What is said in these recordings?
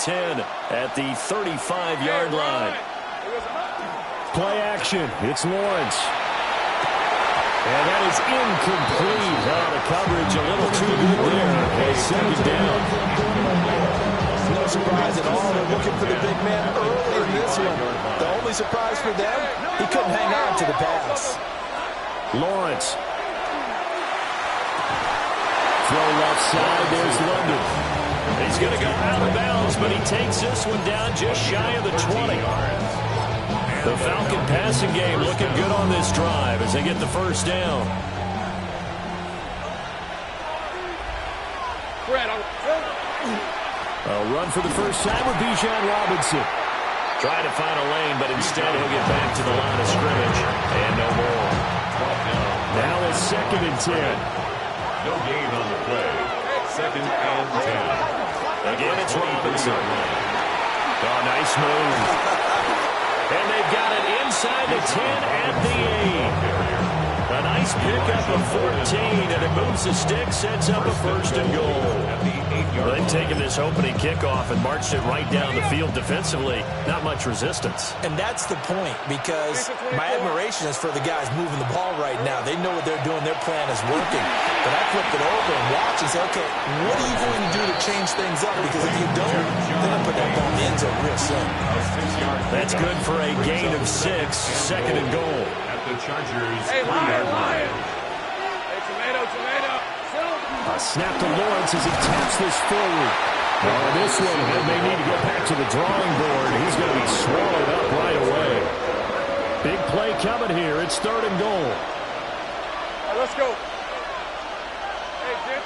10 at the 35-yard line. Play action. It's Lawrence. And that is incomplete. The coverage a little too good there. A second down. No surprise at all. They're looking for the big man early in this one. The only surprise for them, he couldn't hang on to the pass. Lawrence. Throw left side. There's London. He's going to go out of bounds, but he takes this one down just shy of the 20. The Falcon passing game looking good on this drive as they get the first down. A run for the first time with Bijan Robinson. Trying to find a lane, but instead he'll get back to the line of scrimmage. And no more. Now a 2nd and 10. No gain on the play. 2nd and 10. Again, it's Robinson. Oh, nice move. And they've got it inside the 10 at the 8. A nice pickup of 14, and it moves the stick, sets up a 1st and goal. They've taken this opening kickoff and marched it right down the field defensively. Not much resistance. And that's the point, because my admiration is for the guys moving the ball right now. They know what they're doing. Their plan is working. But I flip it over and watch and say, okay, what are you going to do to change things up? Because if you don't, then I put that ball in the end zone real soon. That's good for a gain of 6, 2nd and goal. At the Chargers' 3-yard line. A snap to Lawrence as he taps this forward. Oh, this one, they may need to get back to the drawing board. He's going to be swallowed up right away. Big play coming here. It's 3rd and goal. All right, let's go. Hey, Jim.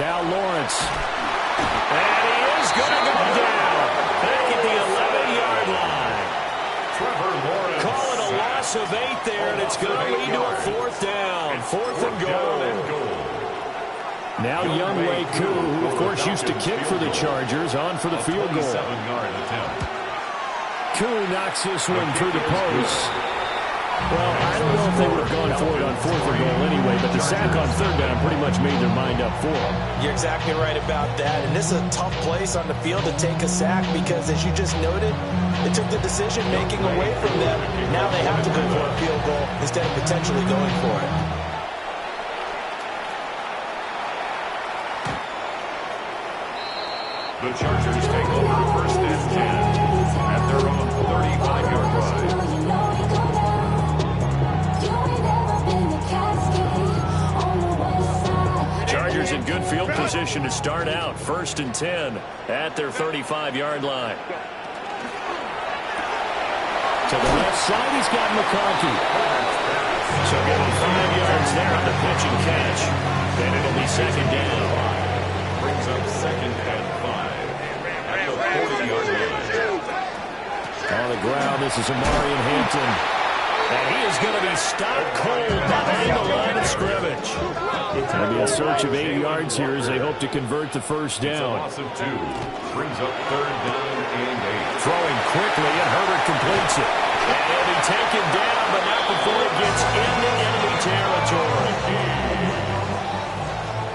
Now Lawrence. And he is going to go down. Back at the 11-yard line. Trevor Lawrence. Call it a loss of 8 there, and it's going to lead to a 4th down. 4th and goal. Now Younghoe Koo, who of course used to kick for the Chargers, on for the field goal. 7-yard attempt. Koo knocks this one through the post. Well, I don't know if they would have gone for it on 4th and goal anyway, but the sack on 3rd down pretty much made their mind up for them. You're exactly right about that. And this is a tough place on the field to take a sack because, as you just noted, it took the decision-making away from them. Now they have to go for a field goal instead of potentially going for it. The Chargers take over 1st and 10 at their own 35-yard line. Chargers in good field position to start out. 1st and 10 at their 35-yard line. To the left side, he's got McConkey. So give him 5 yards there on the pitch and catch. Then it'll be 2nd down. Brings up 2nd and 5 at the 40-yard line. On the ground, this is Amarian Hampton. And he is going to be stopped cold behind the line of scrimmage. It'll be a search of 8 yards here as they hope to convert the 1st down. Loss of 2. Brings up 3rd down and 8. Throwing quickly, and Herbert completes it. And he'll be taken down, but not before he gets into enemy territory.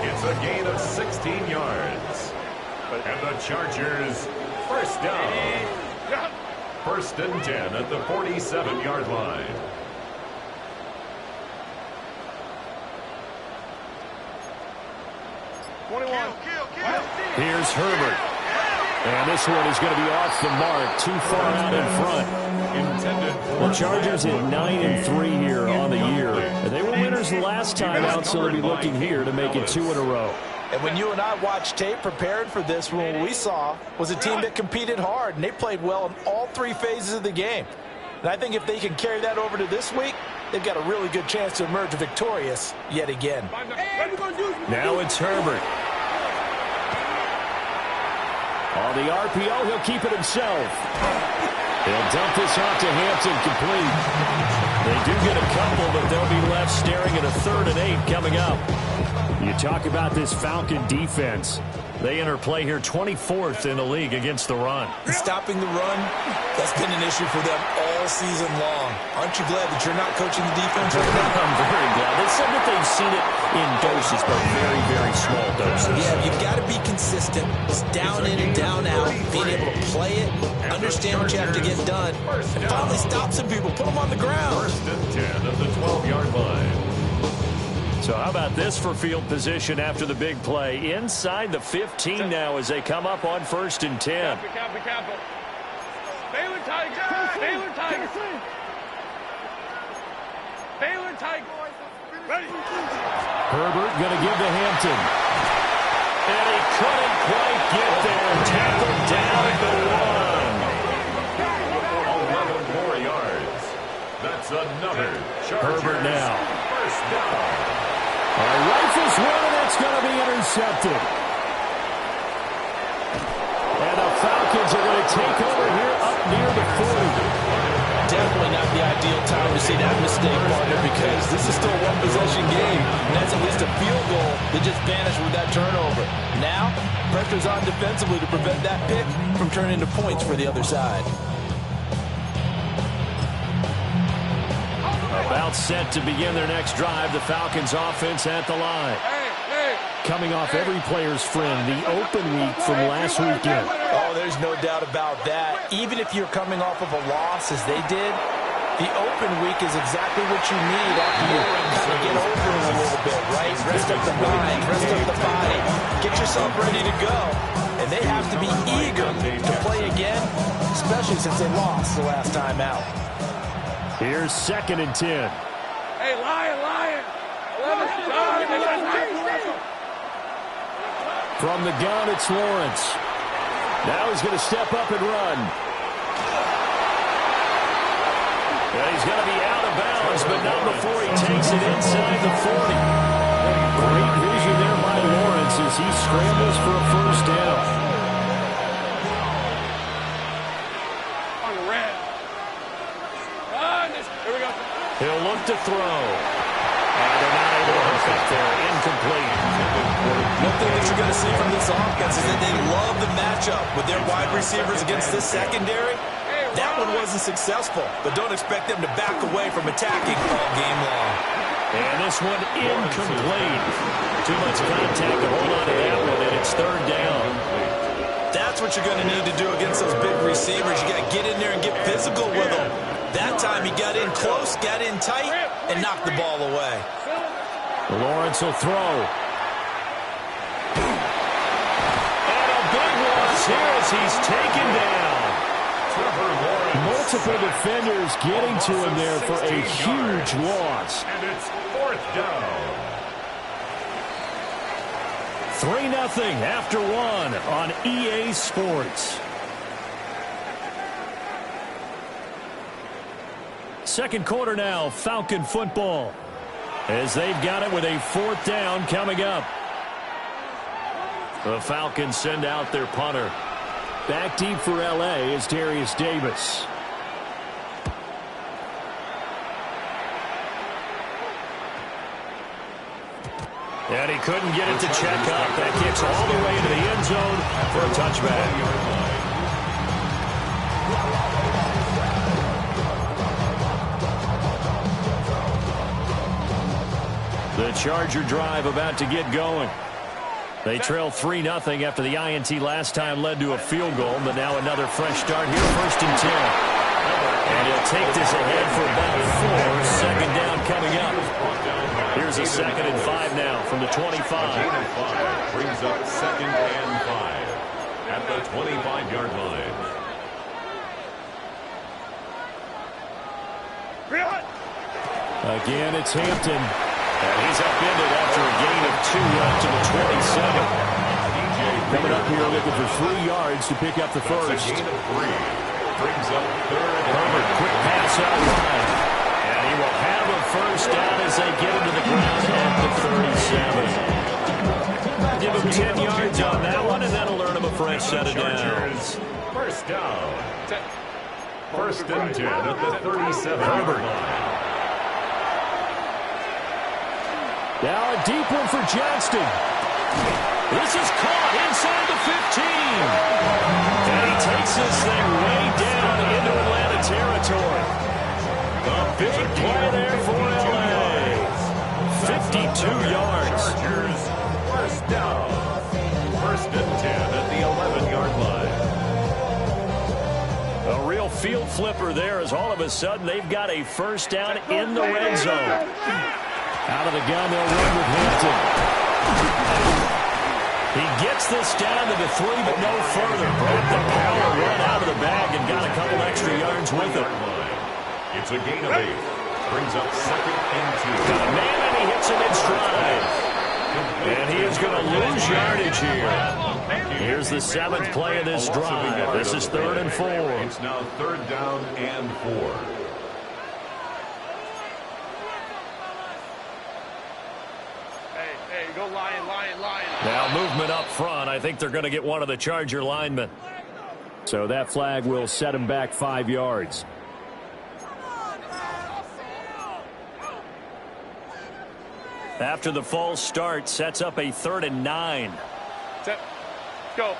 It's a gain of 16 yards. And the Chargers, 1st down. 1st and 10 at the 47-yard line. Here's Herbert. And this one is going to be off the mark, too far out in front. The Chargers at 9-3 here on the year. And they were winners the last time out, so they'll be looking here to make it 2 in a row. And when you and I watched tape prepared for this, what we saw was a team that competed hard, and they played well in all 3 phases of the game. And I think if they can carry that over to this week, they've got a really good chance to emerge victorious yet again. Now it's Herbert. On the RPO, he'll keep it himself. He'll dump this off to Hampton, complete. They do get a couple, but they'll be left staring at a 3rd and 8 coming up. You talk about this Falcon defense. They enter play here 24th in the league against the run. Stopping the run, that's been an issue for them all all season long. Aren't you glad that you're not coaching the defense right now? I'm very glad. They said that they've seen it in doses, but very, very small doses. Yeah, you've got to be consistent. It's down in and down out. Being able to play it, understand what you have to get done, and finally stop some people. Put them on the ground. 1st and 10 at the 12-yard line. So how about this for field position after the big play? Inside the 15 now as they come up on 1st and 10. Be careful. Baylor Tiger! Baylor Tiger! Baylor Tiger! Ready! Herbert going to give to Hampton. And he couldn't quite get there. Tackled down at the 11 more yards. That's another Chargers Herbert now. 1st down. Rifles one, and it's going to be intercepted. And the Falcons are going to take over here up near the 40. Definitely not the ideal time to see that mistake, partner, because this is still a one-possession game, and that's at least a field goal that just vanished with that turnover. Now, pressure's on defensively to prevent that pick from turning into points for the other side. About set to begin their next drive, the Falcons offense at the line. Coming off every player's friend, the open week from last weekend. Oh, there's no doubt about that. Even if you're coming off of a loss as they did, the open week is exactly what you need after you kind of get over it a little bit, right? Rest up the mind, rest up the body, get yourself ready to go. And they have to be eager to play again, especially since they lost the last time out. Here's 2nd and 10. Hey, Lion! 11. From the gun, it's Lawrence. Now he's going to step up and run. And he's going to be out of bounds, but not before he takes it inside the 40. Great vision there by Lawrence as he scrambles for a 1st down. On the red. Here we go. He'll look to throw. And they're not able to hook up there. Incomplete. One thing that you're going to see from this offense is that they love the matchup with their wide receivers against this secondary. That one wasn't successful, but don't expect them to back away from attacking all game long. And this one incomplete. Too much contact to hold on to that one, and it's 3rd down. That's what you're going to need to do against those big receivers. You got to get in there and get physical with them. That time he got in close, got in tight, and knocked the ball away. Lawrence will throw. And a big loss here as he's taken down. Multiple defenders getting to him there for a huge loss. And it's 4th down. 3-0 after 1 on EA Sports. Second quarter now, Falcon football. As they've got it with a 4th down coming up. The Falcons send out their punter. Back deep for L.A. is Darius Davis. And he couldn't get it to check up. That kicks all the way into the end zone for a touchback. The Charger drive about to get going. They trail 3-0 after the INT last time led to a field goal, but now another fresh start here, 1st and 10. And he'll take this ahead for about 4. 2nd down coming up. Here's a 2nd and 5 now from the 25. Brings up 2nd and 5 at the 25-yard line. Again, it's Hampton. And he's upended after a gain of 2 up to the 27. Coming up here looking for 3 yards to pick up the first. That's a gain of 3. Brings up 3rd and Herbert, quick pass out wide. And he will have a 1st down as they get him to the ground at the 37. Give him 10 yards on that one, and that'll earn him a fresh set of downs. 1st down. 1st and 10 at the 37. Herbert. Now a deep one for Johnston. This is caught inside the 15. And he takes this thing way down into Atlanta territory. A big play there for LA. 52 yards. Chargers, first down. First and 10 at the 11-yard line. A real field flipper there as all of a sudden they've got a first down in the red zone. Out of the gun, they'll run with Hampton. He gets this down to the 3, but no further. Broke the power run out of the bag and got a couple extra yards with it. It's a gain of 8. Brings up second and 2. Got a man, and he hits him in stride. And he is going to lose yardage here. Here's the 7th play of this drive. This is 3rd and 4. It's now 3rd down and 4. Hey, go Lion. Now movement up front. I think they're going to get one of the Charger linemen. So that flag will set him back 5 yards. After the false start, sets up a 3rd and 9. Set. Go.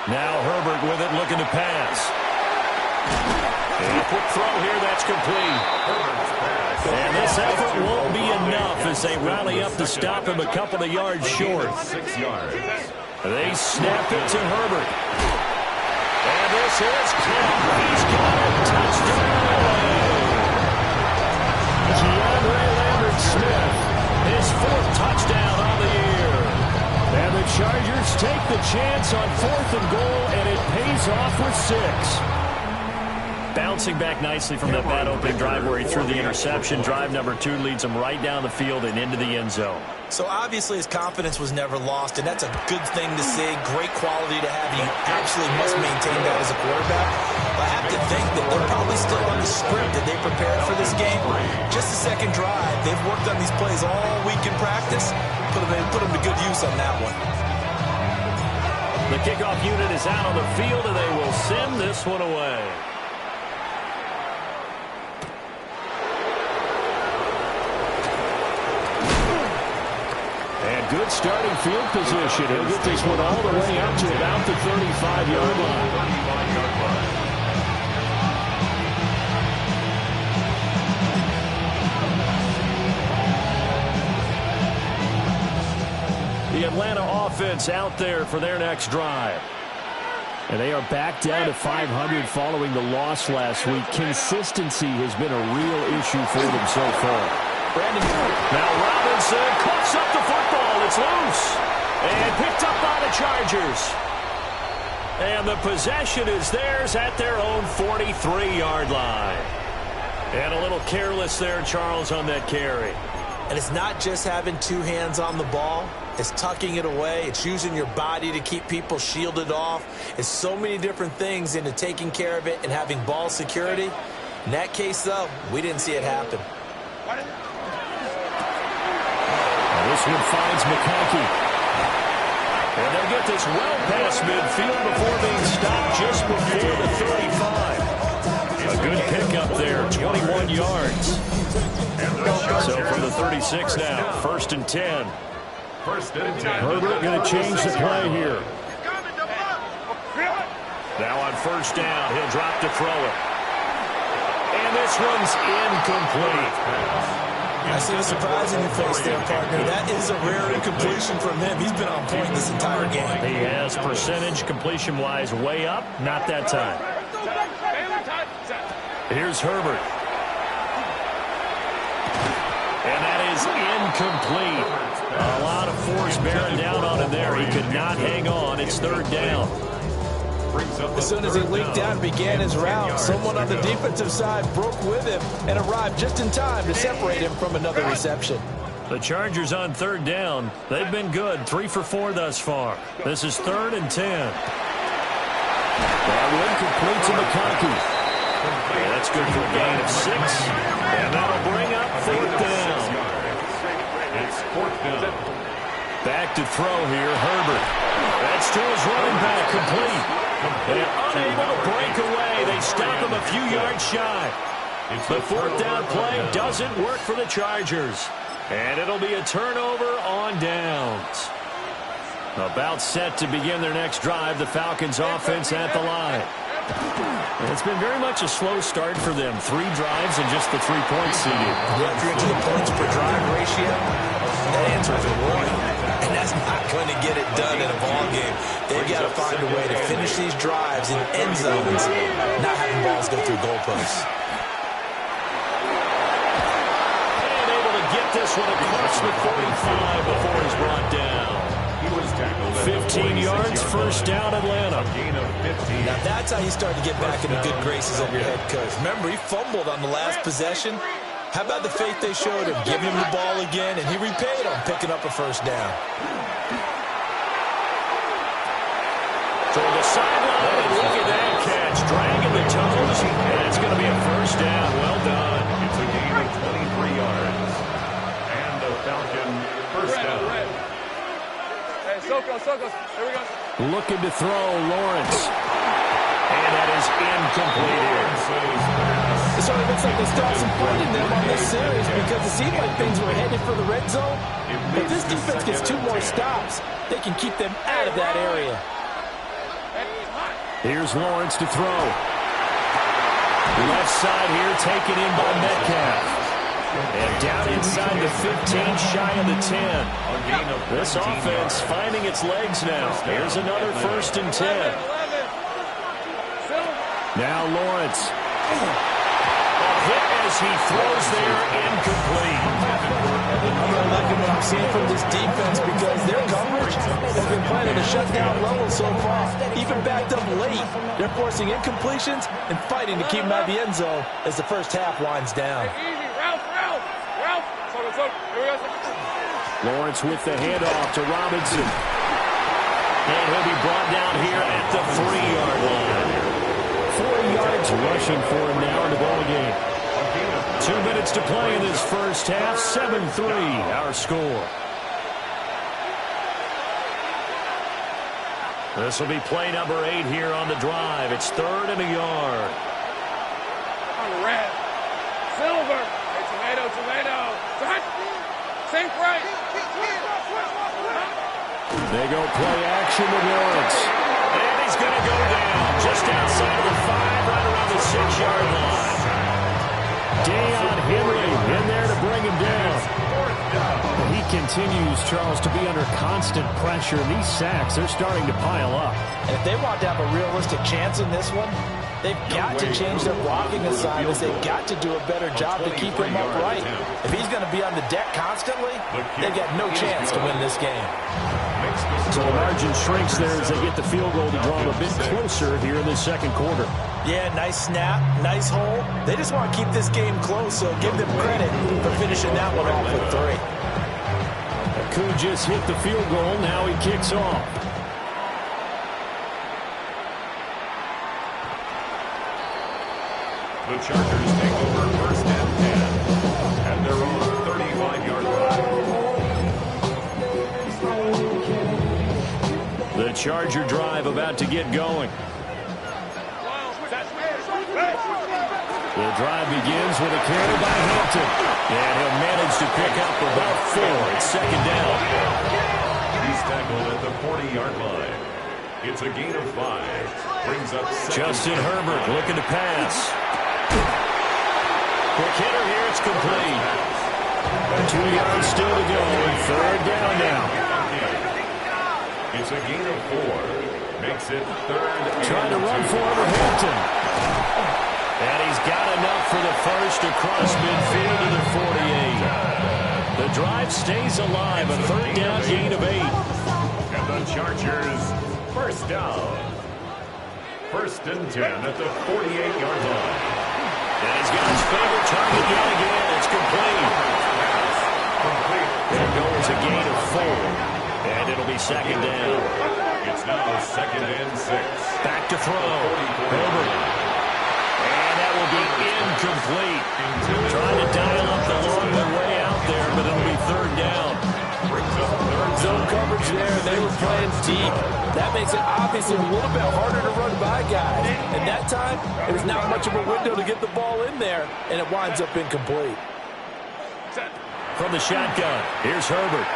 Now Herbert with it, looking to pass. And a quick throw here, that's complete. And this effort won't be enough as they rally up to stop him a couple of yards short. 6 yards. They snap it to Herbert. And this is caught. He's got a touchdown. DeAndre Lambert-Smith, his 4th touchdown on the year. And the Chargers take the chance on 4th and goal, and it pays off with 6. Bouncing back nicely from that bad opening drive where he threw the interception. Drive number 2 leads him right down the field and into the end zone. So obviously his confidence was never lost, and that's a good thing to see. Great quality to have. You absolutely must maintain that as a quarterback. But I have to think that they're probably still on the script that they prepared for this game. Just the second drive. They've worked on these plays all week in practice. Put them to good use on that one. The kickoff unit is out on the field, and they will send this one away. Good starting field position. He'll get this one all the way up to about the 35-yard line. The Atlanta offense out there for their next drive. And they are back down to 500 following the loss last week. Consistency has been a real issue for them so far. Now Robinson cuts up the football. It's loose. And picked up by the Chargers. And the possession is theirs at their own 43-yard line. And a little careless there, Charles, on that carry. And it's not just having 2 hands on the ball. It's tucking it away. It's using your body to keep people shielded off. It's so many different things into taking care of it and having ball security. In that case, though, we didn't see it happen. This one finds McConkey. And they'll get this well past midfield before being stopped just before the 35. A good pickup there, 21 yards. So for the 36 now, 1st and 10. Herbert going to change the play here. Now on 1st down, he'll drop to throw it. And this one's incomplete. I see the surprise in your face there, partner. That is a rare incompletion from him. He's been on point this entire game. He has percentage completion-wise way up. Not that time. Here's Herbert. And that is incomplete. A lot of force bearing down on him there. He could not hang on. It's 3rd down. As soon as he leaked out and began his route, someone on the defensive side broke with him and arrived just in time to separate him from another reception. The Chargers on 3rd down. They've been good. 3 for 4 thus far. This is 3rd and 10. That one complete to McConkey. Yeah, that's good for a gain of 6. And that'll bring up 4th down. It's 4th down. Back to throw here, Herbert. That's to his running back, complete. And unable to break away. They stop him a few yards shy. The 4th down play doesn't work for the Chargers. And it'll be a turnover on downs. About set to begin their next drive. The Falcons offense at the line. It's been very much a slow start for them. 3 drives and just the 3 points seeded. Yeah, if you're into the points per drive ratio, the answer is 1. And that's not going to get it done in a ball game. They've got to find a way to finish these drives in end zones, not having balls go through goalposts. And able to get this one across the 45 before he's brought down. 15 yards, first down, Atlanta. Now that's how you start to get back in the good graces of your head coach. Remember, he fumbled on the last possession. How about the faith they showed him, giving him the ball again, and he repaid him, picking up a first down. Toward the sideline, and look at that catch. Dragging the toes, and it's going to be a first down. Well done. It's a gain of 23 yards. And the Falcon first down. Sokos. There we go. Looking to throw, Lawrence. And that is incomplete. So it looks like they stopped some fighting them on this series because it seemed like things were headed for the red zone. If this defense gets 2 more stops, they can keep them out of that area. Here's Lawrence to throw. Left side here taken in by Metcalf. And down inside the 15, shy of the 10. This offense finding its legs now. Here's another 1st and 10. Now Lawrence. A hit as he throws there, incomplete. I'm really liking what I'm seeing from this defense because their coverage has been playing at a shutdown level so far. Even backed up late, they're forcing incompletions and fighting to keep them out of the end zone as the first half winds down. Lawrence with the handoff to Robinson. And he'll be brought down here at the 3-yard line. 40 yards rushing for him now in the ball game. 2 minutes to play in this first half. 7-3 our score. This will be play number 8 here on the drive. It's 3rd and a yard. On red. Silver. Hey, tomato. Sink right. They go play action with Lawrence. And he's going to go down just outside of the 5, right around the 6-yard line. Deion Henry in there to bring him down. He continues, Charles, to be under constant pressure. And these sacks, they're starting to pile up. And if they want to have a realistic chance in this one, they've got to change their blocking assignments. They've got to do a better job to keep him upright. If he's going to be on the deck constantly, they've got no chance to win this game. So the margin shrinks there as they get the field goal to draw them a bit closer here in the second quarter. Yeah, nice snap, nice hole. They just want to keep this game close, so give them credit for finishing that one off with 3. Koo just hit the field goal. Now he kicks off. The Chargers take over 1st and 10. And they're on the 35-yard line. The Charger drive about to get going. The drive begins with a carry by Hampton. And he'll manage to pick up about 4. It's 2nd down. He's tackled at the 40-yard line. It's a gain of 5. Brings up Justin Herbert looking to pass. Quick hitter here, it's complete. 2 yards still to go, and 3rd down now. It's a gain of 4. Makes it 3rd. Trying to run for Hampton. And he's got enough for the first across midfield to the 48. The drive stays alive, a 3rd down gain of 8. And the Chargers, first down. 1st and 10 at the 48-yard line. And he's got his favorite target yet again. It's complete. There goes a gain of 4. And it'll be 2nd down. It's now 2nd and 6. Back to throw. Herbert. And that will be incomplete. Trying to dial up the long way out there, but it'll be 3rd down. Zone coverage there. They were playing deep. That makes it obviously a little bit harder to run by guys. And that time, there's not much of a window to get the ball in there, and it winds up incomplete. From the shotgun, here's Herbert.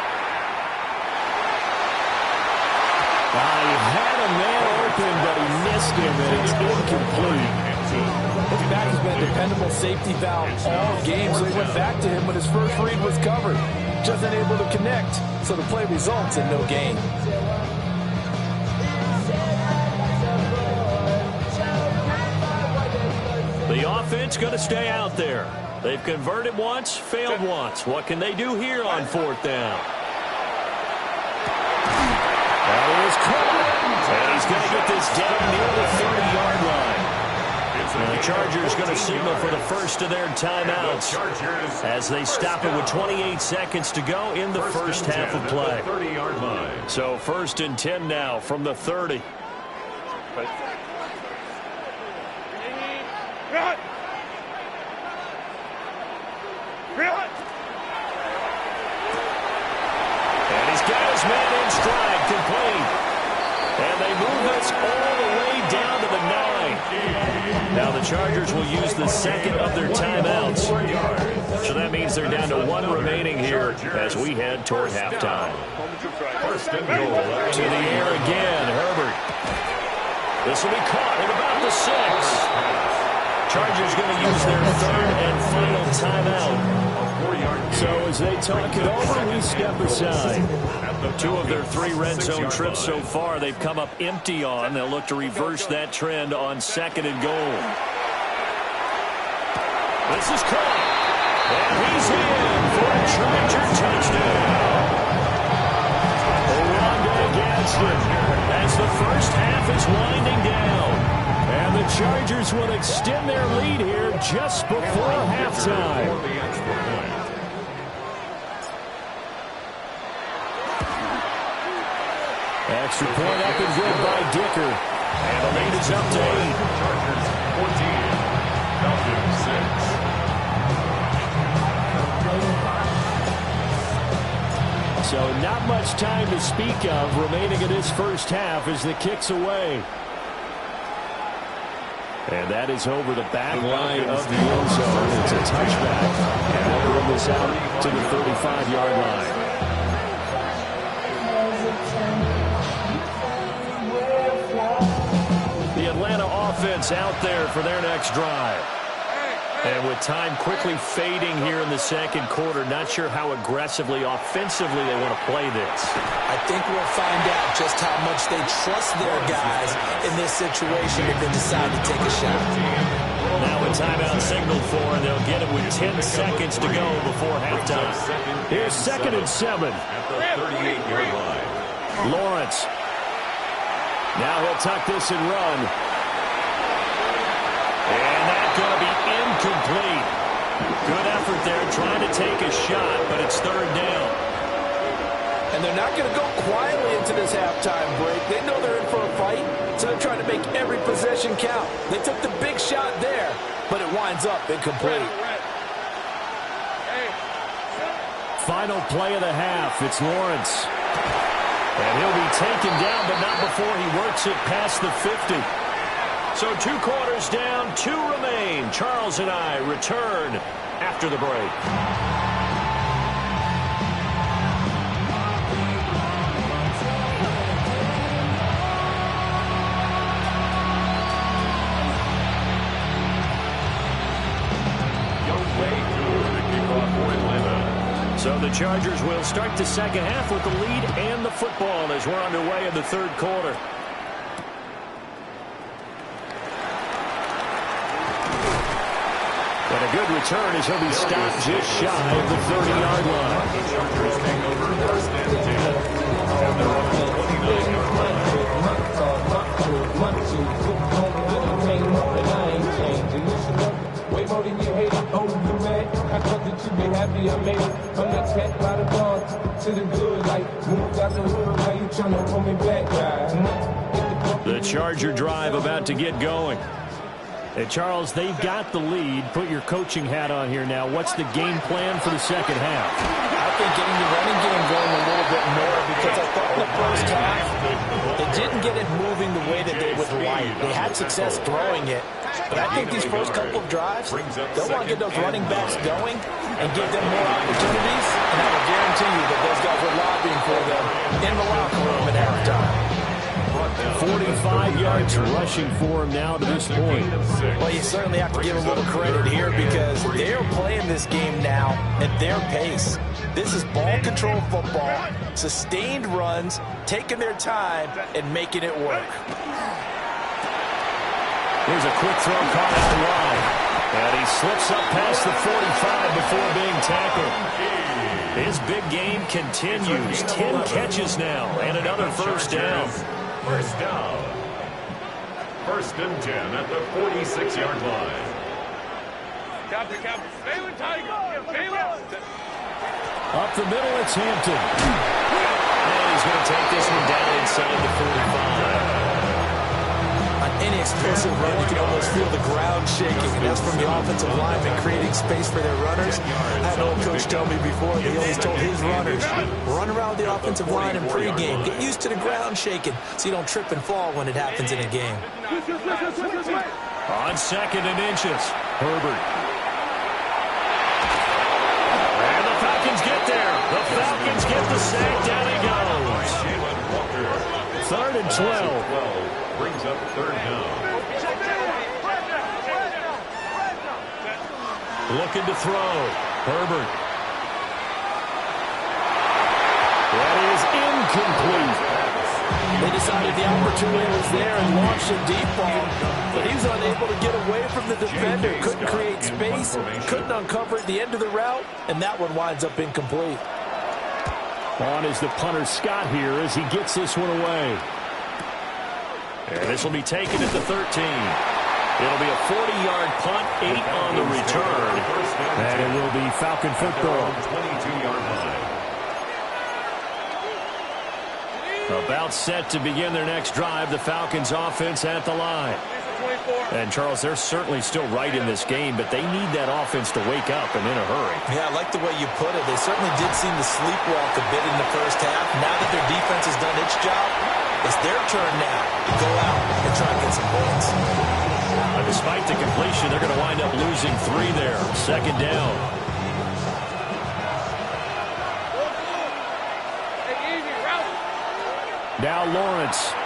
He had a man open, but he missed him, and it's incomplete. His back has been a dependable safety valve all game, so he went back to him when his first read was covered. Just unable to connect, so the play results in no gain. The offense going to stay out there. They've converted once, failed once. What can they do here on fourth down? That is caught. And he's going to get this down near the 30-yard line. And the Chargers going to signal for the first of their timeouts as they stop it with 28 seconds to go in the first half of play. So 1st and 10 now from the 30. And he's got his man in stride, complete. And they move us all the way down to the 9. Now the Chargers will use the second of their timeouts. So that means they're down to 1 remaining here as we head toward halftime. First and goal. To the air again, Herbert. This will be caught at about the 6. Chargers going to use their third and final timeout. So as they talk it over, we step aside. 2 of their 3 red zone trips so far they've come up empty on. They'll look to reverse that trend on 2nd and goal. This is caught. And he's in for a Charger touchdown. Orlando Gaston as the first half is winding down. And the Chargers will extend their lead here just before halftime. Extra point up and good by Dicker. And the lead is up to 8. Chargers 14, Falcons 6. So not much time to speak of remaining in this first half as the kick's away. And that is over the back line of the end zone. It's a touchback. And they'll bring this out to the 35-yard line. The Atlanta offense out there for their next drive. And with time quickly fading here in the second quarter, not sure how aggressively, offensively they want to play this. I think we'll find out just how much they trust their guys in this situation if they decide to take a shot. Now a timeout signaled for, and they'll get it with 10 seconds to go before halftime. Here's 2nd and 7. At the 38-yard line. Lawrence. Now he'll tuck this and run. And that's going to be incomplete. Good effort there trying to take a shot, but it's 3rd down. And they're not going to go quietly into this halftime break. They know they're in for a fight, so they're trying to make every possession count. They took the big shot there, but it winds up incomplete. Final play of the half. It's Lawrence. And he'll be taken down, but not before he works it past the 50. So 2 quarters down, 2 remain. Charles and I return after the break. So the Chargers will start the second half with the lead and the football as we're underway in the 3rd quarter. And a good return as he'll be stopped just shy of the 30-yard line. The Chargers take over 1st and 10. And they're on the 29-yard line. Way more than you hate it. Oh, you mad? I thought that you be happy I made it. From the cat by the bar to the good life. Moved out the hood, why you trying to pull me back, guy? The Charger drive about to get going. And Charles, they've got the lead. Put your coaching hat on here now. What's the game plan for the second half? I think getting the running game going a little bit more because I thought in the first half they didn't get it moving the way that they would like. They had success throwing it, but I think these first couple of drives, they'll want to get those running backs going and give them more opportunities, and I will guarantee you that those guys were lobbying for them in the locker room at halftime. 45 yards rushing for him now to this point. Well, you certainly have to give a little credit here because they're playing this game now at their pace. This is ball control football, sustained runs, taking their time, and making it work. Here's a quick throw caught at the line. And he slips up past the 45 before being tackled. His big game continues. 10 catches now and another first down. First down. 1st and 10 at the 46-yard line. Captain. Baylor Tiger. Baylor. Up the middle, it's Hampton. And he's going to take this one down inside the 45. On any explosive run, you can almost feel the ground shaking, and that's from the offensive linemen creating space for their runners. I had an old coach tell me before, he always told his runners, run around the offensive line in pregame. Get used to the ground shaking so you don't trip and fall when it happens in a game. On 2nd and inches, Herbert. And the Falcons get there. The Falcons get the sack. Down he goes. 3rd and 12. Brings up 3rd down. Looking to throw. Herbert. That is incomplete. They decided the opportunity was there and launched a deep ball, but he was unable to get away from the defender. Couldn't create space, couldn't uncover at the end of the route, and that one winds up incomplete. On is the punter Scott here as he gets this one away. And this will be taken at the 13. It'll be a 40-yard punt, 8 on the return. And it will be Falcon football. 22-yard line. About set to begin their next drive, the Falcons offense at the line. And, Charles, they're certainly still right in this game, but they need that offense to wake up and in a hurry. Yeah, I like the way you put it. They certainly did seem to sleepwalk a bit in the first half. Now that their defense has done its job, it's their turn now to go out and try to get some points. Despite the completion, they're going to wind up losing 3 there. 2nd down. Now Lawrence.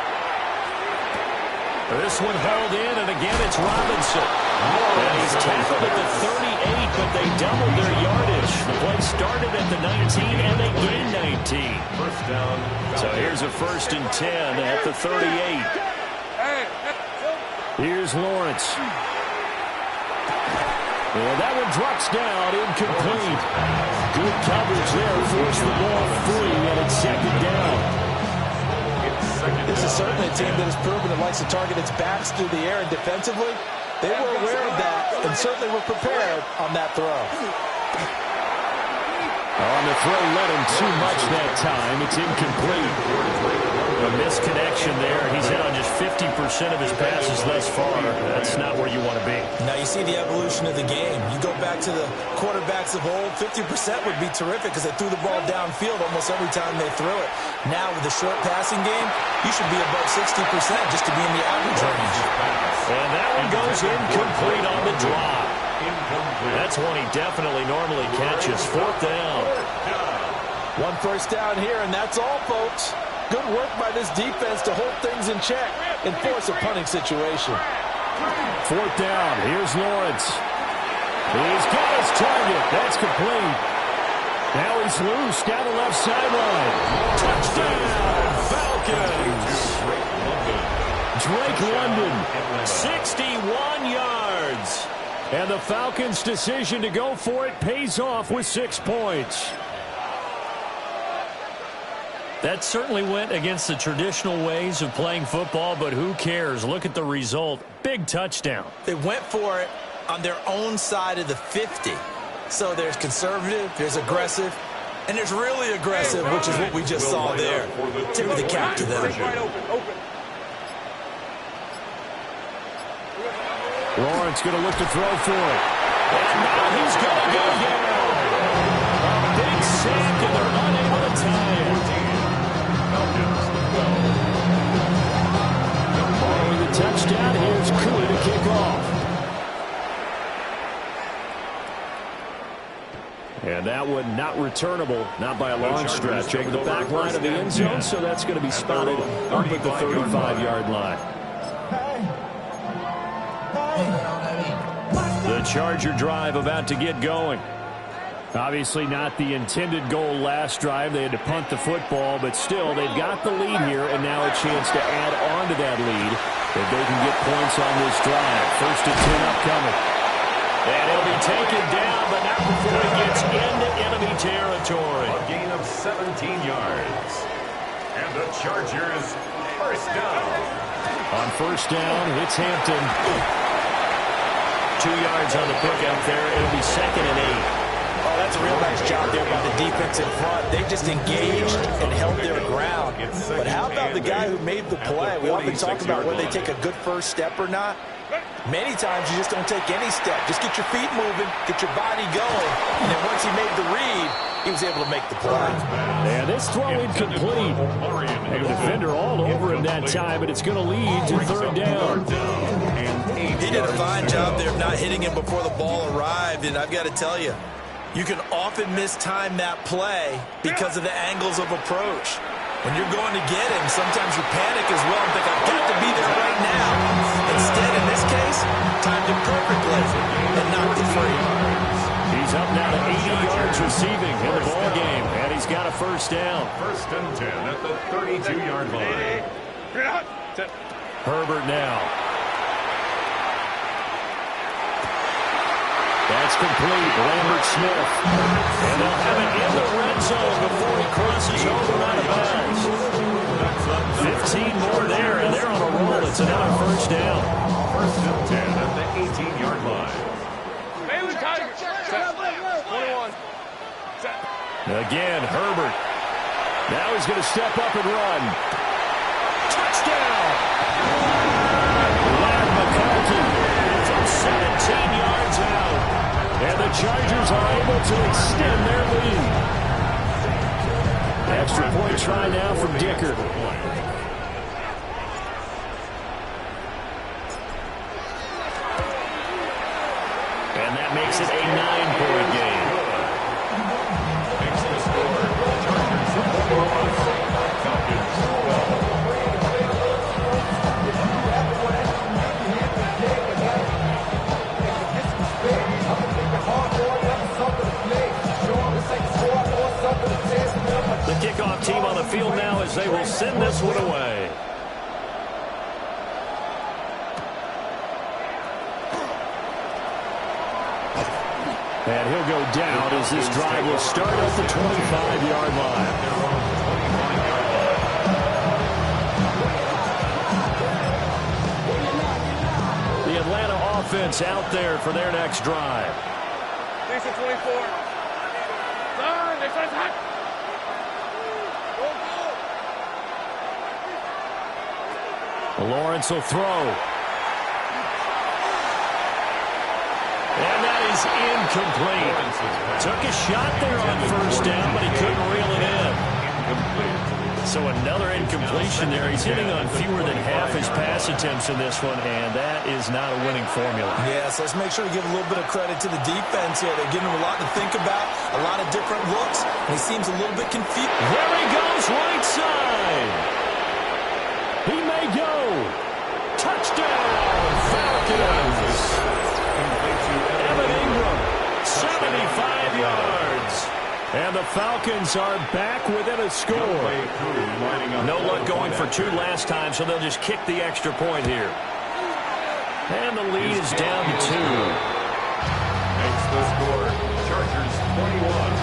This one hauled in, and again it's Robinson. And he's tackled at the 38, but they doubled their yardage. The play started at the 19, and they gained 19. First down. So here's a 1st and 10 at the 38. Here's Lawrence. And that one drops down, incomplete. Good coverage there, forced the ball free, and it's 2nd down. This is certainly a team that has proven it likes to target its backs through the air, and defensively, they were aware of that and certainly were prepared on that throw. On the throw, let him too much that time. It's incomplete. A misconnection there. He's hit on just 50% of his passes thus far. That's not where you want to be. Now you see the evolution of the game. You go back to the quarterbacks of old, 50% would be terrific because they threw the ball downfield almost every time they threw it. Now with the short passing game, you should be above 60% just to be in the average range. And that one goes incomplete on the drop. That's one he definitely normally catches. 4th down. 1 first down here, and that's all, folks. Good work by this defense to hold things in check and force a punting situation. 4th down. Here's Lawrence. He's got his target. That's complete. Now he's loose down the left sideline. Touchdown, Falcons. Drake London, 61 yards. And the Falcons' decision to go for it pays off with 6 points. That certainly went against the traditional ways of playing football, but who cares? Look at the result. Big touchdown. They went for it on their own side of the 50. So there's conservative, there's aggressive, and there's really aggressive, which is what we just saw there. Tip of the cap to them. Lawrence going to look to throw for it. And now he's going to go down. A big sack, and they're unable to tie it. Following the touchdown, here's Kua to kick off. And And that one not returnable, not by a long stretch, over the back line of the end zone, so that's going to be spotted up at the 35-yard line. The Charger drive about to get going. Obviously not the intended goal last drive. They had to punt the football, but still, they've got the lead here, and now a chance to add on to that lead if they can get points on this drive. 1st and 10 upcoming. And he'll be taken down, but not before he gets into enemy territory. A gain of 17 yards. And the Chargers first down. On first down, it's Hampton. 2 yards on the pickup there. It'll be 2nd and 8. Oh, that's a real nice job there by the defense in front. They just engaged and held their ground. But how about the guy who made the play? We often talk about whether they take a good first step or not. Many times you just don't take any step. Just get your feet moving, get your body going, and then once he made the read, he was able to make the play. And this throw incomplete. And the defender all over him that time, but it's going to lead to 3rd down. He did a fine job there of not hitting him before the ball arrived, and I've got to tell you, you can often mistime that play because of the angles of approach. When you're going to get him, sometimes you panic as well and think, I've got to be there right now. Instead, in this case, timed it perfectly and knocked it free. He's up now to 80 yards receiving in the ball game, and he's got a first down. 1st and 10 at the 32-yard line. Herbert now. That's complete. Lambert Smith. And they'll have it in the red zone before he crosses over out of bounds. 15 more there, and they're on a roll. It's another first down. 1st and 10 at the 18-yard line. Again, Herbert. Now he's going to step up and run. Touchdown! Larry McCarthy from 17 yards out. And the Chargers are able to extend their lead. Extra point try now from Dicker. And that makes it a 9-point game. Makes the score. Chargers 4, Falcons 12. The kickoff team on the field now as they will send this one away. And he'll go down as this drive will start at the 25-yard line. The Atlanta offense out there for their next drive. 24. Lawrence will throw. And that is incomplete. Took a shot there on first down, but he couldn't reel it in. So another incompletion there. He's hitting on fewer than half his pass attempts in this one, and that is not a winning formula. Yes, let's make sure we give a little bit of credit to the defense here. They're giving him a lot to think about, a lot of different looks, and he seems a little bit confused. There he goes, right side. He may go. Touchdown, Falcons. Evan Ingram, 75 yards. And the Falcons are back within a score. No luck going for 2 last time, so they'll just kick the extra point here. And the lead is down to 2. Makes the score. Chargers 21.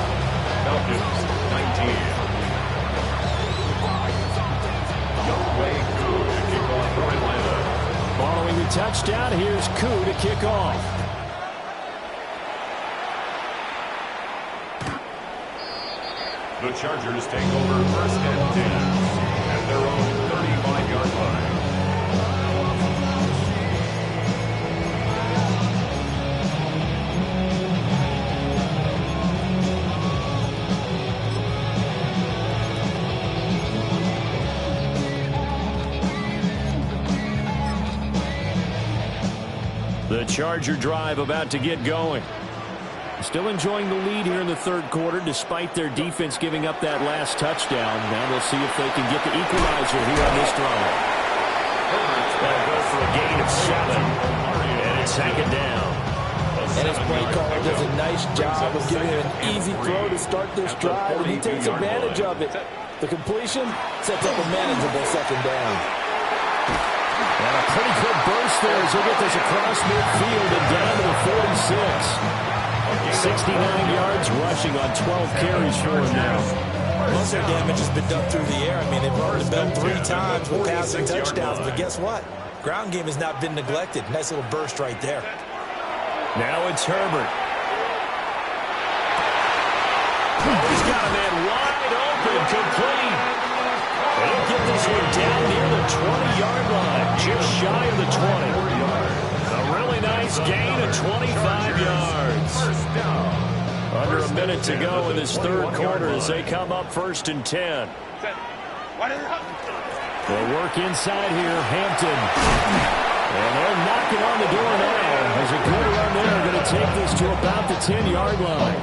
Falcons 19. Koo to kick off for Atlanta. Following the touchdown, here's Koo to kick off. The Chargers take over 1st and 10 at their own 35-yard line. The Charger drive about to get going. Still enjoying the lead here in the third quarter, despite their defense giving up that last touchdown. Now we'll see if they can get the equalizer here on this drive. That'll go for a gain of 7. And it's second down. And his play caller does a nice job of giving him an easy throw to start this drive, and he takes advantage of it. The completion sets up a manageable second down. And a pretty good burst there as he'll get this across midfield and down to the 46. 69 yards rushing on 12 carries for him now. Most of their damage has been done through the air. I mean, they've run the bell 3 times with passing touchdowns, but guess what? Ground game has not been neglected. Nice little burst right there. Now it's Herbert. He's got a man wide open, complete. They'll get this one down near the 20-yard line, just shy of the 20. A really nice gain of 25 yards. Under a minute to go in this third quarter as they come up 1st and 10. They'll work inside here, Hampton. And they're knocking on the door now. There's a good run there. Going to take this to about the 10-yard line.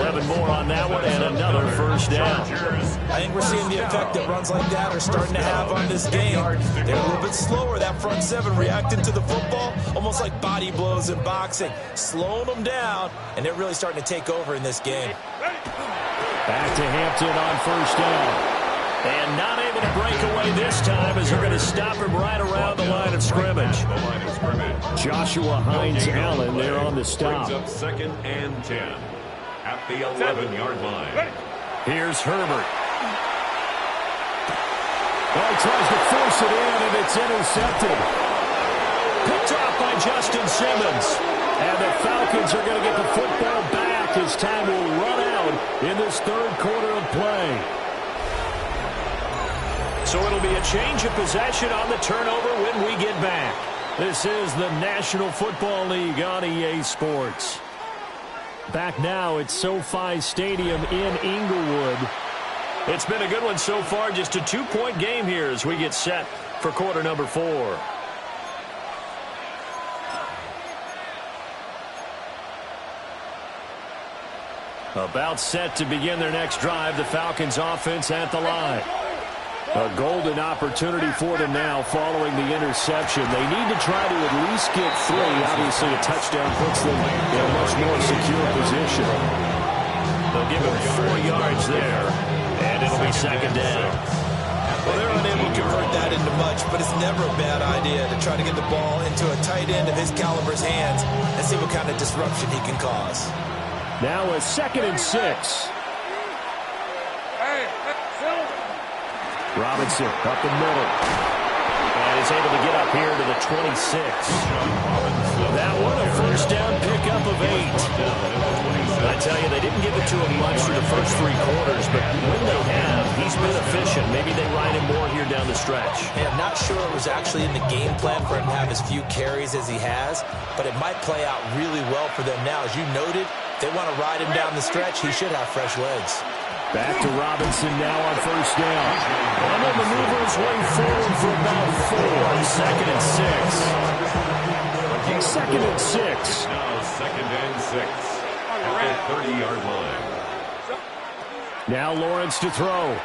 11 more on that one and another first down. I think we're seeing the effect that runs like that are starting to have on this game. They're a little bit slower, that front 7, reacting to the football, almost like body blows in boxing, slowing them down, and they're really starting to take over in this game. Back to Hampton on first down. And not able to break away this time as they're going to stop him right around the line of scrimmage. Joshua Hines-Allen there on the stop. Brings up 2nd and 10 at the 11-yard line. Here's Herbert. Well, he tries to force it in, and it's intercepted. Picked off by Justin Simmons. And the Falcons are going to get the football back as time will run out in this third quarter of play. So it'll be a change of possession on the turnover when we get back. This is the National Football League on EA Sports. Back now at SoFi Stadium in Inglewood. It's been a good one so far. Just a 2-point game here as we get set for quarter number 4. About set to begin their next drive. The Falcons offense at the line. A golden opportunity for them now following the interception. They need to try to at least get 3. Obviously, a touchdown puts them in a much more secure position. They'll give him 4 yards there, and it'll be second down. Well, they're unable to convert that into much, but it's never a bad idea to try to get the ball into a tight end of his caliber's hands and see what kind of disruption he can cause. Now a 2nd and 6. Robinson up the middle. And he's able to get up here to the 26. That one a first down pickup of 8. I tell you, they didn't give it to him much for the first 3 quarters, but when they have, he's been efficient. Maybe they ride him more here down the stretch. And I'm not sure it was actually in the game plan for him to have as few carries as he has, but it might play out really well for them now. As you noted, they want to ride him down the stretch. He should have fresh legs. Back to Robinson now on first down. And they'll maneuver his way forward for about 4. 2nd and 6. 2nd and 6. Now 2nd and 6 at the 30-yard line. Now Lawrence to throw.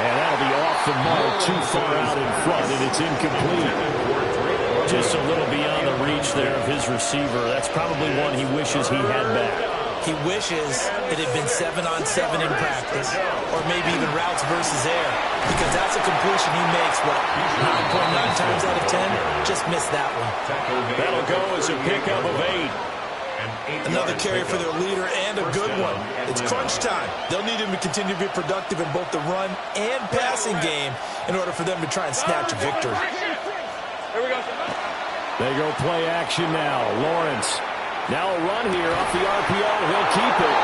And that'll be off the mark, too far out in front, and it's incomplete. Just a little beyond the reach there of his receiver. That's probably one he wishes he had back. He wishes it had been 7-on-7 in practice, or maybe even routes versus air, because that's a completion he makes, 9.9 times out of 10? Just missed that one. That'll go as a pickup of 8. Another carry for their leader, and a good one. It's crunch time. They'll need him to continue to be productive in both the run and passing game in order for them to try and snatch a victory. Here we go. They go play action now. Lawrence. Now a run here off the RPO. He'll keep it.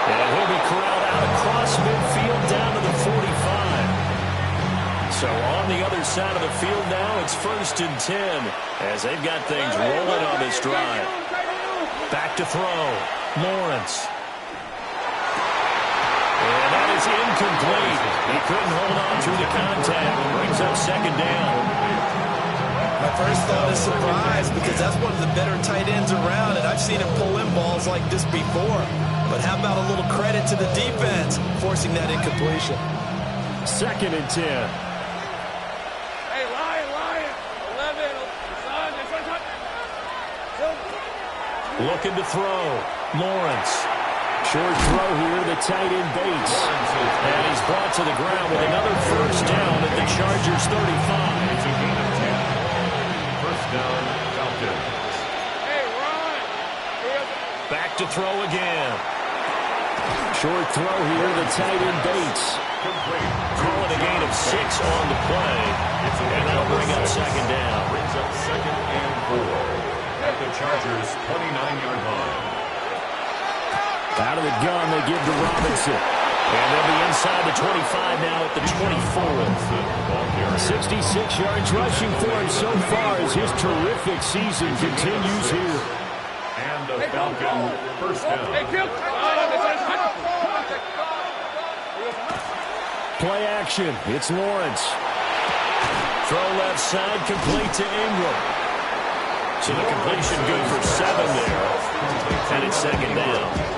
And he'll be corralled out across midfield down to the 45. So on the other side of the field now, it's 1st and 10 as they've got things rolling on this drive. Back to throw. Lawrence. And that is incomplete. He couldn't hold on through the contact. Brings up 2nd down. My first thought is surprise because that's one of the better tight ends around, and I've seen him pull in balls like this before. But how about a little credit to the defense forcing that incompletion? 2nd and 10. Hey, Lion. 11. Son. Looking to throw. Lawrence. Short throw here, the tight end Bates. And he's brought to the ground with another first down at the Chargers 35. It's a gain of 10. First down, Falcons. Hey, Ron. Back to throw again. Short throw here, the tight end Bates. Call it a gain of 6 on the play. And that'll bring up 2nd down. Brings up 2nd and 4 at the Chargers' 29-yard line. Out of the gun, they give to Robinson. And they'll be inside the 25 now at the 24. 66 yards rushing for him so far as his terrific season continues here. And the Falcon first down. Hey, Kill. Play action. It's Lawrence. Throw left side, complete to Ingram. So the completion good for 7 there. And it's 2nd down.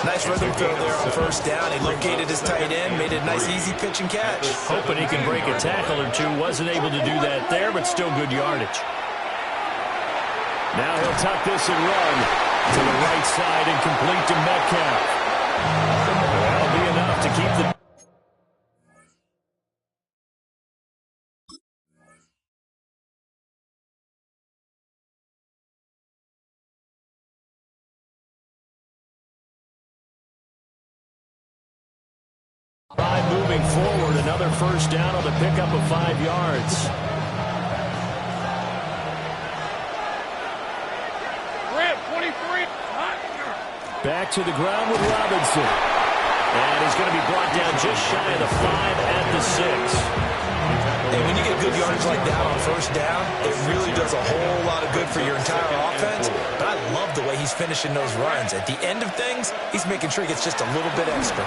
Nice rhythm throw there on first down. He located his tight end, made it a nice easy pitch and catch. Hoping he can break a tackle or two. Wasn't able to do that there, but still good yardage. Now he'll tuck this and run to the right side and complete to Metcalf. That'll be enough to keep the... Moving forward, another first down on the pickup of 5 yards. Red, 23. Back to the ground with Robinson. And he's going to be brought down just shy of the 5 at the 6. And when you get good yardage like that on first down, it really does a whole lot of good for your entire offense. But I love the way he's finishing those runs. At the end of things, he's making sure he gets just a little bit extra.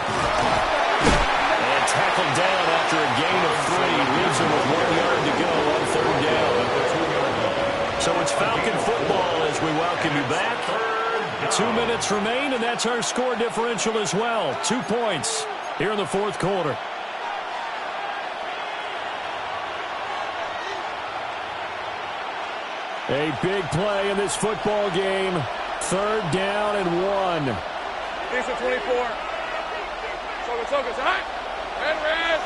And tackled down after a gain of 3. Leaves him with 1 yard to go on 3rd down. So it's Falcon football as we welcome you back. 2 minutes remain, and that's our score differential as well. 2 points here in the 4th quarter. A big play in this football game. 3rd down and 1. Here's the 24. Sokas. Hot. Red.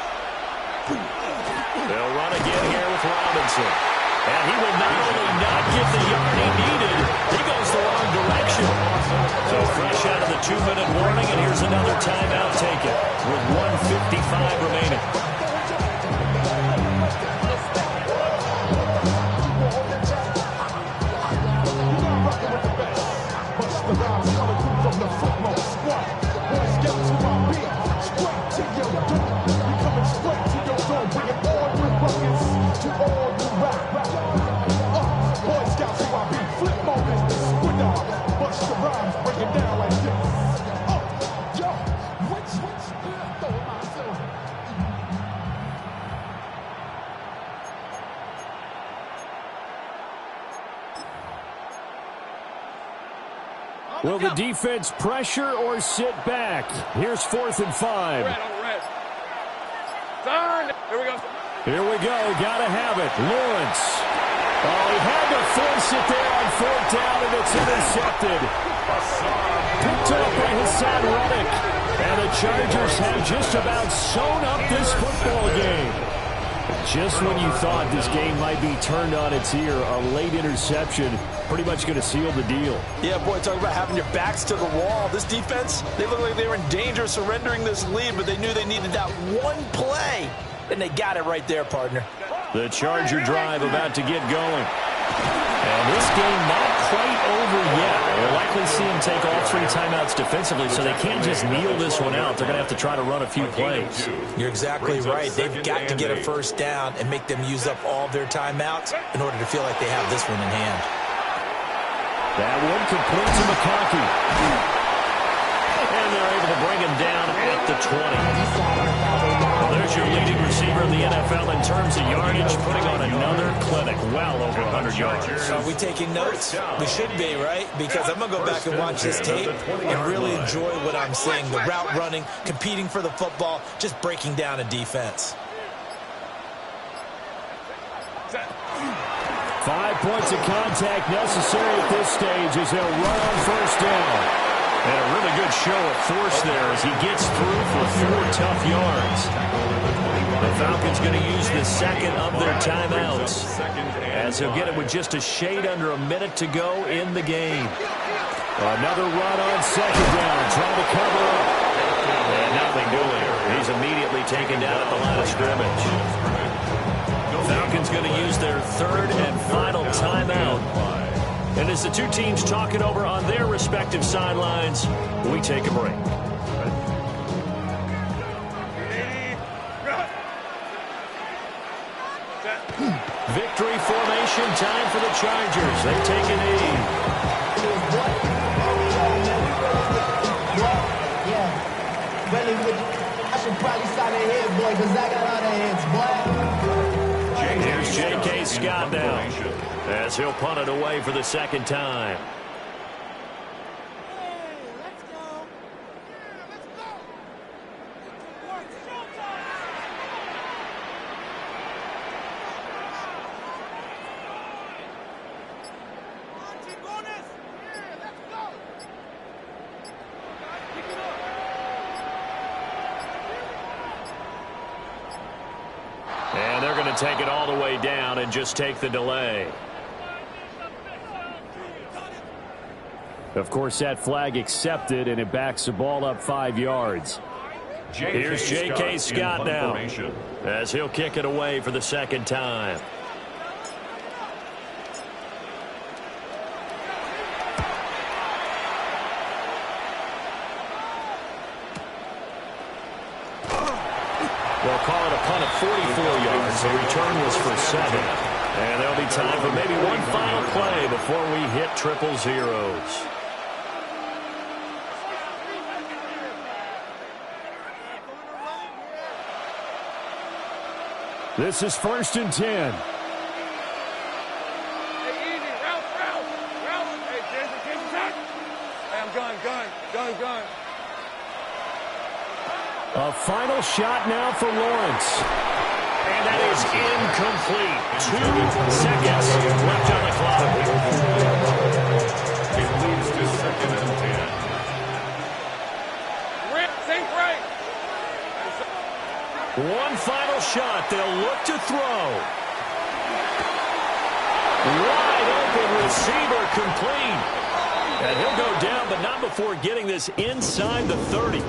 They'll run again here with Robinson. And he will not only not get the yard he needed, he goes the wrong direction. So fresh out of the 2-minute warning, and here's another timeout taken with 1:55 remaining. Will the defense pressure or sit back? Here's 4th and 5. Red. Turn. Here we go. Gotta have it. Lawrence. Oh, he had to force it there on 4th down, and it's intercepted. Picked up by Hassan Reddick. And the Chargers have just about sewn up this football game. Just when you thought this game might be turned on its ear, a late interception pretty much going to seal the deal. Yeah, boy, talk about having your backs to the wall. This defense, they look like they were in danger of surrendering this lead, but they knew they needed that one play, and they got it right there, partner. The Charger drive about to get going. And this game not quite over yet. We'll likely see him take all 3 timeouts defensively, so they can't just kneel this one out. They're going to have to try to run a few plays. You're exactly right. They've got to get a first down and make them use up all their timeouts in order to feel like they have this one in hand. That one complete to McConkey. And they're able to bring him down at the 20. Well, there's Here's your leading receiver in the NFL in terms of yardage, putting on another clinic, well over 100 yards. Are we taking notes? We should be, right? Because I'm going to go back and watch this tape and really enjoy what I'm seeing. The route running, competing for the football, just breaking down a defense. 5 points of contact necessary at this stage as they'll run on first down. And a really good show of force there as he gets through for 4 tough yards. The Falcons going to use the second of their timeouts as he'll get it with just a shade under a minute to go in the game. Another run on second down, trying to cover up. And nothing doing. He's immediately taken down at the line of scrimmage. Falcons going to use their third and final timeout. And as the two teams talk it over on their respective sidelines, we take a break. Victory formation time for the Chargers. They take a knee. I should probably sign a head, boy, because I got all the heads, boy. Here's J.K. Scott now as he'll punt it away for the second time. And they're going to take it all the way down and just take the delay. Of course, that flag accepted, and it backs the ball up 5 yards. Here's J.K. Scott now as he'll kick it away for the second time. They'll call it a punt of 44 yards. The return was for 7. And there'll be time for maybe one final play before we hit triple zeros. This is 1st and 10. Hey, easy. Route. Hey, Jason, check. Hey, I'm gun. A final shot now for Lawrence. And that is incomplete. 2 seconds left on the clock. It leads to 2nd and 10. Think right. One final shot. They'll look to throw. Wide open receiver complete. And he'll go down, but not before getting this inside the 30.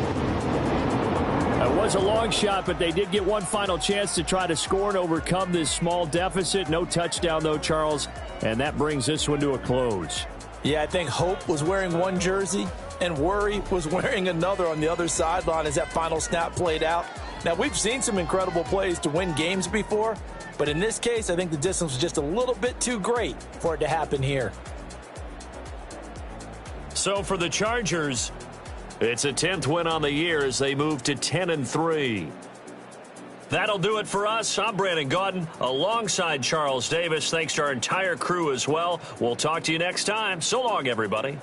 It was a long shot, but they did get one final chance to try to score and overcome this small deficit. No touchdown, though, Charles, and that brings this one to a close. Yeah, I think Hope was wearing one jersey and Worry was wearing another on the other sideline as that final snap played out. Now, we've seen some incredible plays to win games before, but in this case, I think the distance was just a little bit too great for it to happen here. So for the Chargers, it's a 10th win on the year as they move to 10-3. That'll do it for us. I'm Brandon Gaudin alongside Charles Davis. Thanks to our entire crew as well. We'll talk to you next time. So long, everybody.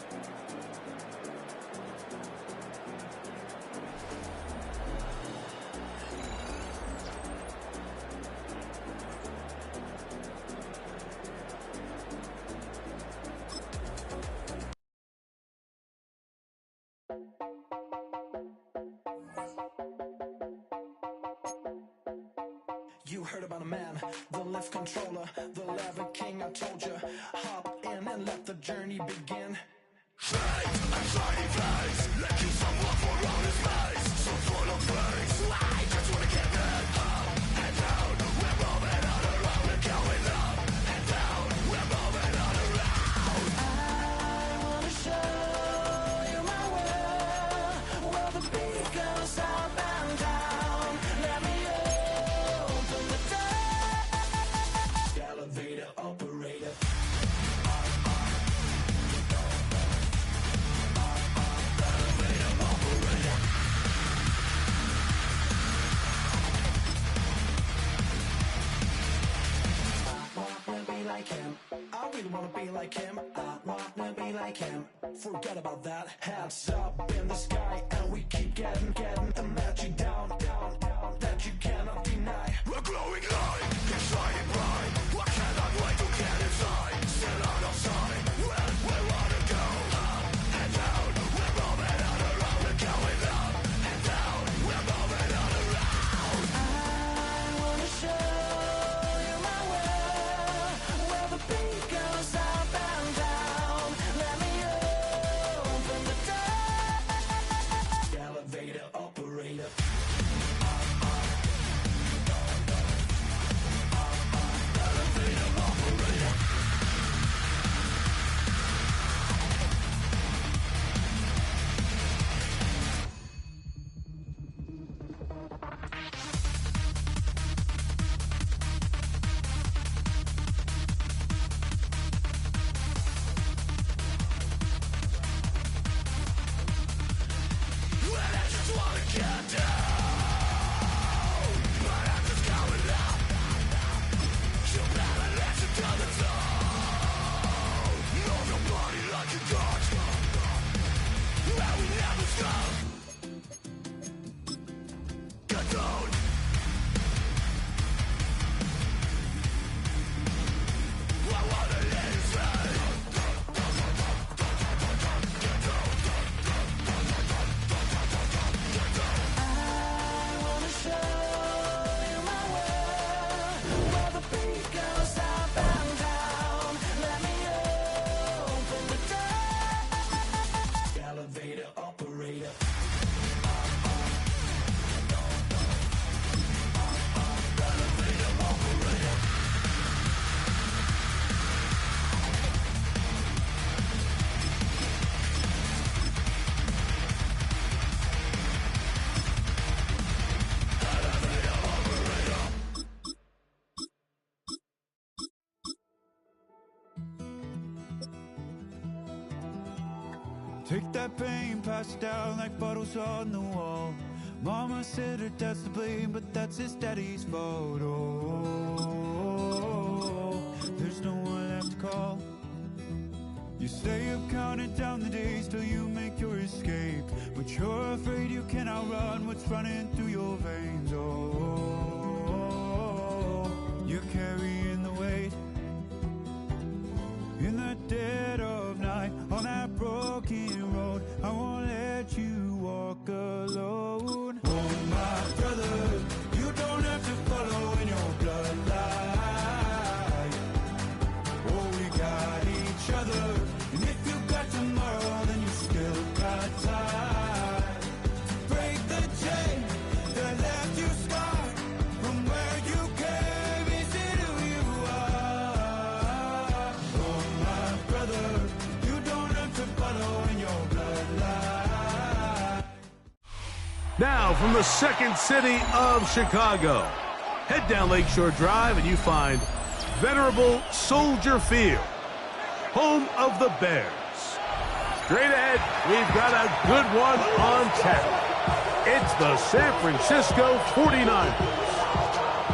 You heard about a man, the lift controller, the lever king, I told you. Hop in and let the journey begin. I really wanna be like him. I wanna be like him. Forget about that. Hands up in the sky, and we keep getting the magic down that you cannot deny. We're glowing light, shining bright. I cannot wait to get inside. Still out of sight. When we wanna go up and down, we're moving on around. We're going up and down. We're moving on around. I wanna show you my world, where the beat goes up and down. Let me open the door. Elevator operator. Take that pain, pass it down like bottles on the wall. Mama said her dad's to blame, but that's his daddy's fault. Oh, there's no one left to call. You stay up counting down the days till you make your escape, but you're afraid you can outrun what's running through your veins. Oh, you're carrying the weight in the dead of night on that broken road. I won't let you walk alone. Oh, my brother, you don't have to follow in your bloodline. Oh, we got each other, and if you got tomorrow, then you still got time. Break the chain that left you scarred from where you came into who you are. Oh, my brother, you don't have to follow in your bloodline. Now, from the second city of Chicago, head down Lakeshore Drive and you find venerable Soldier Field, home of the Bears. Straight ahead, we've got a good one on tap. It's the San Francisco 49ers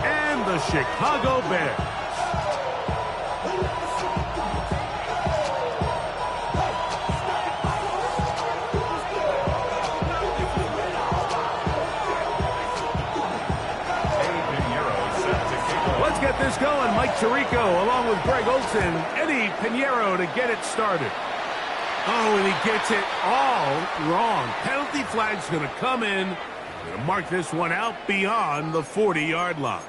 and the Chicago Bears. Let's get this going. Mike Tirico along with Greg Olson, Eddie Pinheiro to get it started. Oh, and he gets it all wrong. Penalty flag's going to come in. Going to mark this one out beyond the 40-yard line.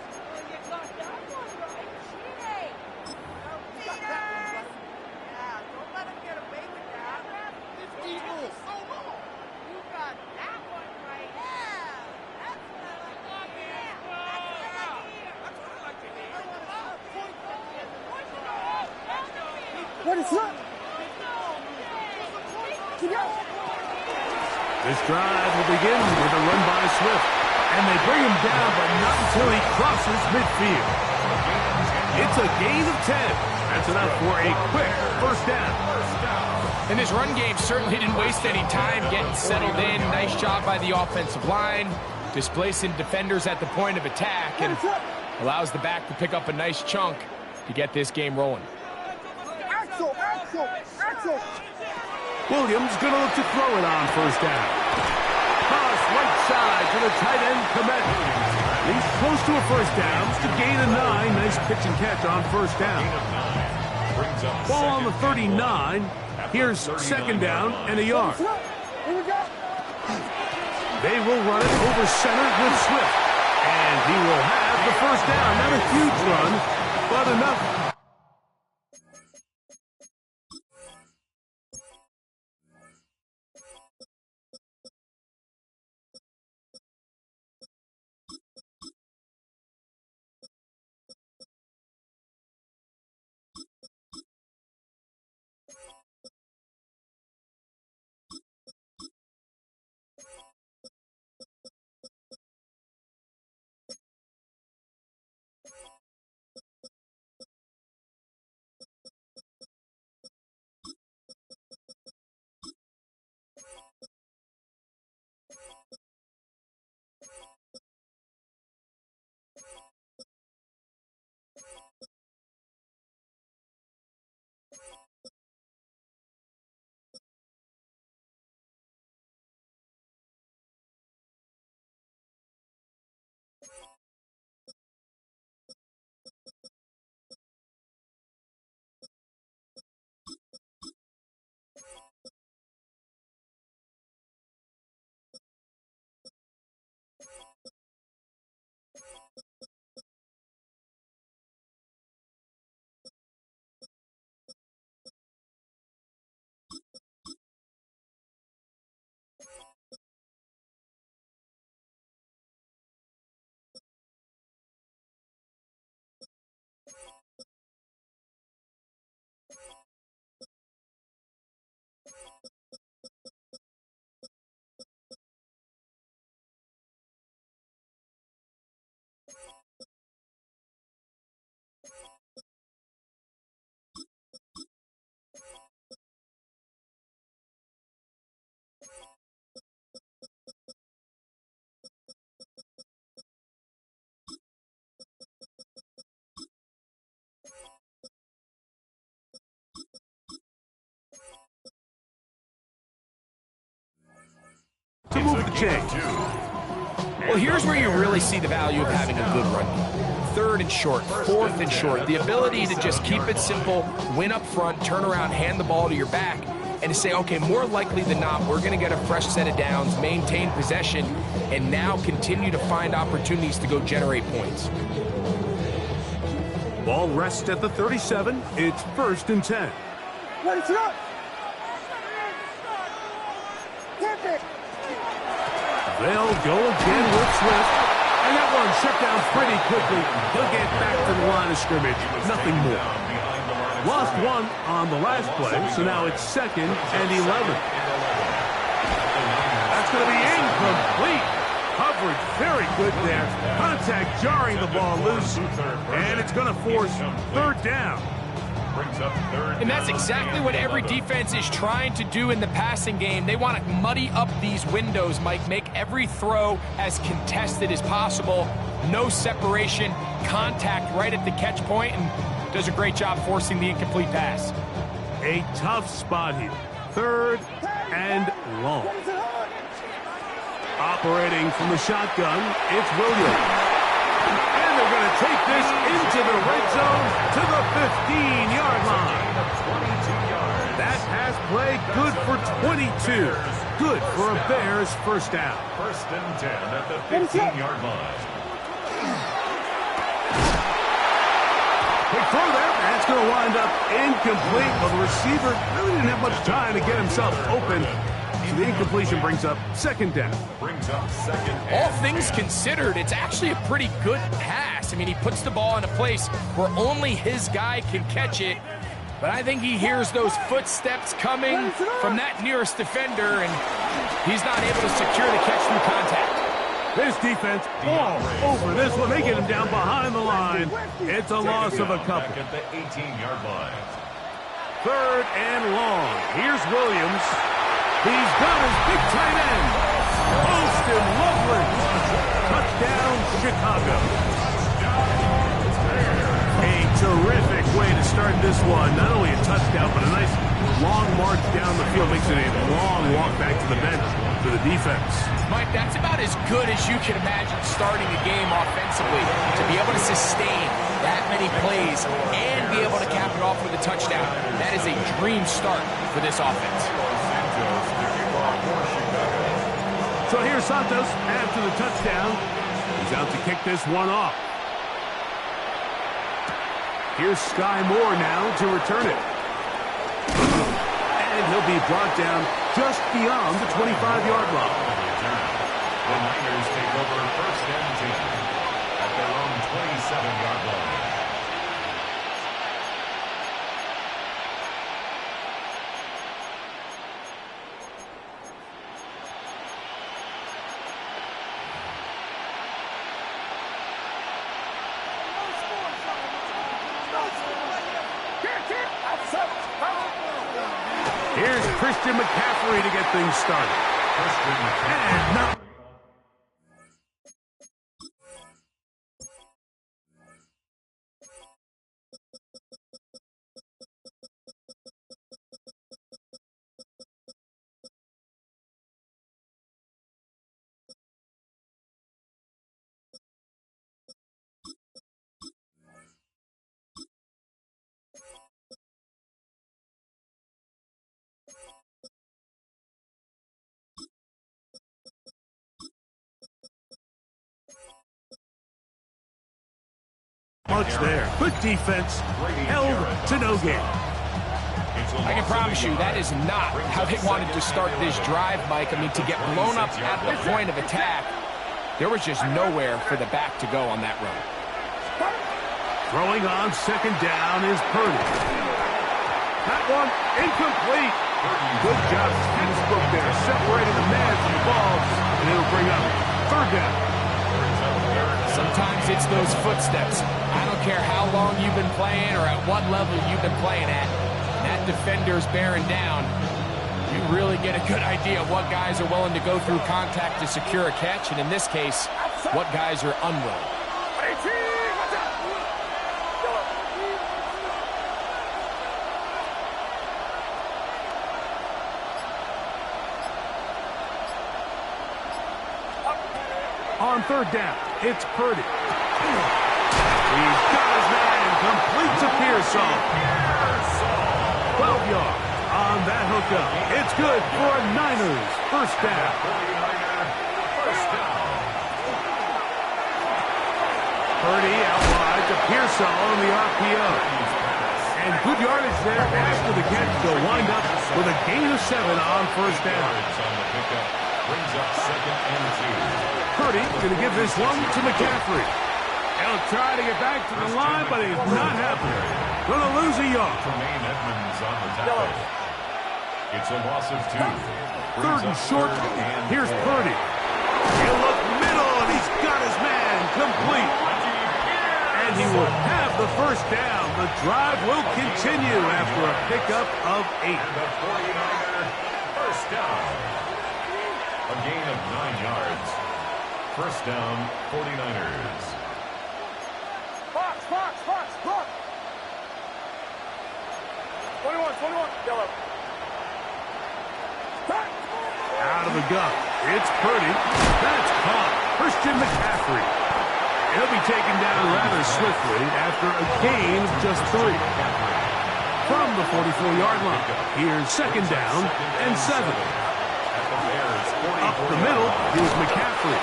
What is up? This drive will begin with a run by Swift. And they bring him down, but not until he crosses midfield. It's a gain of 10. That's enough for a quick first down. And this run game certainly didn't waste any time getting settled in. Nice job by the offensive line, displacing defenders at the point of attack, and allows the back to pick up a nice chunk to get this game rolling. Williams going to look to throw it on first down. Cross right side to the tight end, Komet. He's close to a first down. It's a gain of 9. Nice pitch and catch on first down. Ball on the 39. Here's second down and a yard. They will run it over center with Swift. And he will have the first down. Not a huge run, but enough. To move the chain. Well, here's where you really see the value of having a good run game. Third and short, fourth and short. The ability to just keep it simple, win up front, turn around, hand the ball to your back, and to say, okay, more likely than not, we're going to get a fresh set of downs, maintain possession, and now continue to find opportunities to go generate points. Ball rests at the 37. It's 1st and 10. Ready to go. They'll go again with Swift. And that one shut down pretty quickly. He'll get back to the line of scrimmage. Nothing more. Lost one on the last play, so now it's 2nd and 11. That's going to be incomplete. Coverage very good there. Contact jarring the ball loose. And it's going to force 3rd down. And that's exactly what every defense is trying to do in the passing game. They want to muddy up these windows, Mike, make every throw as contested as possible. No separation, contact right at the catch point, and does a great job forcing the incomplete pass. A tough spot here. 3rd and long. Operating from the shotgun, it's Williams. And they're going to take this into the red zone to the 15-yard line. That pass play good for 22. Good for a Bears first down. 1st and 10 at the 15-yard line. Big throw there. That's going to wind up incomplete. Well, the receiver really didn't have much time to get himself open. So the incompletion brings up 2nd down. All things considered, it's actually a pretty good pass. I mean, he puts the ball in a place where only his guy can catch it. But I think he hears those footsteps coming from that nearest defender, and he's not able to secure the catch through contact. This defense all over this one. They get him down behind the line. It's a loss of a couple. At the 18-yard line. 3rd and long. Here's Williams. He's got his big tight end. Austin Loveland. Touchdown, Chicago. A terrific way to start this one, not only a touchdown, but a nice long march down the field. Makes it a long walk back to the bench for the defense. Mike, that's about as good as you can imagine starting a game offensively. To be able to sustain that many plays and be able to cap it off with a touchdown, that is a dream start for this offense. So here's Santos after the touchdown. He's out to kick this one off. Here's Sky Moore now to return it. And he'll be brought down just beyond the 25-yard line. The Niners take over first and 10 at their own 27-yard line. Here's Christian McCaffrey to get things started. And not much there. Good defense, held to no gain. I can promise you that is not how they wanted to start this drive, Mike. I mean, to get blown up at the point of attack, there was just nowhere for the back to go on that run. Throwing on second down is Purdy. That one incomplete. Good job, textbook there, separating the man from the ball, and it'll bring up third down. Sometimes it's those footsteps. I don't care how long you've been playing or at what level you've been playing at. That defender's bearing down. You really get a good idea of what guys are willing to go through contact to secure a catch, and in this case, what guys are unwilling. On third down, it's Purdy. He's got his man, complete to Pearsall. 12 yards on that hookup. It's good for Niners. First down. Purdy out wide to Pearsall on the RPO. And good yardage there after the catch. They'll wind up with a gain of 7 on first down. Brings up second and 2. Purdy going to give this one to McCaffrey. He'll try to get back to the line, but it's not happening. Going to lose a yard. Tremaine Edmonds on the tackle. It's a loss of 2. Third and short. Here's Purdy. He'll look middle, and he's got his man complete. And he will have the first down. The drive will continue after a pickup of 8. And the 49er first down. A gain of 9 yards. First down, 49ers. Fox. 21, yellow. Out of the gun. It's Purdy. That's caught. Christian McCaffrey. He'll be taken down rather swiftly after a gain of just 3. From the 44-yard line. Here's second down and 7. Up the middle, here's McCaffrey.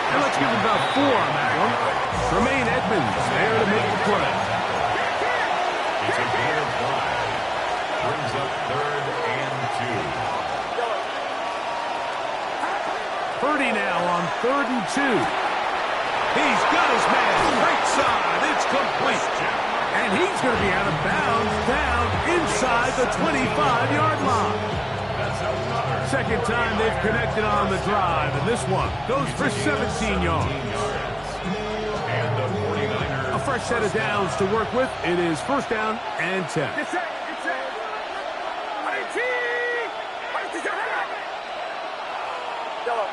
And let's give him about 4 on that one. Tremaine Edmonds there to make the play. It's a gain of 5. Brings up third and 2. Purdy now on third and 2. He's got his man right side. It's complete. And he's going to be out of bounds down inside the 25-yard line. Second time they've connected on the drive, and this one goes for 17 yards. And the 49ers. A fresh set of downs to work with. It is first down and 10. Get set. 18. Yellow.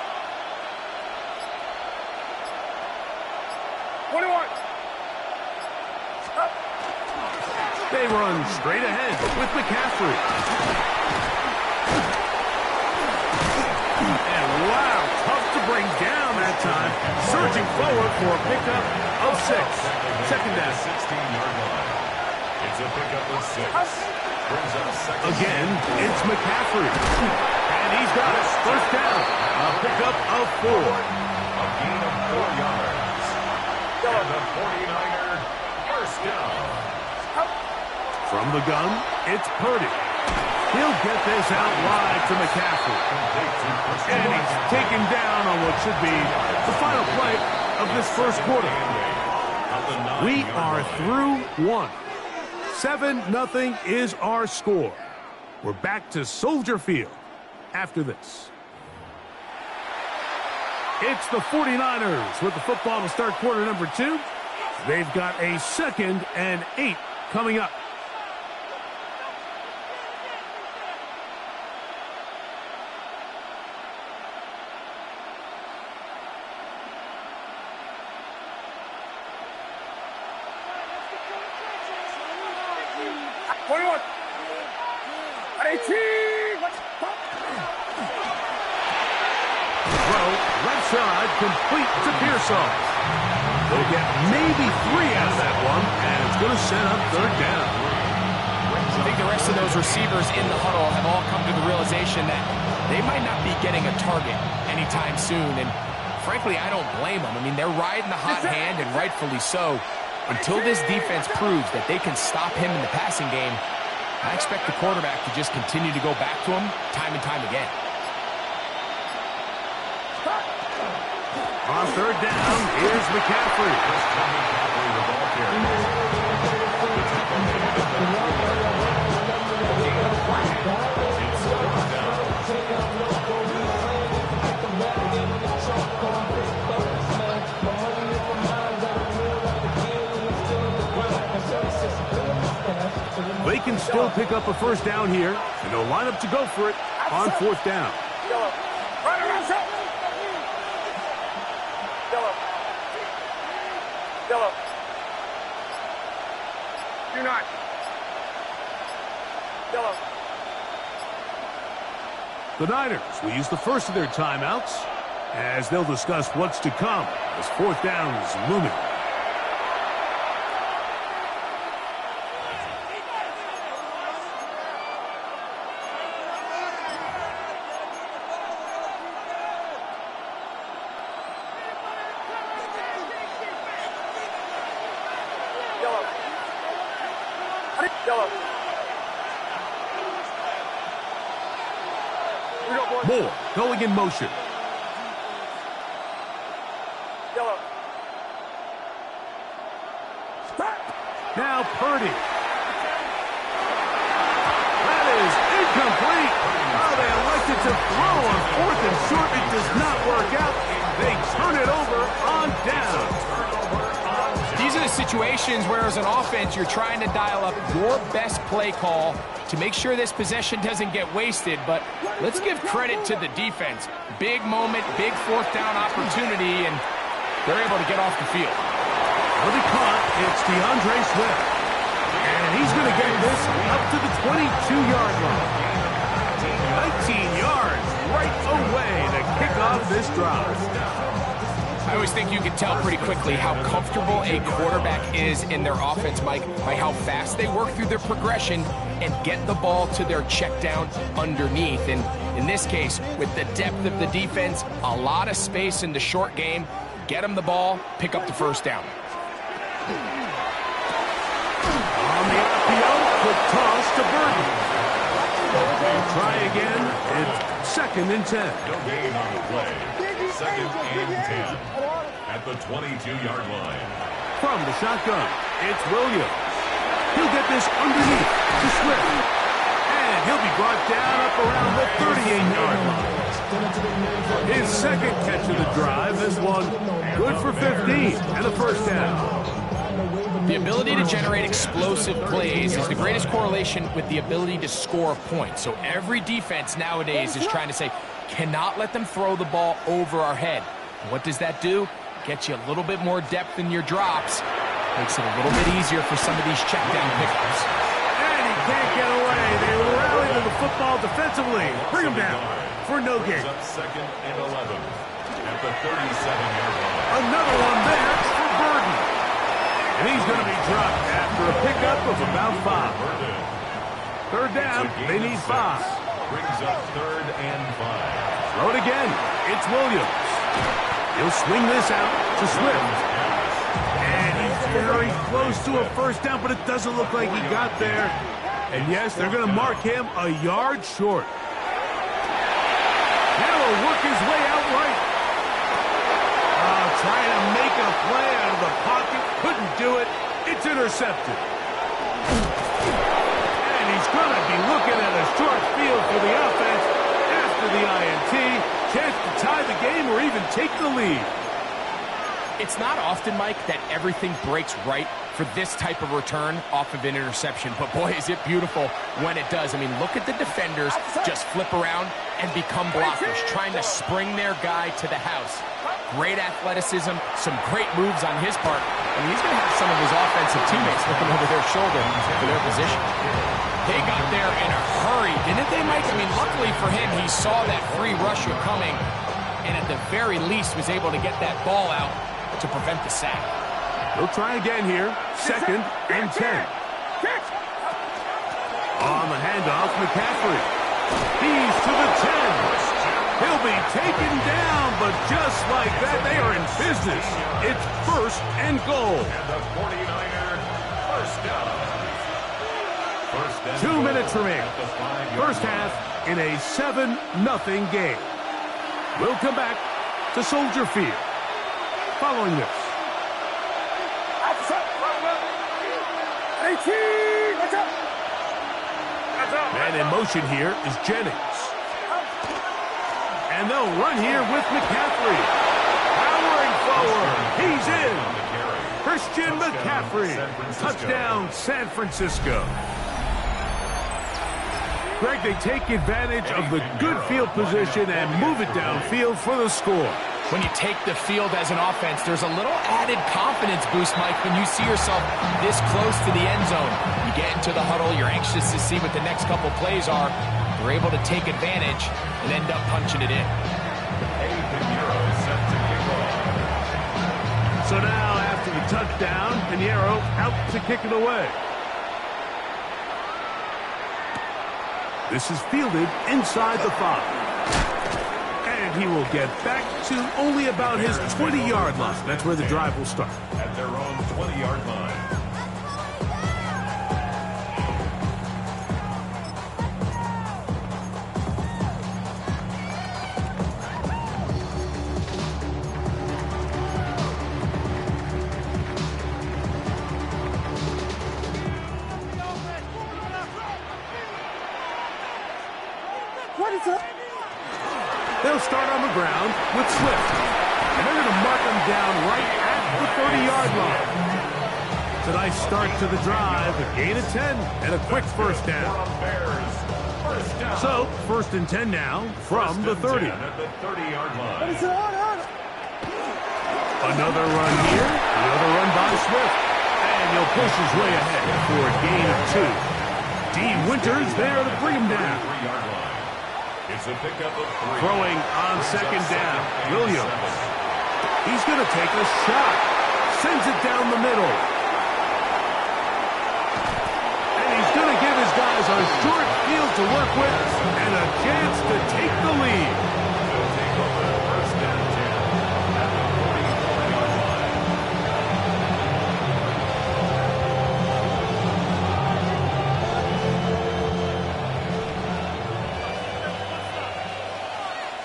21. They run straight ahead with McCaffrey. And wow, tough to bring down that time. Surging forward for a pickup of 6. Second down. 16-yard line. It's a pickup of 6. Brings up second. Again, it's McCaffrey. And he's got it. First down. A pickup of 4. A gain of 4 yards. And the 49er first down. From the gun, it's Purdy. He'll get this out wide to McCaffrey. And he's taken down on what should be the final play of this first quarter. We are through 1. 7-0 is our score. We're back to Soldier Field after this. It's the 49ers with the football to start quarter number 2. They've got a 2nd and 8 coming up. Left side, complete to Pearsall. They'll get maybe 3 out of that one, and it's going to set up third down. I think the rest of those receivers in the huddle have all come to the realization that they might not be getting a target anytime soon, and frankly, I don't blame them. I mean, they're riding the hot hand, and rightfully so. Until this defense proves that they can stop him in the passing game, I expect the quarterback to just continue to go back to him time and time again. On third down, here's McCaffrey. They can still pick up a first down here, and they'll line up to go for it on fourth down. The Niners will use the first of their timeouts as they'll discuss what's to come as fourth down is looming. Moore going in motion. Now Purdy. That is incomplete. Oh, they elected to throw on fourth and short. It does not work out. They turn it over on down. These are the situations where as an offense you're trying to dial up your best play call to make sure this possession doesn't get wasted, but let's give credit to the defense. Big moment, big fourth down opportunity, and they're able to get off the field. Well, they caught. It's DeAndre Swift. And he's going to get this up to the 22-yard line. 19 yards right away to kick off this drive. I always think you can tell pretty quickly how comfortable a quarterback is in their offense, Mike, by how fast they work through their progression and get the ball to their check down underneath. And in this case, with the depth of the defense, a lot of space in the short game, get them the ball, pick up the first down. On the RPO, quick toss to Burton. And try again. It's 2nd and 10. No gain on the play. 2nd and 10 at the 22-yard line. From the shotgun, it's Williams. He'll get this underneath to Swift. And he'll be brought down up around the 38-yard line. His second catch of the drive is one good for 15 and a first down. The ability to generate explosive plays is the greatest correlation with the ability to score points. So every defense nowadays is trying to say, cannot let them throw the ball over our head. And what does that do? Get you a little bit more depth in your drops. Makes it a little bit easier for some of these check down pickups. And he can't get away. They rally to the football defensively. Bring him down for no gain. Up second and 11 at the 37-yard line. Another one there for Burden. And he's going to be dropped after a pickup of about 5. Third down, they need 5. Brings up third and 5. Throw it again. It's Williams. He'll swing this out to Swift. And he's very close to a first down, but it doesn't look like he got there. And yes, they're going to mark him a yard short. Now he'll work his way out right. Trying to make a play out of the pocket. Couldn't do it. It's intercepted. And he's going to be looking at a short field for the offense after the INT. Chance to tie the game or even take the lead. It's not often, Mike, that everything breaks right for this type of return off of an interception. But, boy, is it beautiful when it does. I mean, look at the defenders just flip around and become blockers, trying to spring their guy to the house. Great athleticism, some great moves on his part. And he's going to have some of his offensive teammates looking over their shoulder for their position. They got there in a hurry, didn't they, Mike? I mean, luckily for him, he saw that free rusher coming and at the very least was able to get that ball out to prevent the sack. He'll try again here. Second and 10. On the handoff, McCaffrey. He's to the 10. He'll be taken down, but just like that, they are in business. It's first and goal. And the 49er first down. 2 minutes remaining. First half in a 7-0 game. We'll come back to Soldier Field following this. 18! Watch out! Man in motion here is Jennings. And they'll run here with McCaffrey. Powering forward. He's in. Christian McCaffrey. Touchdown, San Francisco. Greg, they take advantage of the good field position and move it downfield for the score. When you take the field as an offense, there's a little added confidence boost, Mike, when you see yourself this close to the end zone. You get into the huddle, you're anxious to see what the next couple plays are. You're able to take advantage and end up punching it in. So now, after the touchdown, Pinheiro out to kick it away. This is fielded inside the 5. And he will get back to only about his 20-yard line. That's where the drive will start. At their own 20-yard line. They'll start on the ground with Swift. And they're going to mark him down right at the 30-yard line. It's a nice start to the drive, a gain of 10, and a quick first down. So, first and 10 now from the 30. At the 30-yard line. Another run here, another run by Swift. And he'll push his way ahead for a gain of 2. Dean Winters there to bring him down. It's a pickup of 3. Throwing on second down, Williams. He's going to take a shot. Sends it down the middle. And he's going to give his guys a short field to work with and a chance to take the lead. He'll take over first and 10 at the 44-yard line.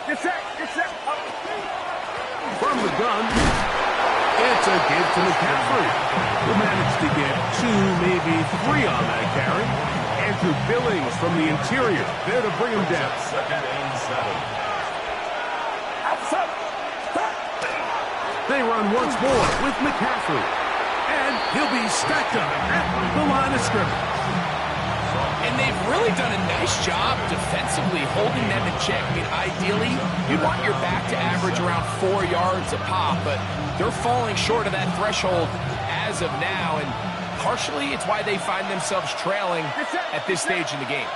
Get set! Get set! From the gun, it's a give to McCaffrey, who managed to get 2, maybe 3 on that carry. Andrew Billings from the interior, there to bring him down. Second and 7. They run once more with McCaffrey, and he'll be stacked up at the line of scrimmage. And they've really done a nice job defensively holding them in check. I mean, ideally, you want your back to average around 4 yards a pop, but they're falling short of that threshold as as of now, and partially it's why they find themselves trailing at this stage in the game.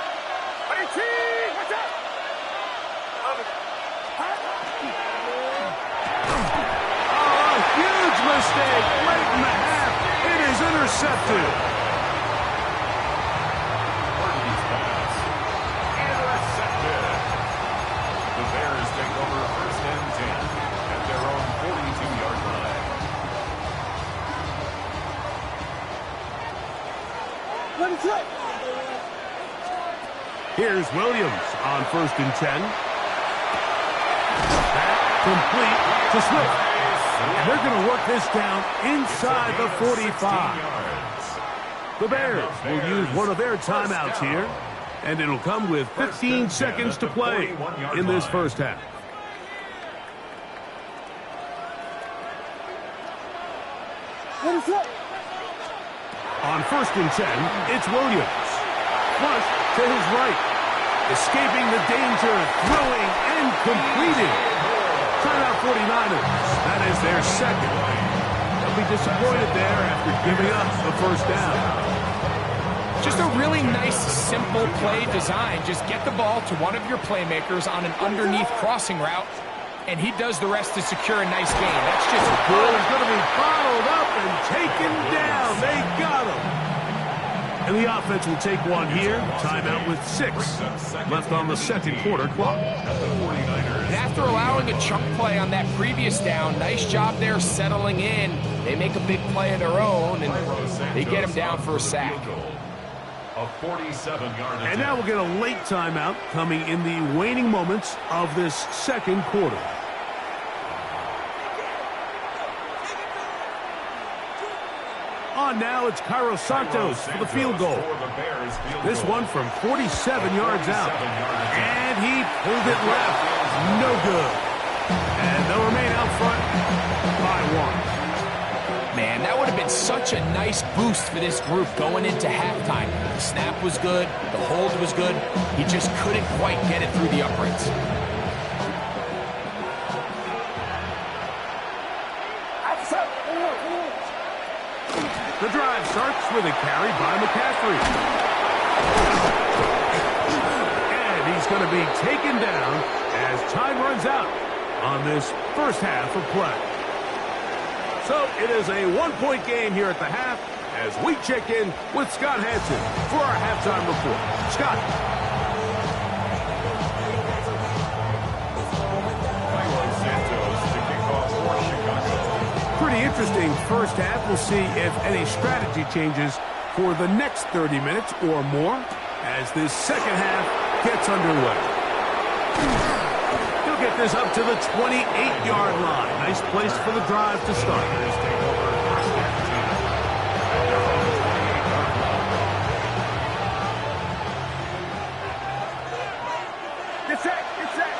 Huge mistake late in the half. It is intercepted. Intercepted. The Bears take over 1st and 10 at their own 42-yard line. Here's Williams on 1st and 10. That complete to Swift. And they're going to work this down inside the 45. The Bears will use one of their timeouts here, and it'll come with 15 seconds to play in this first half. On 1st and 10, it's Williams. Flush to his right. Escaping the danger, throwing and completing. Timeout 49ers. That is their second. They'll be disappointed there after giving up the first down. Just a really nice, simple play design. Just get the ball to one of your playmakers on an underneath crossing route, and he does the rest to secure a nice gain. That's just good. He's going to be bottled up and taken down. They got him. And the offense will take one here. Timeout with 6 left on the second quarter clock. And after allowing a chunk play on that previous down, nice job there settling in. They make a big play of their own, and they get him down for a sack. A 47-yard And now we'll get a late timeout coming in the waning moments of this second quarter. On now, it's Cairo Santos for the field goal. This one from 47 yards out. And he pulled it left. No good. And they'll remain out front by 1. Man, that would have been such a nice boost for this group going into halftime. The snap was good. The hold was good. He just couldn't quite get it through the uprights. The drive starts with a carry by McCaffrey. And he's going to be taken down as time runs out on this first half of play. So it is a one-point game here at the half as we check in with Scott Hansen for our halftime report. Scott. Pretty interesting first half. We'll see if any strategy changes for the next 30 minutes or more as this second half gets underway. He'll get this up to the 28-yard line. Nice place for the drive to start. Get set, get set.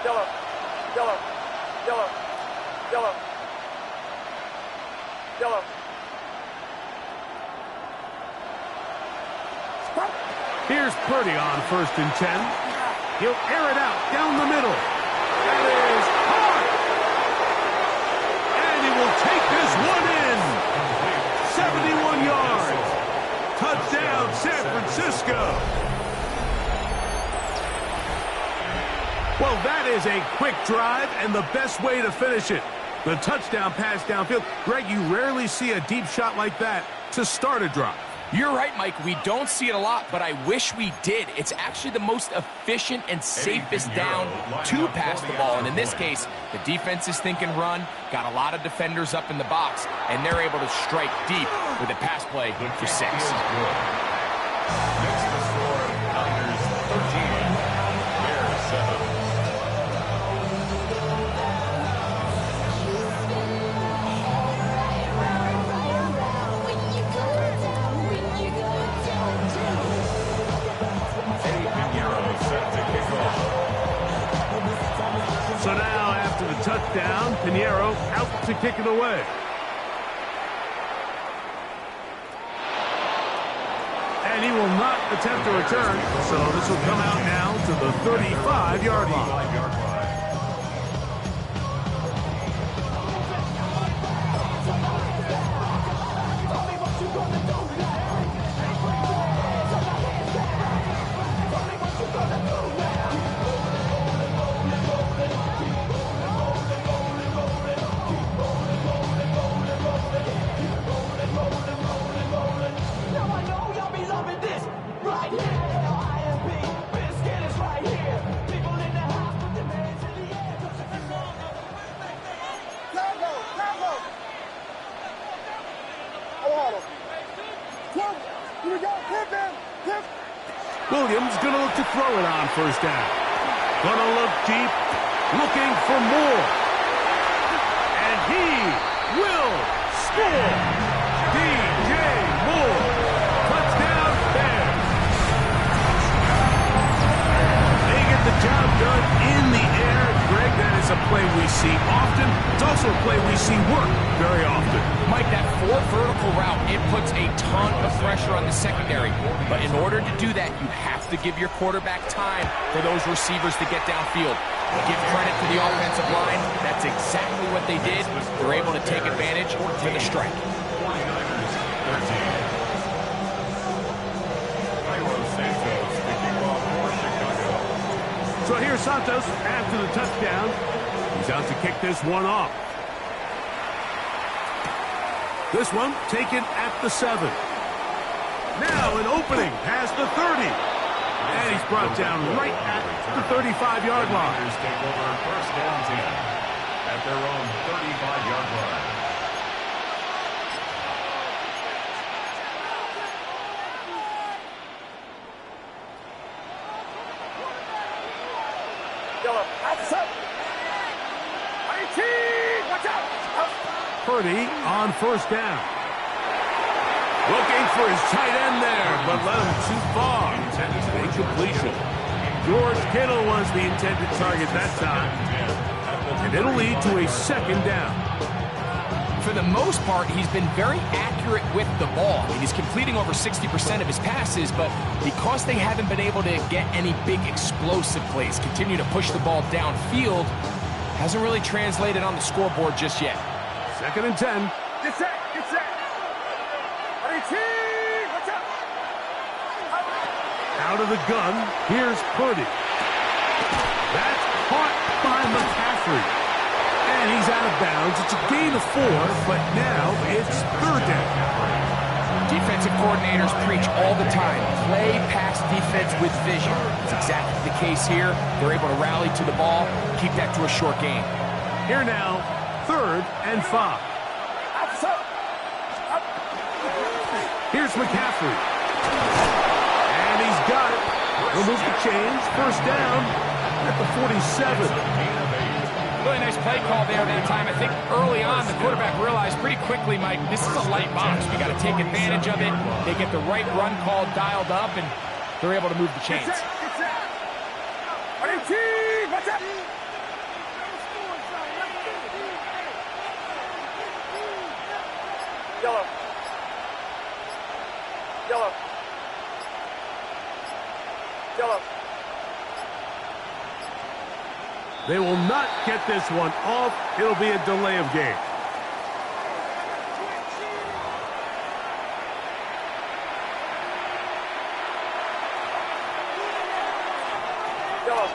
Yellow, yellow, yellow, yellow, yellow. Here's Purdy on 1st and 10. He'll air it out down the middle. That is hard. And he will take this one in. 71 yards. Touchdown, San Francisco. Well, that is a quick drive and the best way to finish it. The touchdown pass downfield. Greg, you rarely see a deep shot like that to start a drive. You're right, Mike. We don't see it a lot, but I wish we did. It's actually the most efficient and safest down to pass the ball. And in this case, the defense is thinking run, got a lot of defenders up in the box, and they're able to strike deep with a pass play for 6. Next to score, Niners 13, Bears 7. So now, after the touchdown, Pinheiro out to kick it away. And he will not attempt a return, so this will come out now to the 35-yard line. Williams going to look to throw it on first down. Going to look deep, looking for more. And he will score. DJ Moore. Touchdown Bears. They get the job done in the air. Greg, that is a play we see often. It's also a play we see work very often. Mike, that 4 vertical route, it puts a ton of pressure on the secondary. But in order to do that, you have to give your quarterback time for those receivers to get downfield. Give credit to the offensive line. That's exactly what they did. They're able to take advantage for the strike. So here's Santos after the touchdown. He's out to kick this one off. This one taken at the 7. Now an opening past the 30. And he's brought down right at the 35-yard line. Take over first down 10 at their own 35-yard line. Purdy on first down. Looking for his tight end there, but let him too far. Incompletion. George Kittle was the intended target that time. And it'll lead to a second down. For the most part, he's been very accurate with the ball. I mean, he's completing over 60% of his passes, but because they haven't been able to get any big explosive plays, continue to push the ball downfield, hasn't really translated on the scoreboard just yet. Second and 10. Get set, get set. Watch out. Out of the gun, here's Purdy. That's caught by McCaffrey. And he's out of bounds. It's a gain of 4, but now it's third down. Defensive coordinators preach all the time. Play pass defense with vision. It's exactly the case here. They're able to rally to the ball, keep that to a short game. Here now, third and 5. Here's McCaffrey. And he's got it. He'll move the chains. First down at the 47. Really nice play call there that time. I think early on the quarterback realized pretty quickly, Mike, this is a light box. We got to take advantage of it. They get the right run call dialed up, and they're able to move the chains. Yellow. Yellow. Yellow. They will not get this one off. It'll be a delay of game. Yellow.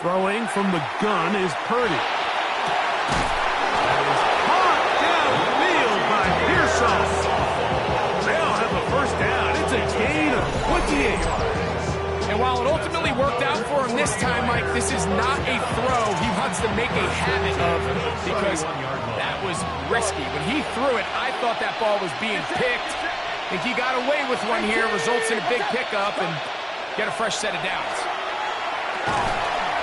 Throwing from the gun is Purdy. That is caught downfield by Pearson. They'll have a first down. It's a gain of 28. And while it ultimately worked out for him this time, Mike, this is not a throw he wants to make a habit of because that was risky. When he threw it, I thought that ball was being picked. I think he got away with one here, results in a big pickup, and get a fresh set of downs.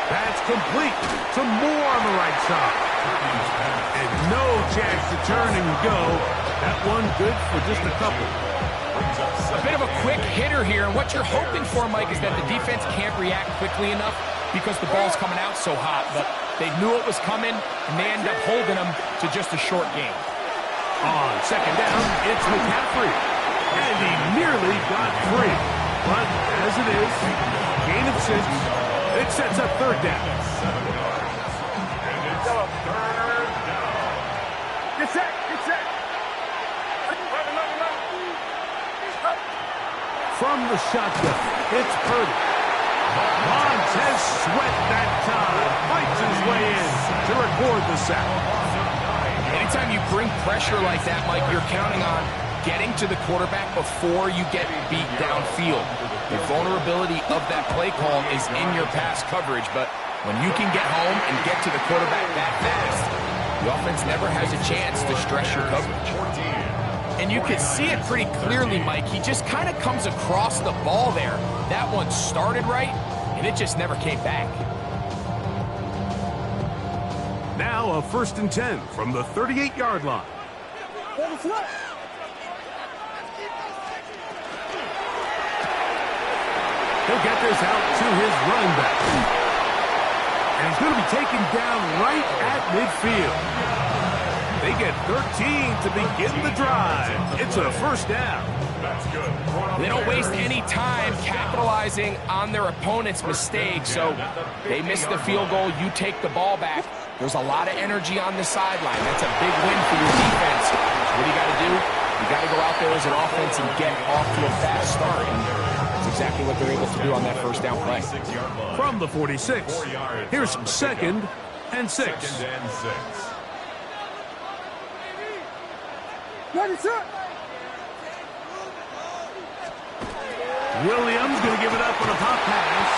That's complete to Moore on the right side. And no chance to turn and go. That one good for just a couple. A bit of a quick hitter here, and what you're hoping for, Mike, is that the defense can't react quickly enough because the ball's coming out so hot, but they knew it was coming, and they end up holding them to just a short game. On second down, it's McCaffrey. And he nearly got free. But as it is, gain of 6, it sets up third down. Get set, get set. From the shotgun, it's Purdy. Montez Sweat that time fights his way in to record the sack. Anytime you bring pressure like that, Mike, you're counting on getting to the quarterback before you get beat downfield. The vulnerability of that play call is in your pass coverage, but when you can get home and get to the quarterback that fast, the offense never has a chance to stress your coverage. And you can see it pretty clearly, Mike. He just kind of comes across the ball there. That one started right, and it just never came back. Now a 1st and 10 from the 38-yard line. He'll get this out to his running back. And he's going to be taken down right at midfield. They get 13 to begin the drive. It's a 1st down. That's good. They don't waste any time capitalizing on their opponent's mistake, so they miss the field goal, you take the ball back. There's a lot of energy on the sideline. That's a big win for your defense. So what do you got to do? You got to go out there as an offense and get off to a fast start. And that's exactly what they're able to do on that 1st down play. From the 46, here's 2nd and 6. 2nd and 6. Williams going to give it up on a pop pass.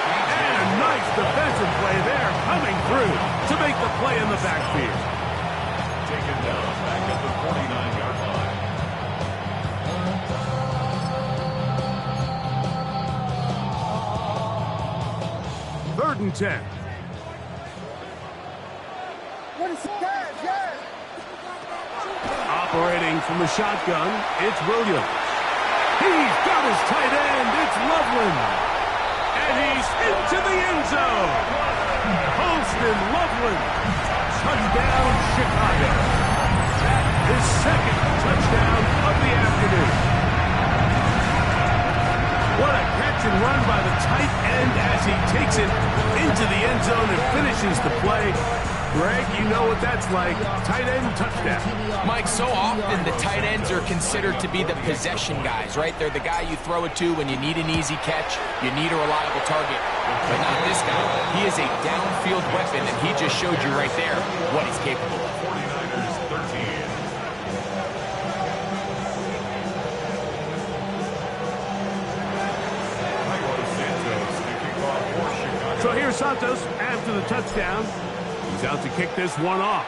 And a nice defensive play there coming through to make the play in the backfield. Taken down back at the 49-yard line. 3rd and 10. Operating from the shotgun, it's Williams. He's got his tight end, it's Loveland. And he's into the end zone. Holston Loveland. Touchdown, Chicago. That is 2nd touchdown of the afternoon. What a catch and run by the tight end as he takes it into the end zone and finishes the play. Greg, you know what that's like. Tight end touchdown. Mike, so often the tight ends are considered to be the possession guys, right? They're the guy you throw it to when you need an easy catch, you need a reliable target. But not this guy. He is a downfield weapon, and he just showed you right there what he's capable of. 49ers 13. So here's Santos after the touchdown. He's out to kick this one off.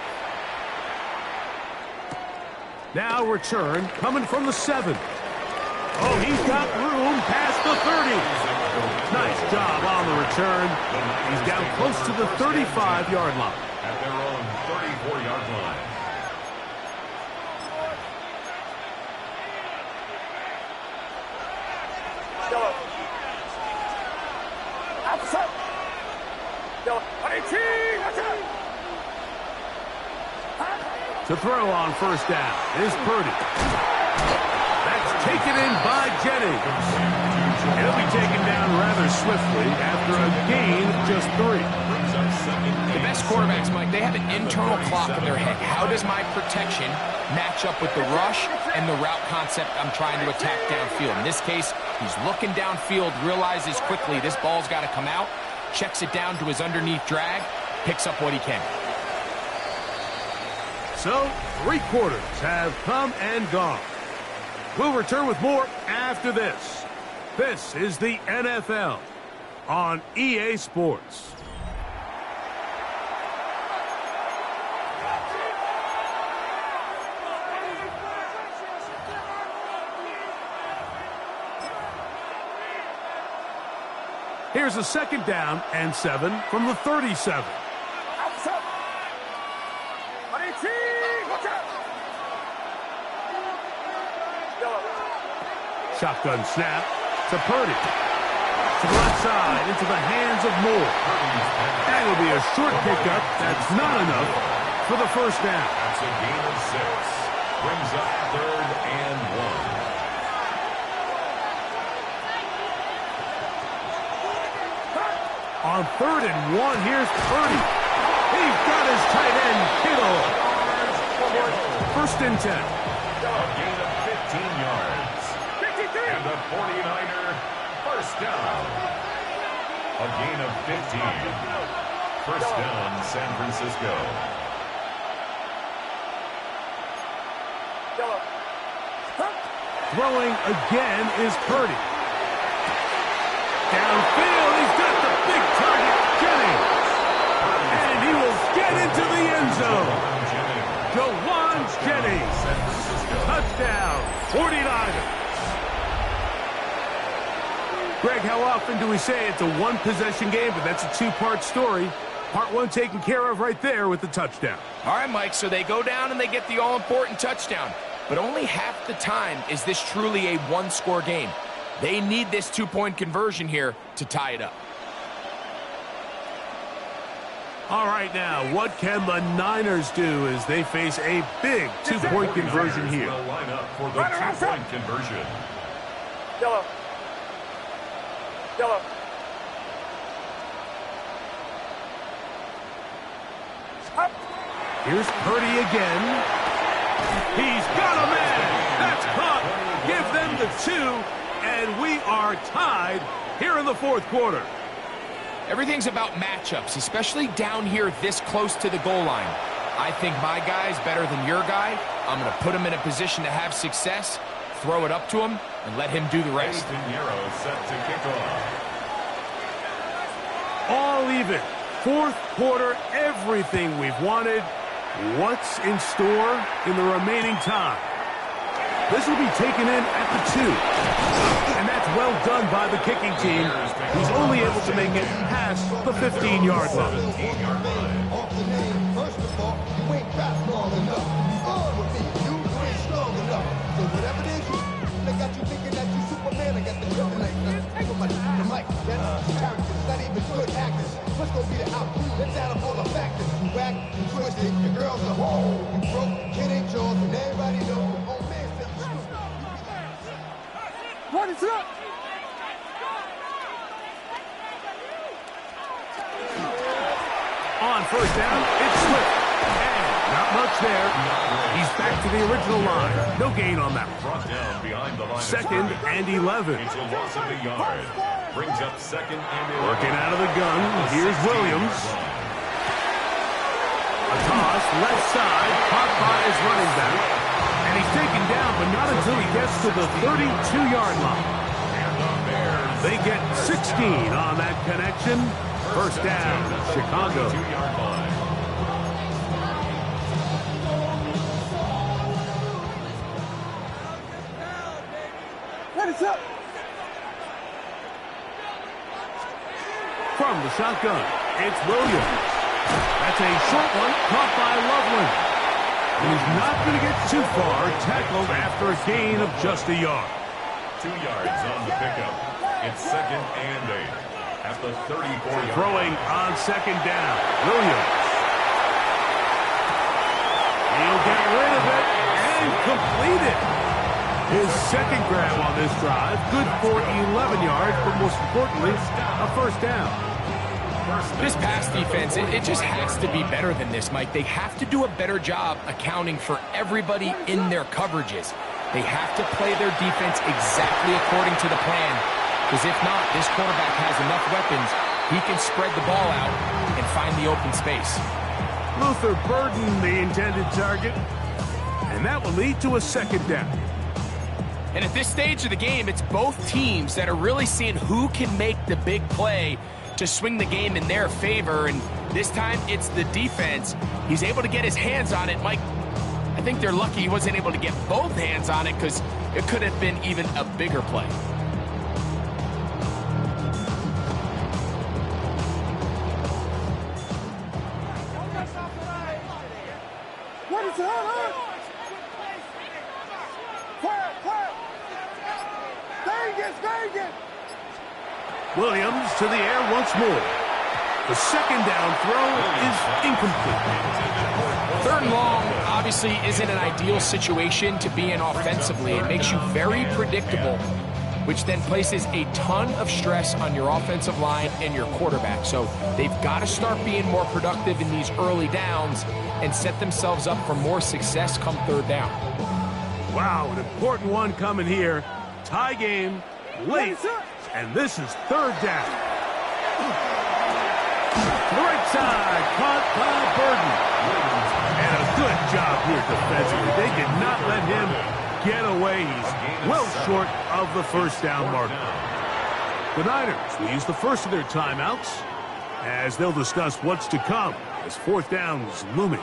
Now return coming from the 7. Oh, he's got room past the 30. Nice job on the return. He's down close to the 35-yard line. At their own 34-yard line. To throw on 1st down is Purdy. That's taken in by Jennings. He'll be taken down rather swiftly after a gain of just 3. The best quarterbacks, Mike, they have an internal clock in their head. How does my protection match up with the rush and the route concept I'm trying to attack downfield? In this case, he's looking downfield, realizes quickly this ball's got to come out, checks it down to his underneath drag, picks up what he can. So, 3 quarters have come and gone. We'll return with more after this. This is the NFL on EA Sports. Here's a 2nd down and 7 from the 37. Shotgun snap to Purdy. To the left side, into the hands of Moore. And it'll be a short pickup. That's not enough for the first down. That's a gain of 6. Brings up 3rd and 1. On 3rd and 1, here's Purdy. He's got his tight end, Kittle. 1st and 10. A gain of 15 yards. And the 49er first down. A gain of 15. First down, San Francisco. Throwing again is Purdy. Downfield, he's got the big target, Jennings. And he will get into the end zone. Jawan Jennings. Touchdown, 49ers. Greg, how often do we say it's a one-possession game, but that's a two-part story? Part 1 taken care of right there with the touchdown. All right, Mike, so they go down and they get the all-important touchdown. But only half the time is this truly a one-score game. They need this two-point conversion here to tie it up. All right, now, what can the Niners do as they face a big two-point conversion here? Will line up for the two-point conversion. Yellow. Yellow. Here's Purdy again. He's got a man. That's caught. Give them the 2, and we are tied here in the 4th quarter. Everything's about matchups, especially down here this close to the goal line. I think my guy's better than your guy. I'm going to put him in a position to have success, throw it up to him, and let him do the rest. Set to kick off. All even. 4th quarter, everything we've wanted. What's in store in the remaining time? This will be taken in at the 2. And that's well done by the kicking team, who's only able to make it past the 15-yard line. First of all, you ain't got long enough. With me, you ain't strong enough. So whatever it is, they got you thinking that you Superman. I got the triple like the mic. That's characters, not even good actors. What's gonna be the outcome? Let's add up all the factors. You whack, you twisted, your girl's a hoe. You broke, kid ain't yours, and everybody knows. Oh man, say you stupid. What is up? On 1st down, it's Swift. And not much there. He's back to the original line. No gain on that one. Brought down behind the line. 2nd and 11. It's a loss of a yard. Brings up 2nd and 11. Working out of the gun. Here's Williams. A toss, left side, caught by his running back. And he's taken down, but not until he gets to the 32-yard line. They get 16 on that connection. First down, Chicago. 2-yard line. What is up? From the shotgun, it's Williams. That's a short one, caught by Loveland. And he's not going to get too far, tackled after a gain of just a yard. 2 yards on the pickup. It's 2nd and 8. At the 34-yard Throwing line. on 2nd down, Williams. He'll get rid of it and complete it. His 2nd grab on this drive, good for 11 yards, but most importantly, a first down. This pass defense, it just has to be better than this, Mike. They have to do a better job accounting for everybody in their coverages. They have to play their defense exactly according to the plan, because if not, this quarterback has enough weapons. He can spread the ball out and find the open space. Luther Burden, the intended target, and that will lead to a 2nd down. And at this stage of the game, it's both teams that are really seeing who can make the big play to swing the game in their favor, and this time it's the defense. He's able to get his hands on it. Mike, I think they're lucky he wasn't able to get both hands on it, because it could have been even a bigger play. What is up? Williams to the air once more. The second down throw is incomplete. Third and long obviously isn't an ideal situation to be in offensively. It makes you very predictable, which then places a ton of stress on your offensive line and your quarterback. So they've got to start being more productive in these early downs and set themselves up for more success come third down. Wow, an important one coming here. Tie game, late, and this is third down. To the right side, caught by Burden. And a good job here defensively. They did not let him get away. He's well short of the first down marker. The Niners will use the first of their timeouts as they'll discuss what's to come as fourth down is looming.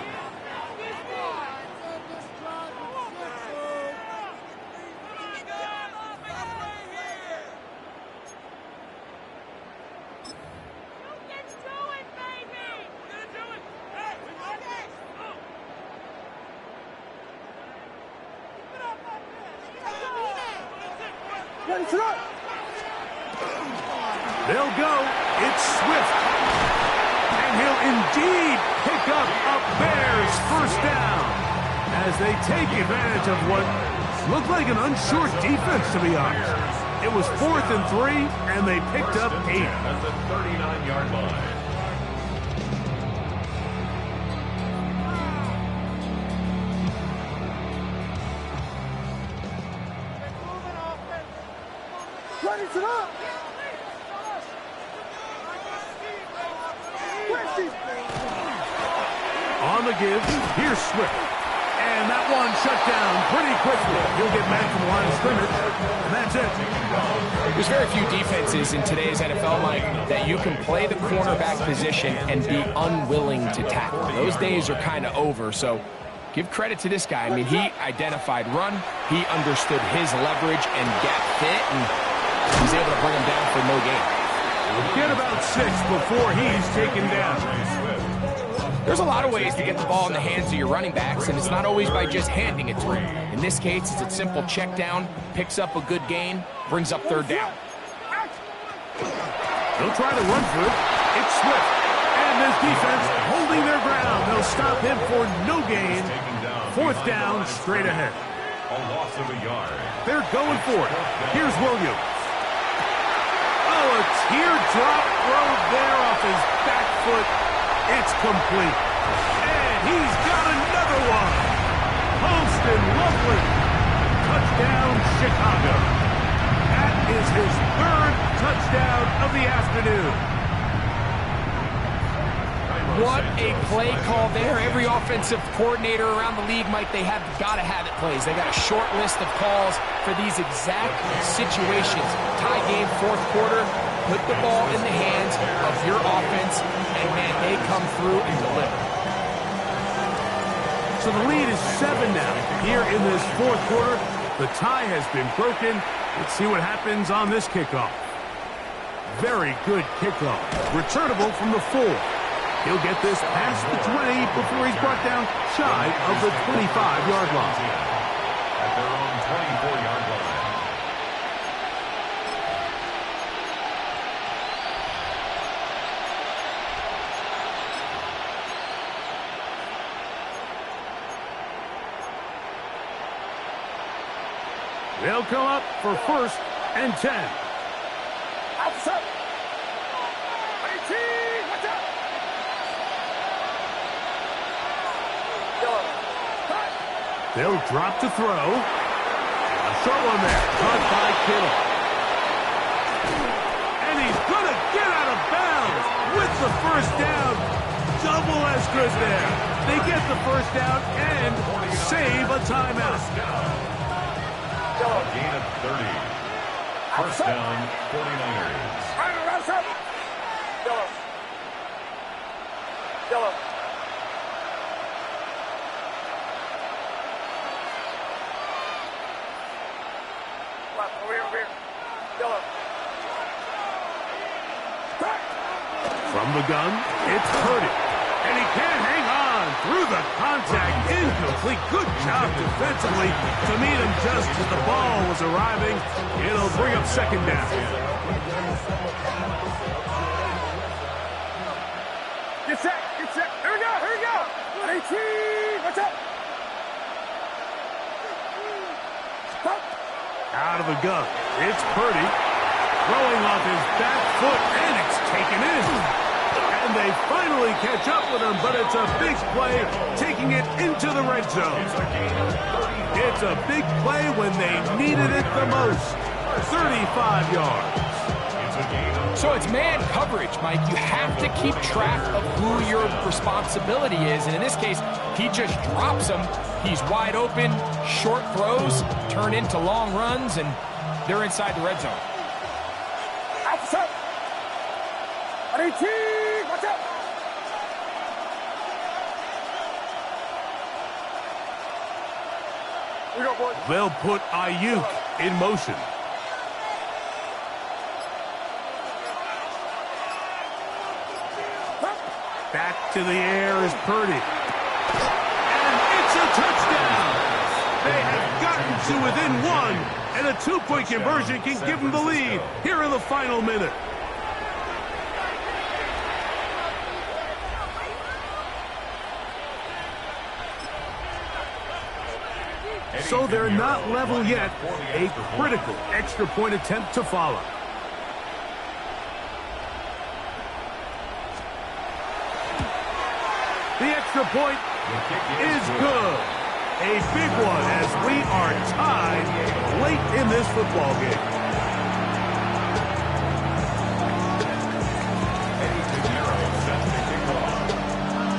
They'll go. It's Swift. And he'll indeed pick up a Bears first down as they take advantage of what looked like an unsure defense, to be honest. It was 4th and 3, and they picked up 8. At the 39-yard line. On the give, here's Swift. And that one shut down pretty quickly. He'll get back from the line of scrimmage, and that's it. There's very few defenses in today's NFL, Mike, that you can play the cornerback position and be unwilling to tackle. Those days are kind of over, so give credit to this guy. I mean, he identified run, he understood his leverage and gap fit, and he's able to bring him down for no gain. We'll get about 6 before he's taken down. There's a lot of ways to get the ball in the hands of your running backs, and it's not always by just handing it to him. In this case, it's a simple check down, picks up a good gain, brings up third down. They'll try to run for it. It's Swift. And this defense holding their ground. They'll stop him for no gain. Fourth down, straight ahead. A loss of a yard. They're going for it. Here's Williams. Oh, a teardrop throw there off his back foot. It's complete. And he's got another one. Holston Lovely. Touchdown, Chicago. That is his 3rd touchdown of the afternoon. What a play call there. Every offensive coordinator around the league, Mike, they have got to have it plays. They got a short list of calls for these exact situations. Tie game, 4th quarter. Put the ball in the hands of your offense, and, man, they come through and deliver. So the lead is 7 now here in this 4th quarter. The tie has been broken. Let's see what happens on this kickoff. Very good kickoff. Returnable from the 4. He'll get this past the 20 before he's brought down shy of the 25-yard line. At their own 24-yard line. They'll come up for 1st and 10. Outside. 18. Watch out. They'll drop to throw. A short one there. Caught by Kittle. And he's going to get out of bounds with the first down. Double as good there. They get the first down and save a timeout. A gain of 30. First down, 49ers. Yellow. Over here. Yellow. From the gun, it's Purdy. And he can't hang on. through the contact, incomplete. Good job defensively to meet him just as the ball was arriving. It'll bring up second down. Get set, get set. Here we go, here we go. 18, watch out. Stop. Out of the gun, it's Purdy. Throwing off his back foot, and it's taken in. And they finally catch up with him, but it's a big play, taking it into the red zone. It's a big play when they needed it the most. 35 yards. So it's man coverage, Mike. You have to keep track of who your responsibility is. And in this case, he just drops him. He's wide open, short throws, turn into long runs, and they're inside the red zone. Outside. 18, watch out. Here we go, boys. They'll put Ayuk in motion. Back to the air is Purdy. And it's a touchdown. They have gotten to within one, and a two-point conversion can give them the lead here in the final minute. So they're not level yet. A critical extra point attempt to follow. The extra point is good. A big one as we are tied late in this football game.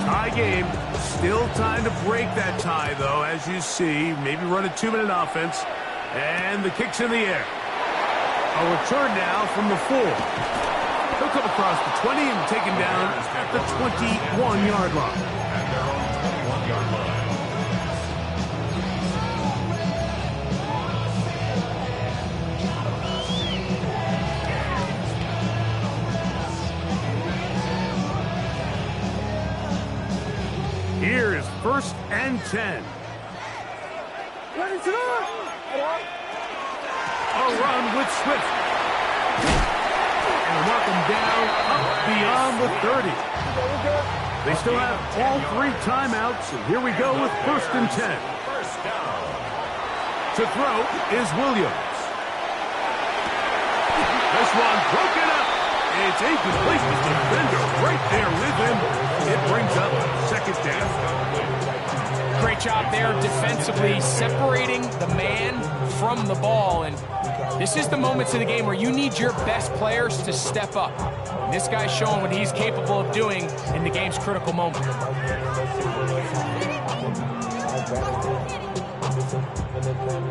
Tie game. Still time to break that tie, though, as you see. Maybe run a 2-minute offense. And the kick's in the air. A return now from the 4. He'll come across the 20 and taken down at the 21-yard line. And they're on the 21-yard line. Here is 1st and 10. A run with Swift. And mark him down up beyond the 30. They still have all 3 timeouts, and here we go with 1st and 10. First down. To throw is Williams. This one broken up. It's incomplete. The defender right there with him. It brings up second down. Great job there defensively, separating the man from the ball. And this is the moments of the game where you need your best players to step up. And this guy's showing what he's capable of doing in the game's critical moment.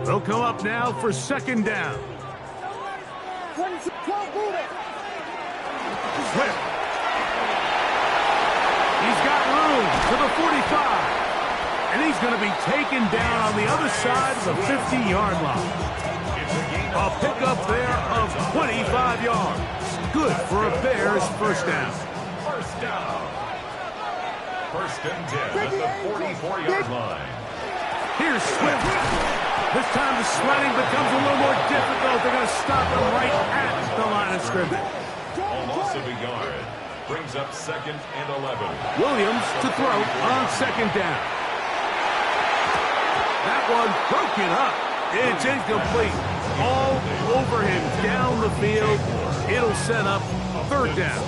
They'll come up now for second down. Swift. He's got room to the 45. And he's going to be taken down on the other side of the 50-yard line. A pickup there of 25 yards. Good for a Bears first down. First down. 1st and 10 at the 44-yard line. Here's Swift. This time the sledding becomes a little more difficult. They're going to stop him right at the line of scrimmage. Loss of a yard. Brings up 2nd and 11. Williams to throw on second down. That one broken up. It's incomplete. All over him down the field. It'll set up third down.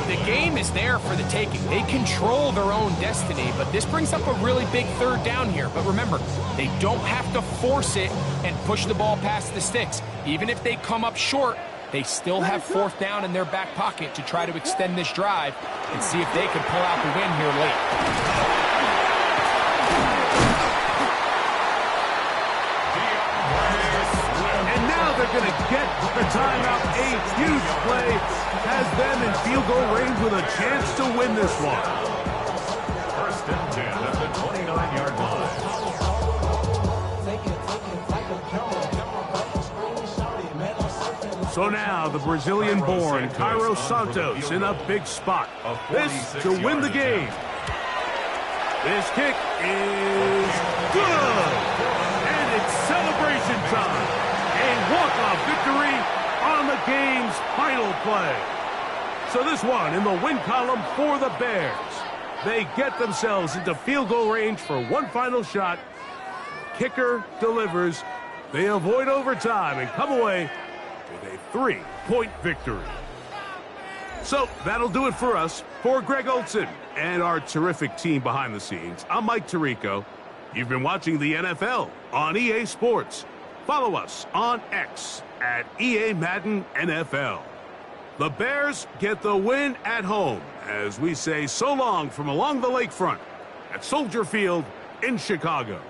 The game is there for the taking. They control their own destiny, but this brings up a really big third down here. But remember, they don't have to force it and push the ball past the sticks. Even if they come up short, they still have 4th down in their back pocket to try to extend this drive and see if they can pull out the win here late. They're going to get the timeout. A huge play has them in field goal range with a chance to win this one. 1st and 10 at the 29-yard line. So now the Brazilian-born Cairo Santos in a big spot. This to win the game. This kick is good. And it's celebration time. A walk-off victory on the game's final play. So this one in the win column for the Bears. They get themselves into field goal range for one final shot. Kicker delivers. They avoid overtime and come away with a 3-point victory. So that'll do it for us. For Greg Olson and our terrific team behind the scenes, I'm Mike Tirico. You've been watching the NFL on EA Sports. Follow us on X at EA Madden NFL. The Bears get the win at home as we say so long from along the lakefront at Soldier Field in Chicago.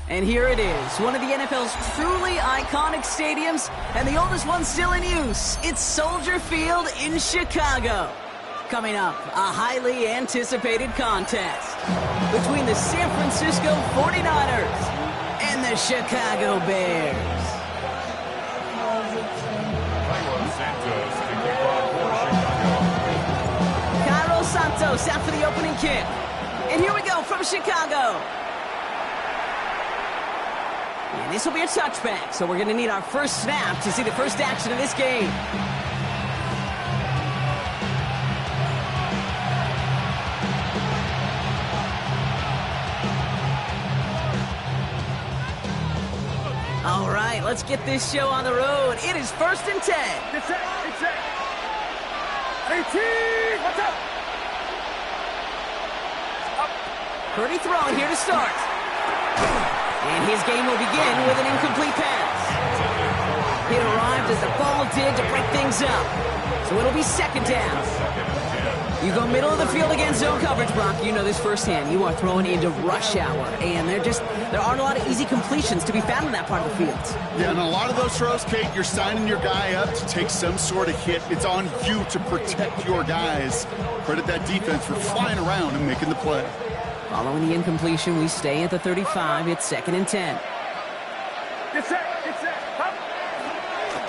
And here it is, one of the NFL's truly iconic stadiums, and the oldest one still in use. It's Soldier Field in Chicago. Coming up, a highly anticipated contest between the San Francisco 49ers and the Chicago Bears. Cairo Santos out for the opening kick. And here we go from Chicago. And this will be a touchback, so we're going to need our first snap to see the first action of this game. All right, let's get this show on the road. It is 1st and 10. Get set, get set. 18, what's up? Purdy throwing here to start. And his game will begin with an incomplete pass. It arrived as the ball did to break things up. So it'll be 2nd down. You go middle of the field against zone coverage, Brock. You know this firsthand. You are throwing into rush hour. And there aren't a lot of easy completions to be found in that part of the field. Yeah, and a lot of those throws, Kate, you're signing your guy up to take some sort of hit. It's on you to protect your guys. Credit that defense for flying around and making the play. Following the incompletion, we stay at the 35. It's 2nd and 10. Get set, get set. Up.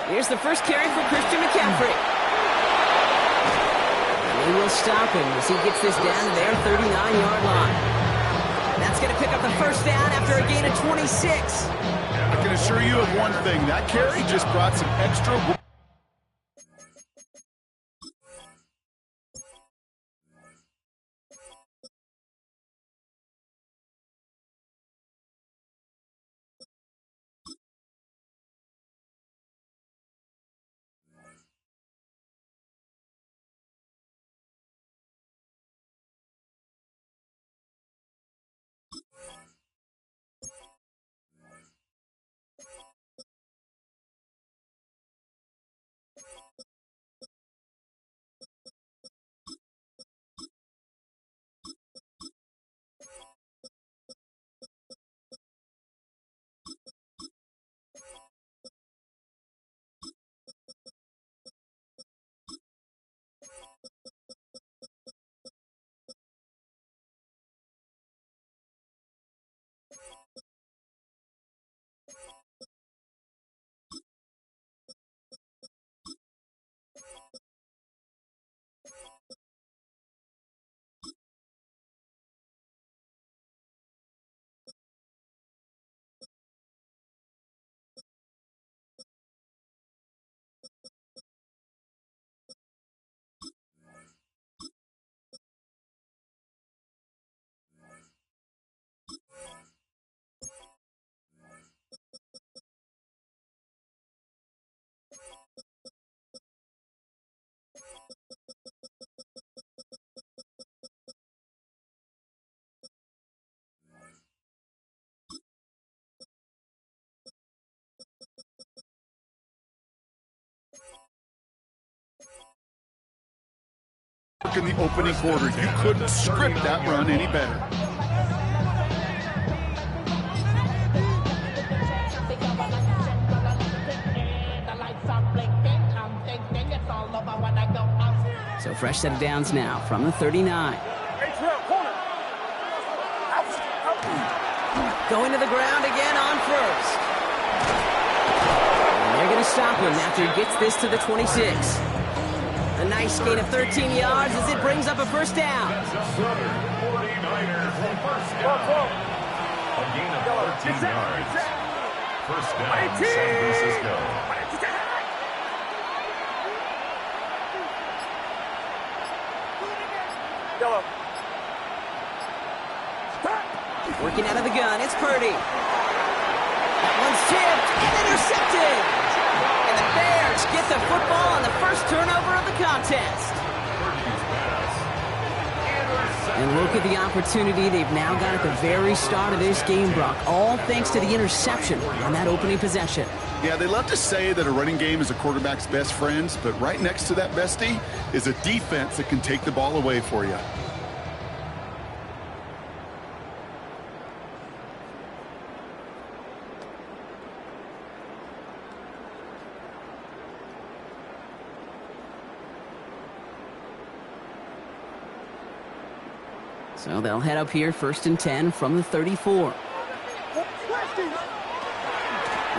Here's the first carry for Christian McCaffrey. And they will stop him as he gets this down to their 39-yard line. That's going to pick up the first down after a gain of 26. I can assure you of one thing. That carry just brought some extra... In the opening quarter, you couldn't script that run any better. So fresh set of downs now from the 39. Going to the ground again on first. And they're going to stop him after he gets this to the 26. A nice gain of 13 yards as it brings up a first down. That's a Southern 49er first down. A gain of 13 yards. First down, San Francisco. Working out of the gun, it's Purdy. That one's tipped and intercepted. And the Bears get the football on the first turnover of the contest. And look at the opportunity they've now got at the very start of this game, Brock. All thanks to the interception on that opening possession. Yeah, they love to say that a running game is a quarterback's best friend, but right next to that bestie is a defense that can take the ball away for you. So they'll head up here, 1st and 10 from the 34.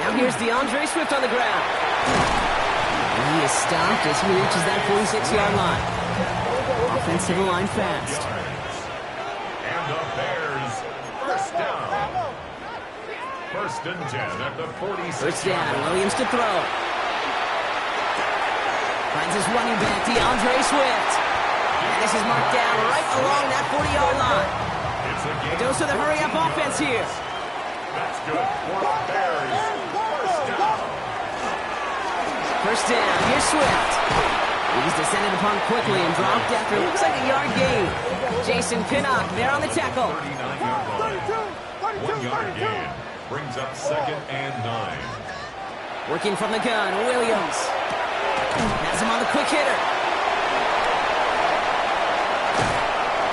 Now here's DeAndre Swift on the ground. And he is stopped as he reaches that 46-yard line. Offensive line fast. And the Bears, first down. 1st and 10 at the 46. First down, Williams to throw. Finds his running back, DeAndre Swift. And this is marked down right along that 40-yard line. A dose of the hurry-up offense here. That's good for the Bears. First down, here's Swift. He's descended upon quickly and dropped after it looks like a yard gain. Jason Pinnock there on the tackle. 1 yard gain brings up 2nd and 9. Working from the gun, Williams. Has him on the quick hitter.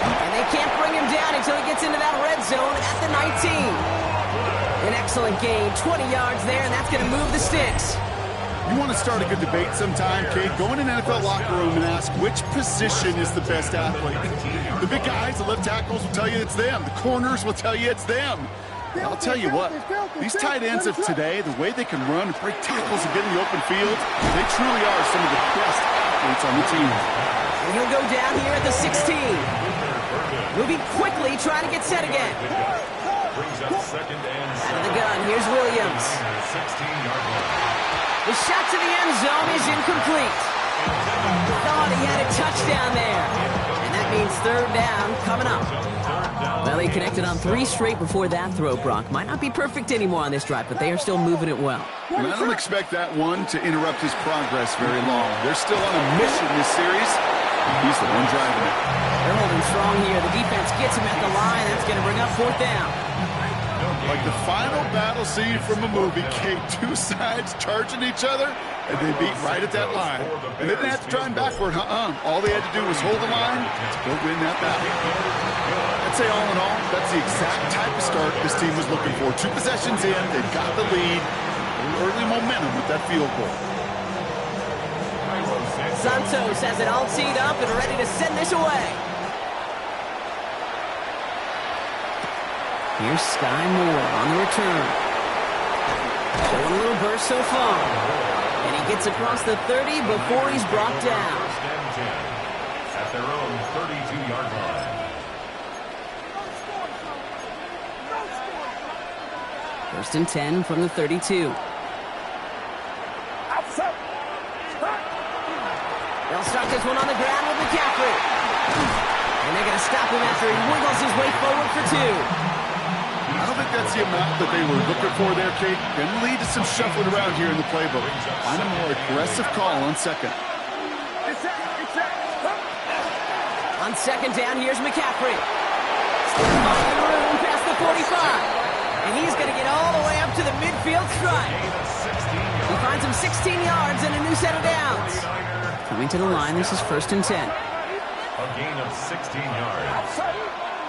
And they can't bring him down until he gets into that red zone at the 19. An excellent gain, 20 yards there, and that's going to move the sticks. You want to start a good debate sometime, Kate? Go in an NFL locker room and ask which position is the best athlete. The big guys, the left tackles will tell you it's them. The corners will tell you it's them. I'll tell you what, these tight ends of today, the way they can run and break tackles and get in the open field, they truly are some of the best athletes on the team. And he'll go down here at the 16. Moving quickly, trying to get set again. Brings up 2nd and 7. Out of the gun, here's Williams. 16-yard line. The shot to the end zone is incomplete. Thought he had a touchdown there. And that means 3rd down coming up. Well, he connected on 3 straight before that throw, Brock. Might not be perfect anymore on this drive, but they are still moving it well. And I don't expect that one to interrupt his progress very long. They're still on a mission this series. He's the one driving it. They're holding strong here. The defense gets him at the line. That's going to bring up 4th down. Like the final battle scene from a movie, Kate, 2 sides charging each other, and they beat right at that line. And they didn't have to try and backward, All they had to do was hold the line to go win that battle. I'd say all in all, that's the exact type of start this team was looking for. 2 possessions in, they've got the lead, early momentum with that field goal. Santos has it all teed up and ready to send this away. Here's Sky Moore on the return. Showing a little burst so far. And he gets across the 30 before he's brought down. 1st and 10 at their own 32-yard line. First and 10 from the 32. They'll start this one on the ground with McCaffrey. And they're going to stop him after he wiggles his way forward for 2. I don't think that's the amount that they were looking for there, Kate. Going to lead to some shuffling around here in the playbook. Find a more aggressive call on 2nd. On 2nd down, here's McCaffrey. Stepping off the room past the 45. And he's going to get all the way up to the midfield stripe. He finds him 16 yards and a new set of downs. Coming to the line, this is 1st and 10. A A gain of 16 yards.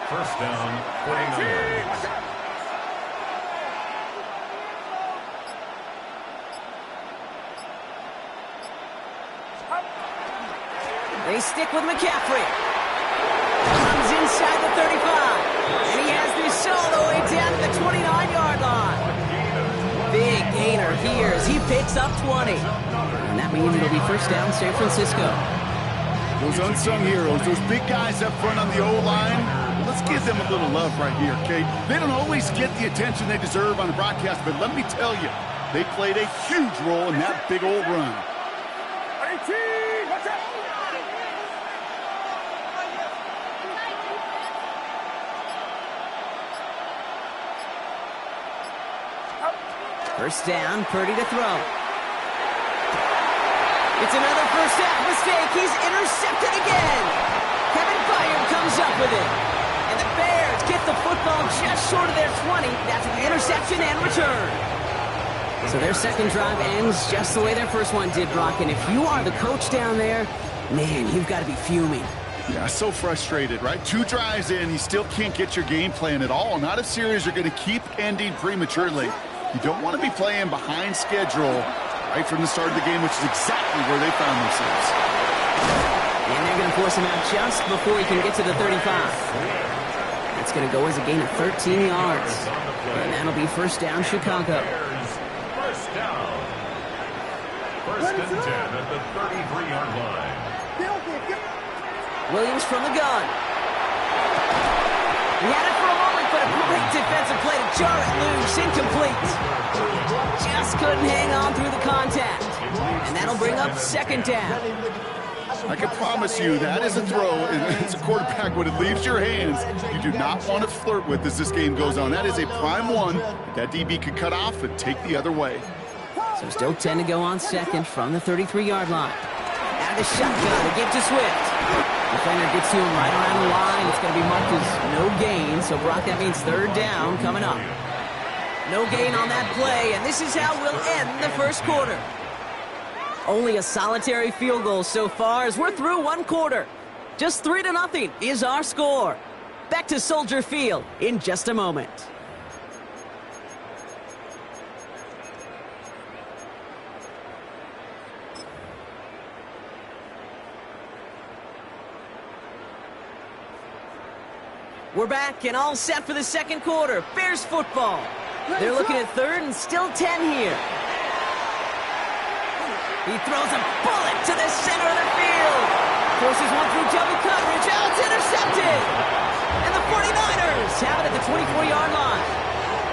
First down, 49ers. They stick with McCaffrey. Comes inside the 35. And he has this all the way down to the 29-yard line. Big gainer here as he picks up 20. And that means it'll be first down San Francisco. Those unsung heroes, those big guys up front on the O-line, let's give them a little love right here, Kate. They don't always get the attention they deserve on the broadcast, but let me tell you, they played a huge role in that big old run. First down, Purdy to throw. It's another first half mistake. He's intercepted again. Kevin Byard comes up with it. And the Bears get the football just short of their 20. That's an interception and return. So their second drive ends just the way their first one did, Brock. And if you are the coach down there, man, you've got to be fuming. Yeah, so frustrated, right? 2 drives in, you still can't get your game plan at all. Not if series are going to keep ending prematurely. You don't want to be playing behind schedule right from the start of the game, which is exactly where they found themselves. And they're going to force him out just before he can get to the 35. That's going to go as a gain of 13 yards. And that'll be first down, Chicago. First down. First and 10 at the 33-yard line. Williams from the gun. He had it for a moment, but a great defensive play to jar it loose. Incomplete. Just couldn't hang on through the contact. And that'll bring up second down. I can promise you that is a throw, and it's a quarterback when it leaves your hands, you do not want to flirt with as this game goes on. That is a prime one that DB could cut off and take the other way. So still 10 to go on second from the 33-yard line. Out of the shotgun, they give to Swift. Defender gets to him right around the line. It's going to be marked as no gain. So, Brock, that means third down coming up. No gain on that play, and this is how we'll end the first quarter. Only a solitary field goal so far as we're through one quarter. Just 3-0 is our score. Back to Soldier Field in just a moment. We're back and all set for the second quarter. Bears football. They're looking at third and still 10 here. He throws a bullet to the center of the field. Forces one through double coverage. Oh, it's intercepted. And the 49ers have it at the 24-yard line.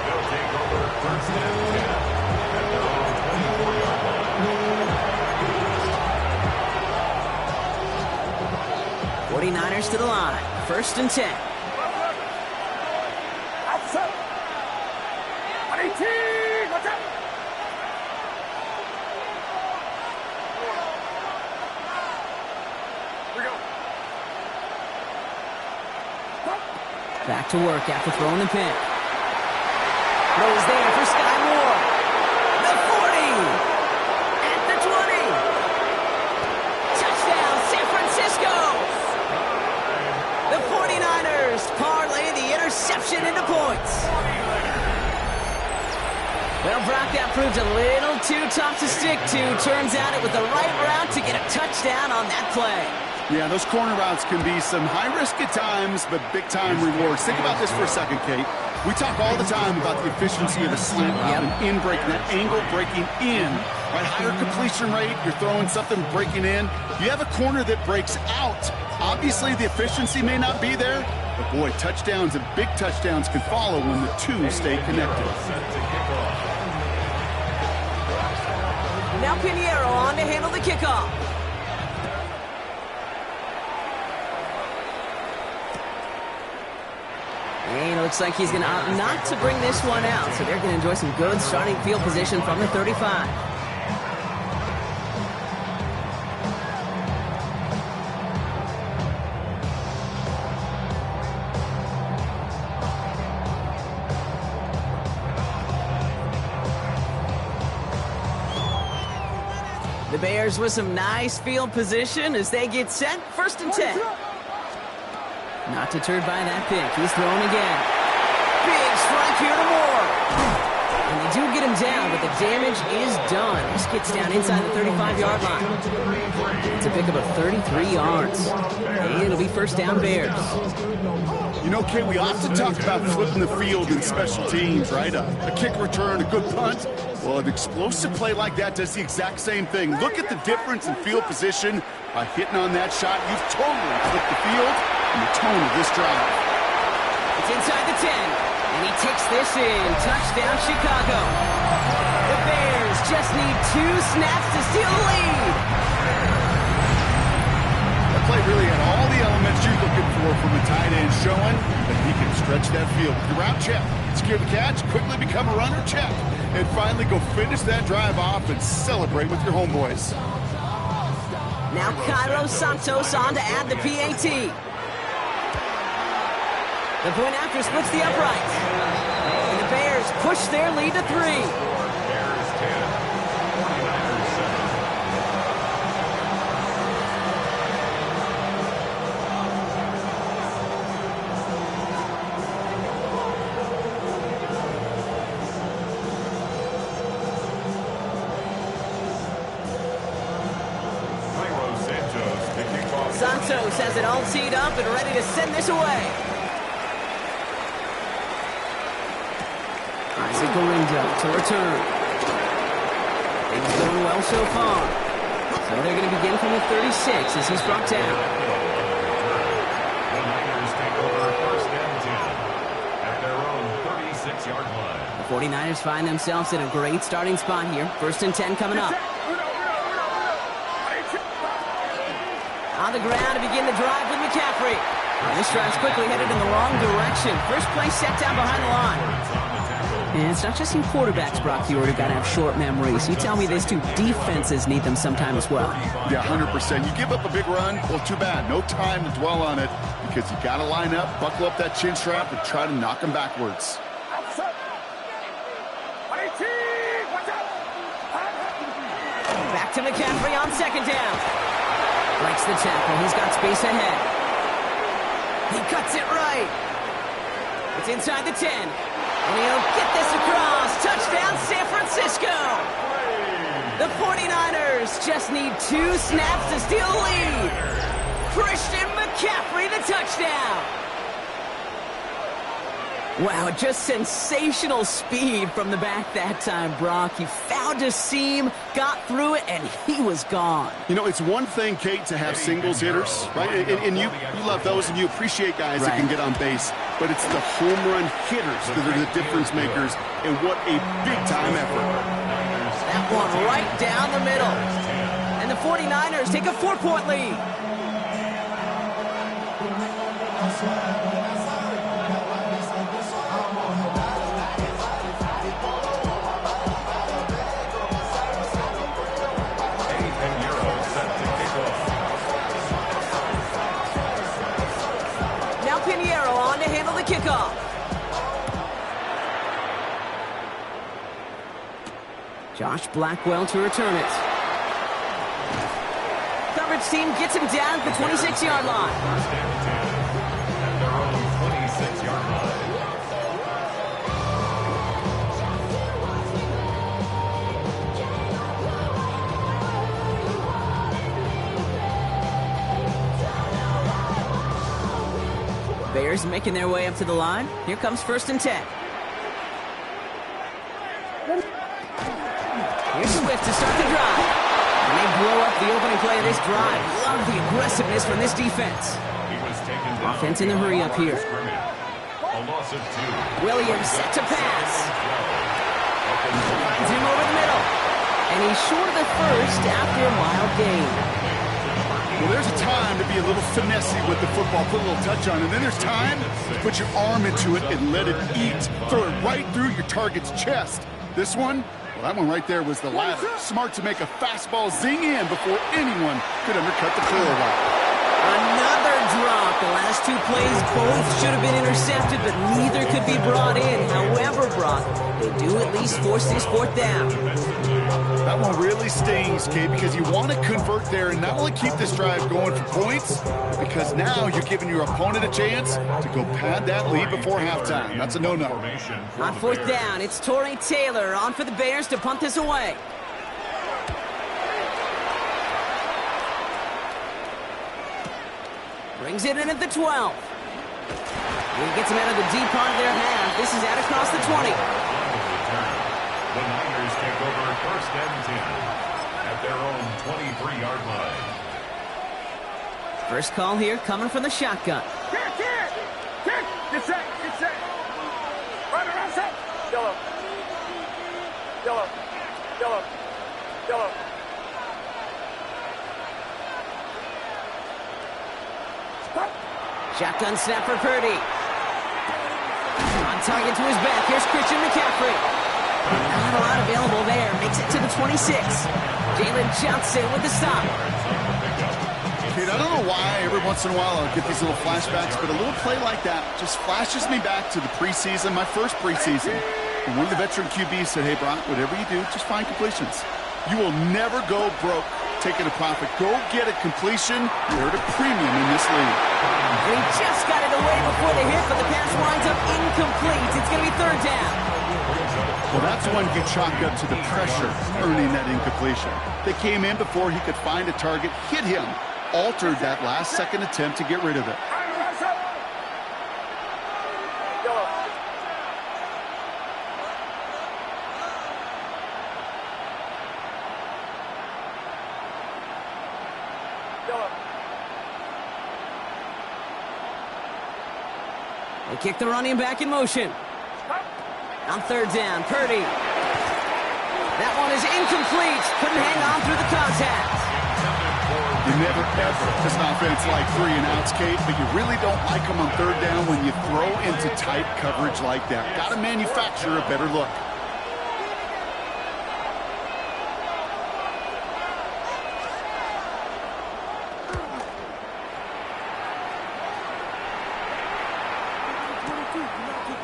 They'll take over first and 10 at the 24-yard line. 49ers to the line. First and 10. Back to work after throwing the pick. Throws there for Sky Moore. The 40. At the 20. Touchdown, San Francisco. The 49ers parlay the interception into points. Well, Brock, that proved a little too tough to stick to. Turns out it was the right route to get a touchdown on that play. Yeah, those corner routes can be some high risk at times, but big-time rewards. Think about this for a second, Kate. We talk all the time about the efficiency of a slant route and in breaking, that angle breaking in. Right, higher completion rate, you're throwing something breaking in. You have a corner that breaks out. Obviously, the efficiency may not be there, but boy, touchdowns and big touchdowns can follow when the two stay connected. Now Pinheiro on to handle the kickoff. And it looks like he's going to opt not to bring this one out. So they're going to enjoy some good starting field position from the 35. The Bears with some nice field position as they get set. First and 10. Not deterred by that pick. He's throwing again. Big strike here to Moore. And they do get him down, but the damage is done. This gets down inside the 35-yard line. It's a pickup of 33 yards. And it'll be first down Bears. You know, Kate, we often talk about flipping the field in special teams, right? A kick return, a good punt. Well, an explosive play like that does the exact same thing. Look at the difference in field position. By hitting on that shot, you've totally flipped the field and the tone of this drive. It's inside the 10, and he takes this in. Touchdown, Chicago. The Bears just need 2 snaps to steal the lead. That play really had all the elements you're looking for from a tight end, showing that he can stretch that field. The route check, secure the catch, quickly become a runner check, and finally go finish that drive off and celebrate with your homeboys. Now Carlos Santos on to add the PAT. The point after splits the uprights. And the Bears push their lead to 3. Bears 10, 49ers 7. Santos has it all teed up and ready to send this away. Isaac Galindo to return. Things going well so far. So they're going to begin from the 36 as he's brought down. The Niners take over first and 10 at their own 36-yard line. The 49ers find themselves in a great starting spot here. First and 10 coming up. On the ground to begin the drive with McCaffrey. And this drive's quickly headed in the wrong direction. First play set down behind the line. And it's not just you quarterbacks, Brock Huard, who got to have short memories. You tell me these 2 defenses need them sometime as well. Yeah, 100%. You give up a big run, well, too bad. No time to dwell on it because you got to line up, buckle up that chin strap, and try to knock them backwards. Back to McCaffrey on second down. Breaks the tackle. He's got space ahead. He cuts it right. It's inside the 10. And he'll get this across. Touchdown, San Francisco. The 49ers just need 2 snaps to steal the lead. Christian McCaffrey, the touchdown. Wow, just sensational speed from the back that time, Brock. He found a seam, got through it, and he was gone. You know, it's one thing, Kate, to have singles hitters, right? And you love those, and you appreciate guys that can get on base. But it's the home run hitters that are the difference makers, and what a big-time effort. That one right down the middle. And the 49ers take a 4-point lead. Kickoff. Josh Blackwell to return it. Coverage team gets him down at the 26-yard line. First and 10 at their own 26-yard line. Bears making their way up to the line. Here comes first and 10. Here's Swift to start the drive. And they blow up the opening play of this drive. Love the aggressiveness from this defense. Offense in the hurry up here. Williams set to pass. Finds him over the middle. And he's short of the first after a mild gain. Well, there's a time to be a little finessey with the football, put a little touch on it. And then there's time to put your arm into it and let it eat. Throw it right through your target's chest. This one, well, that one right there was the ladder. Smart to make a fastball zing in before anyone could undercut the curl route. Another drop The last two plays, both should have been intercepted, but neither could be brought in. However, Brock, they do at least force this fourth down. That one really stings, Kate, because you want to convert there and not only keep this drive going for points, because now you're giving your opponent a chance to go pad that lead before halftime. That's a no-no. On fourth down, it's Torrey Taylor on for the Bears to punt this away. Brings it in at the 12. He gets him out of the deep part of their half. This is out across the 20. The Niners take over first and 10 at their own 23-yard line. First call here coming from the shotgun. Kick! Get set! Right around set! Yellow. Shotgun snap for Purdy. On target to his back. Here's Christian McCaffrey. Not a lot available there. Makes it to the 26. Jalen Johnson with the stop. Kate, I don't know why every once in a while I'll get these little flashbacks, but a little play like that just flashes me back to the preseason, my first preseason. And one of the veteran QBs said, hey, Brock, whatever you do, just find completions. You will never go broke taking a profit. Go get a completion. You're at a premium in this league. And he just got it away before the hit, but the pass winds up incomplete. It's going to be third down. Well, that's when you chalk up to the pressure earning that incompletion. They came in before he could find a target, hit him, altered that last second attempt to get rid of it. They kick the running back in motion. On third down, Purdy. That one is incomplete. Couldn't hang on through the contact. You never ever this offense like 3 and outs, Kate, but you really don't like them on third down when you throw into tight coverage like that. Got to manufacture a better look.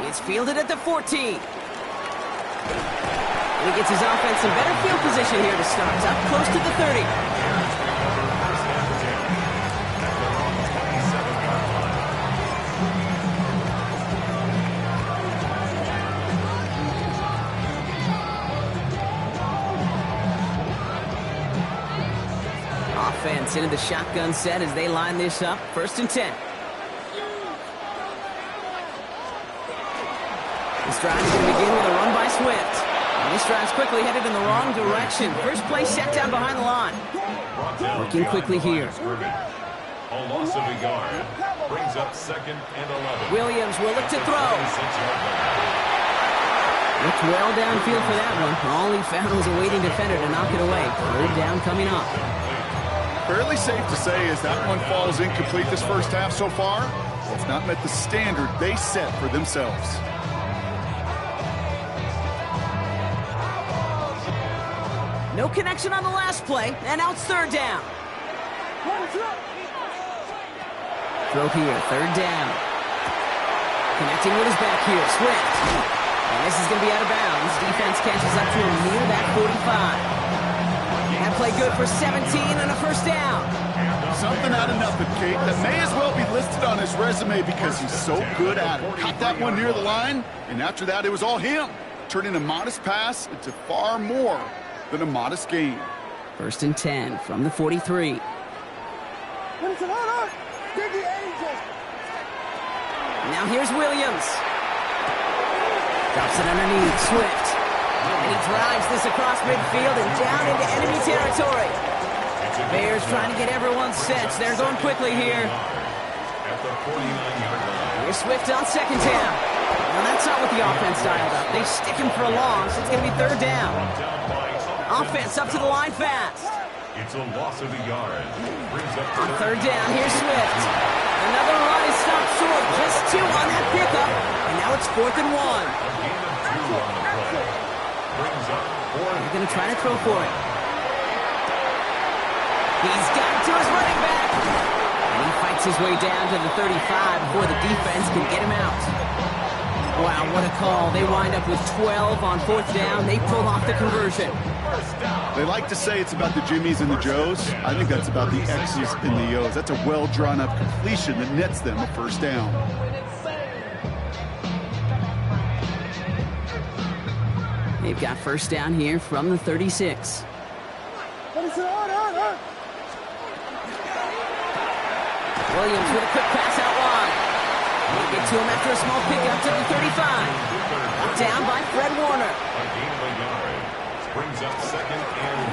It's fielded at the 14. And he gets his offense in better field position here to start. Up close to the 30. Offense into the shotgun set as they line this up. First and 10. This drive is going to begin with a run by Swift. And this drive's quickly headed in the wrong direction. First play set down behind the line. Working quickly here. A loss of a yard brings up second and 11. Williams will look to throw. Looked well downfield for that one. All he found was a waiting defender to knock it away. Third down coming up. Fairly safe to say as that one falls incomplete this first half so far, it's not met the standard they set for themselves. No connection on the last play, and now it's third down. Throw here, third down. Connecting with his back here, Swift. And this is going to be out of bounds. Defense catches up to him near that 45. That play good for 17 and a first down. Something out of nothing, Kate, that may as well be listed on his resume because he's so good at it. Caught that one near the line, and after that, it was all him, turning a modest pass into far more than a modest gain. First and 10 from the 43. Now here's Williams. Drops it underneath, Swift. And he drives this across midfield and down into enemy territory. Bears trying to get everyone set. They're going quickly here. Here's Swift on second down. Well, that's not what the offense dialed up. They stick him for a long, so it's going to be third down. Offense up to the line fast. It's a loss of a yard. On third down, here's Swift. Another run is stopped short. Just 2 on that pickup. And now it's 4th and 1. They're going to try to throw for it. He's got it to his running back. And he fights his way down to the 35 before the defense can get him out. Wow, what a call. They wind up with 12 on 4th down. They pull off the conversion. They like to say it's about the Jimmies and the Joes. I think that's about the X's and the O's. That's a well-drawn-up completion that nets them a 1st down. They've got 1st down here from the 36. Williams with a quick pass out wide. They get to him after a small pickup to the 35. Knocked down by Fred Warner.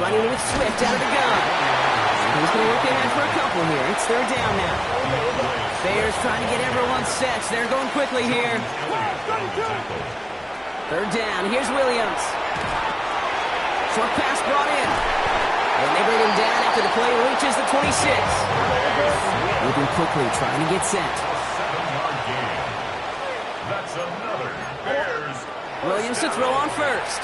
Running with Swift out of the gun. He's going to work ahead for a couple here. It's 3rd down now. Bears trying to get everyone set. They're going quickly here. 3rd down. Here's Williams. Short pass brought in. And they bring him down after the play reaches the 26. Moving quickly, trying to get set. That's another Bears. Williams to throw on 1st.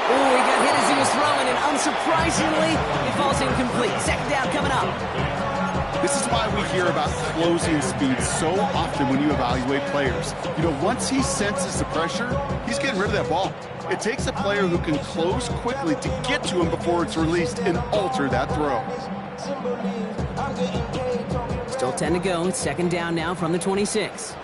Ooh, he got hit as he was throwing, and unsurprisingly, it falls incomplete. 2nd down coming up. This is why we hear about closing speed so often when you evaluate players. You know, once he senses the pressure, he's getting rid of that ball. It takes a player who can close quickly to get to him before it's released and alter that throw. Still 10 to go. It's 2nd down now from the 26.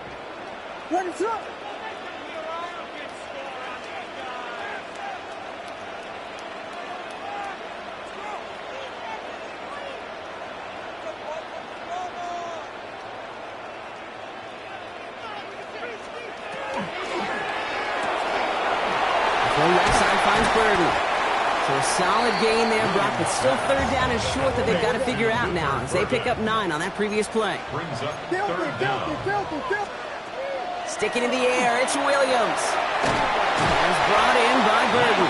So a solid gain there, Brock, but still 3rd down is short that they've got to figure out now as they pick up 9 on that previous play. Brings up 3rd down. Sticking in the air, it's Williams. That's brought in by Burton.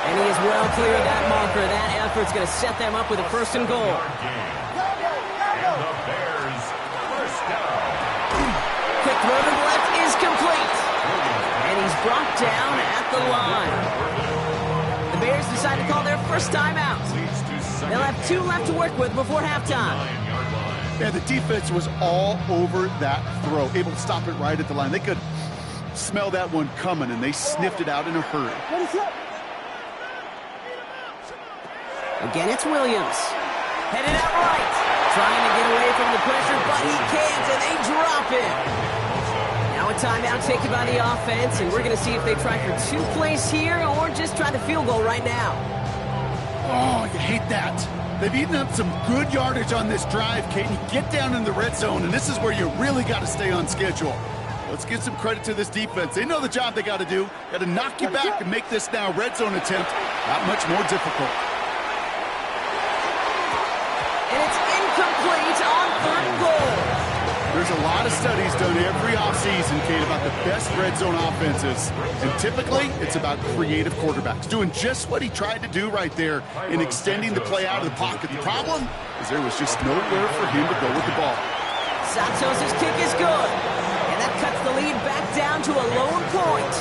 And he is well clear of that marker. That effort's going to set them up with a 1st and goal. And the Bears, 1st down. Quick throw to the left is complete. And he's brought down at the line. The Bears decide to call their 1st timeout. They'll have 2 left to work with before halftime. Yeah, the defense was all over that throw, able to stop it right at the line. They could smell that one coming, and they sniffed it out in a hurry. Again, it's Williams. Headed out right. Trying to get away from the pressure, but he can't, and they drop it. Now a timeout taken by the offense, and we're going to see if they try for 2 plays here or just try the field goal right now. Oh, you hate that. They've eaten up some good yardage on this drive, Kate. You get down in the red zone, and this is where you really got to stay on schedule. Let's give some credit to this defense. They know the job they got to do. Got to knock you back and make this now red zone attempt that much more difficult. And it's incomplete on 3rd and goal. There's a lot of studies done every offseason, Kate, about the best red zone offenses. And typically, it's about creative quarterbacks, doing just what he tried to do right there in extending the play out of the pocket. The problem is there was just nowhere for him to go with the ball. Santos' kick is good. And that cuts the lead back down to a lone point.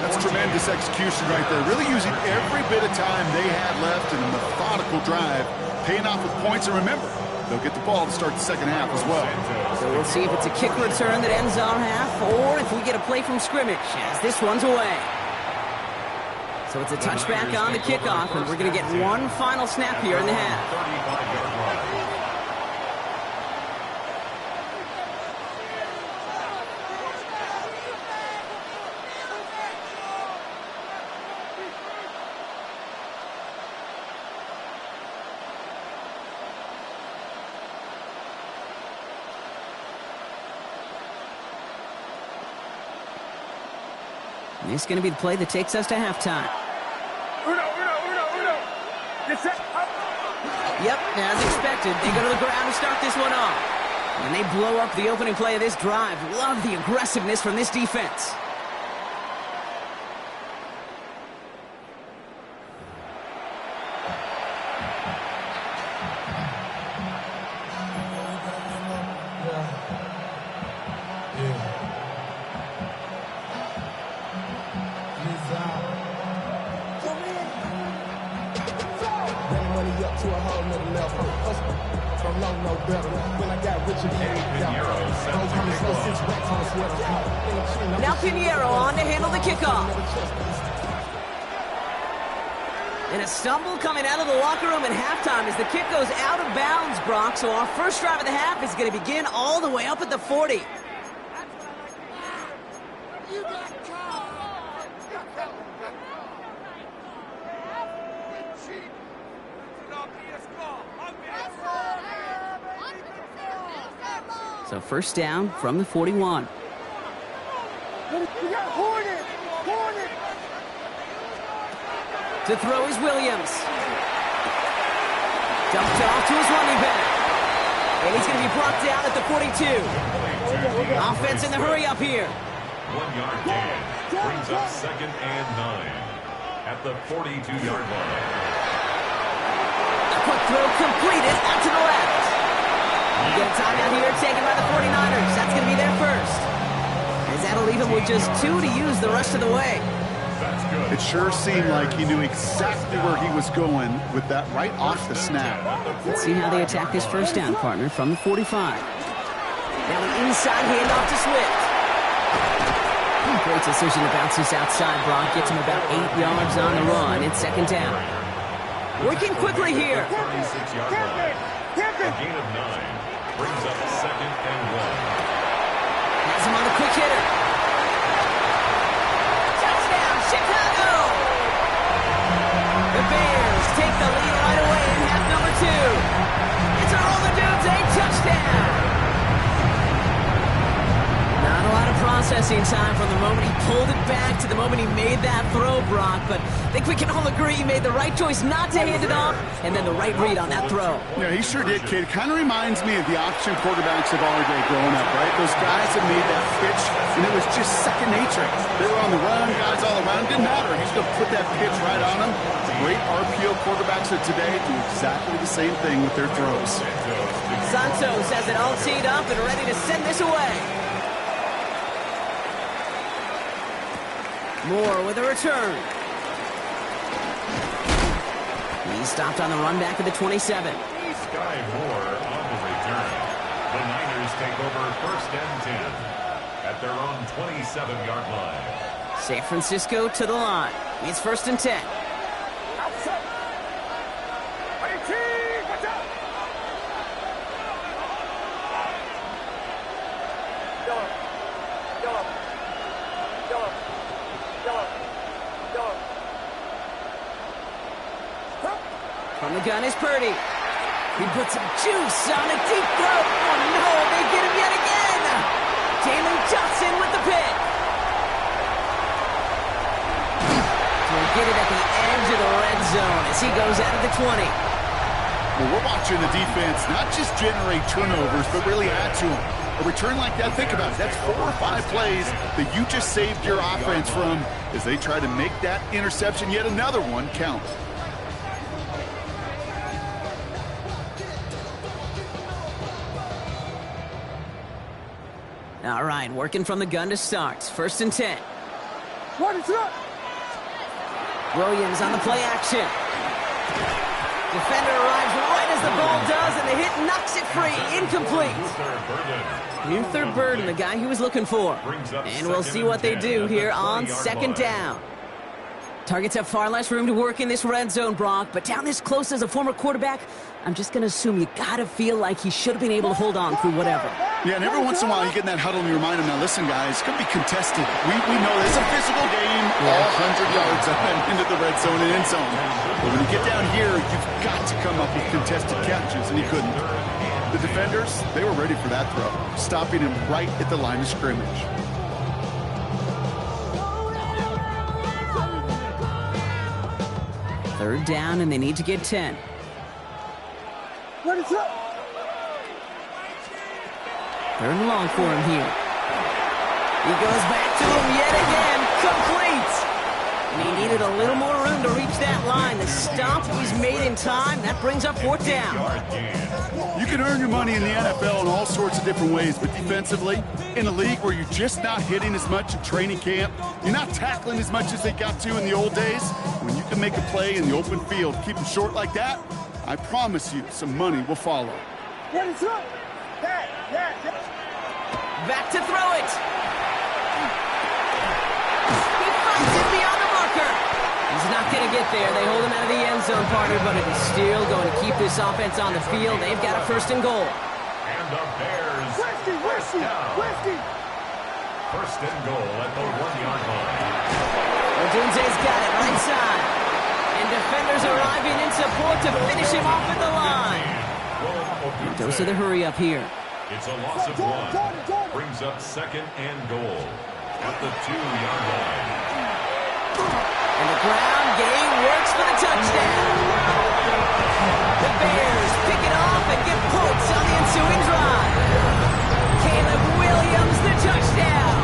That's tremendous execution right there. Really using every bit of time they had left in a methodical drive, paying off with points. And remember, they'll get the ball to start the 2nd half as well. So we'll see if it's a kick return that ends our half or if we get a play from scrimmage as this one's away. So it's a touchback on the kickoff, and we're going to get 1 final snap here in the half. This is going to be the play that takes us to halftime. Uno. Get set. Yep, as expected, they go to the ground to start this one off. And they blow up the opening play of this drive. Love the aggressiveness from this defense. to a whole nother level. From low, no better. When I got rich again, now Pinheiro on to handle the kickoff. And a stumble coming out of the locker room at halftime as the kick goes out of bounds, Brock. So our first drive of the half is going to begin all the way up at the 40. So first down from the 41. To throw is Williams. Dumped off to his running back. And he's going to be brought down at the 42. Offense in the hurry up here. 1 yard gain. Brings up 2nd and 9 at the 42-yard line. A quick throw completed out to the left. You get a timeout here taken by the 49ers. That's going to be their first. As that'll leave him with just 2 to use the rest of the way. It sure seemed like he knew exactly where he was going with that right off the snap. Let's see how they attack this first down, partner, from the 45. Now an inside handoff to Swift. Great decision to bounce this outside, Brock. Gets him about 8 yards on the run. It's 2nd down. Working quickly here. 36-yard line. A gain of 9. Brings up 2nd and 1. Has him on the quick hitter. Touchdown, Chicago! The Bears take the lead right away in half number 2. It's a roll of dudes, a touchdown! Not a lot of processing time from the moment he pulled it back to the moment he made that throw, Brock, but I think we can all agree he made the right choice not to hand it off, and then the right read on that throw. Yeah, he sure did, kid. Kind of reminds me of the option quarterbacks of our day growing up, right? Those guys that made that pitch, and it was just second nature. They were on the run, guys all around. Didn't matter. He's going to put that pitch right on them. Great RPO quarterbacks of today do exactly the same thing with their throws. Santos has it all teed up and ready to send this away. Moore with a return. He's stopped on the run back at the 27. Sky Moore on the return. The Niners take over 1st and 10 at their own 27-yard line. San Francisco to the line. It's 1st and 10. From the gun is Purdy. He puts some juice on a deep throw. Oh no, they get him yet again. Jalen Johnson with the pick. He'll get it at the edge of the red zone as he goes out of the 20. Well, we're watching the defense not just generate turnovers, but really add to them. A return like that, think about it. That's 4 or 5 plays that you just saved your offense from as they try to make that interception, yet another one, count. All right, working from the gun to start. 1st and 10. Williams on the play action. Defender arrives right as the ball does, and the hit knocks it free. Incomplete. Luther Burden, the guy he was looking for. And we'll see what they do here on 2nd down. Targets have far less room to work in this red zone, Brock, but down this close as a former quarterback, I'm just going to assume you got to feel like he should have been able to hold on through whatever. Yeah, and every once in a while you get in that huddle and you remind him, now listen, guys, it's going to be contested. We know it's a physical game, all 100 yards up and into the red zone and end zone. But when you get down here, you've got to come up with contested catches, and he couldn't. The defenders, they were ready for that throw, stopping him right at the line of scrimmage. Third down, and they need to get 10. What is up? 3rd and long for him here. He goes back to him yet again. Complete. And he needed a little more room to reach that line. The stop was made in time. That brings up 4th down. You can earn your money in the NFL in all sorts of different ways, but defensively, in a league where you're just not hitting as much in training camp, you're not tackling as much as they got to in the old days, when you can make a play in the open field, keep them short like that, I promise you some money will follow. Back to throw it. He finds it beyond the marker. He's not going to get there. They hold him out of the end zone, partner, but it is still going to keep this offense on the field. They've got a first and goal. And the Bears first down. First and goal at the 1-yard line. Odunze's got it right side. And defenders arriving in support to finish him off at the line. Those are the hurry up here. It's a loss of 1. Brings up second and goal at the 2-yard line. And the ground game works for the touchdown. The Bears pick it off and get points on the ensuing drive. Caleb Williams, the touchdown.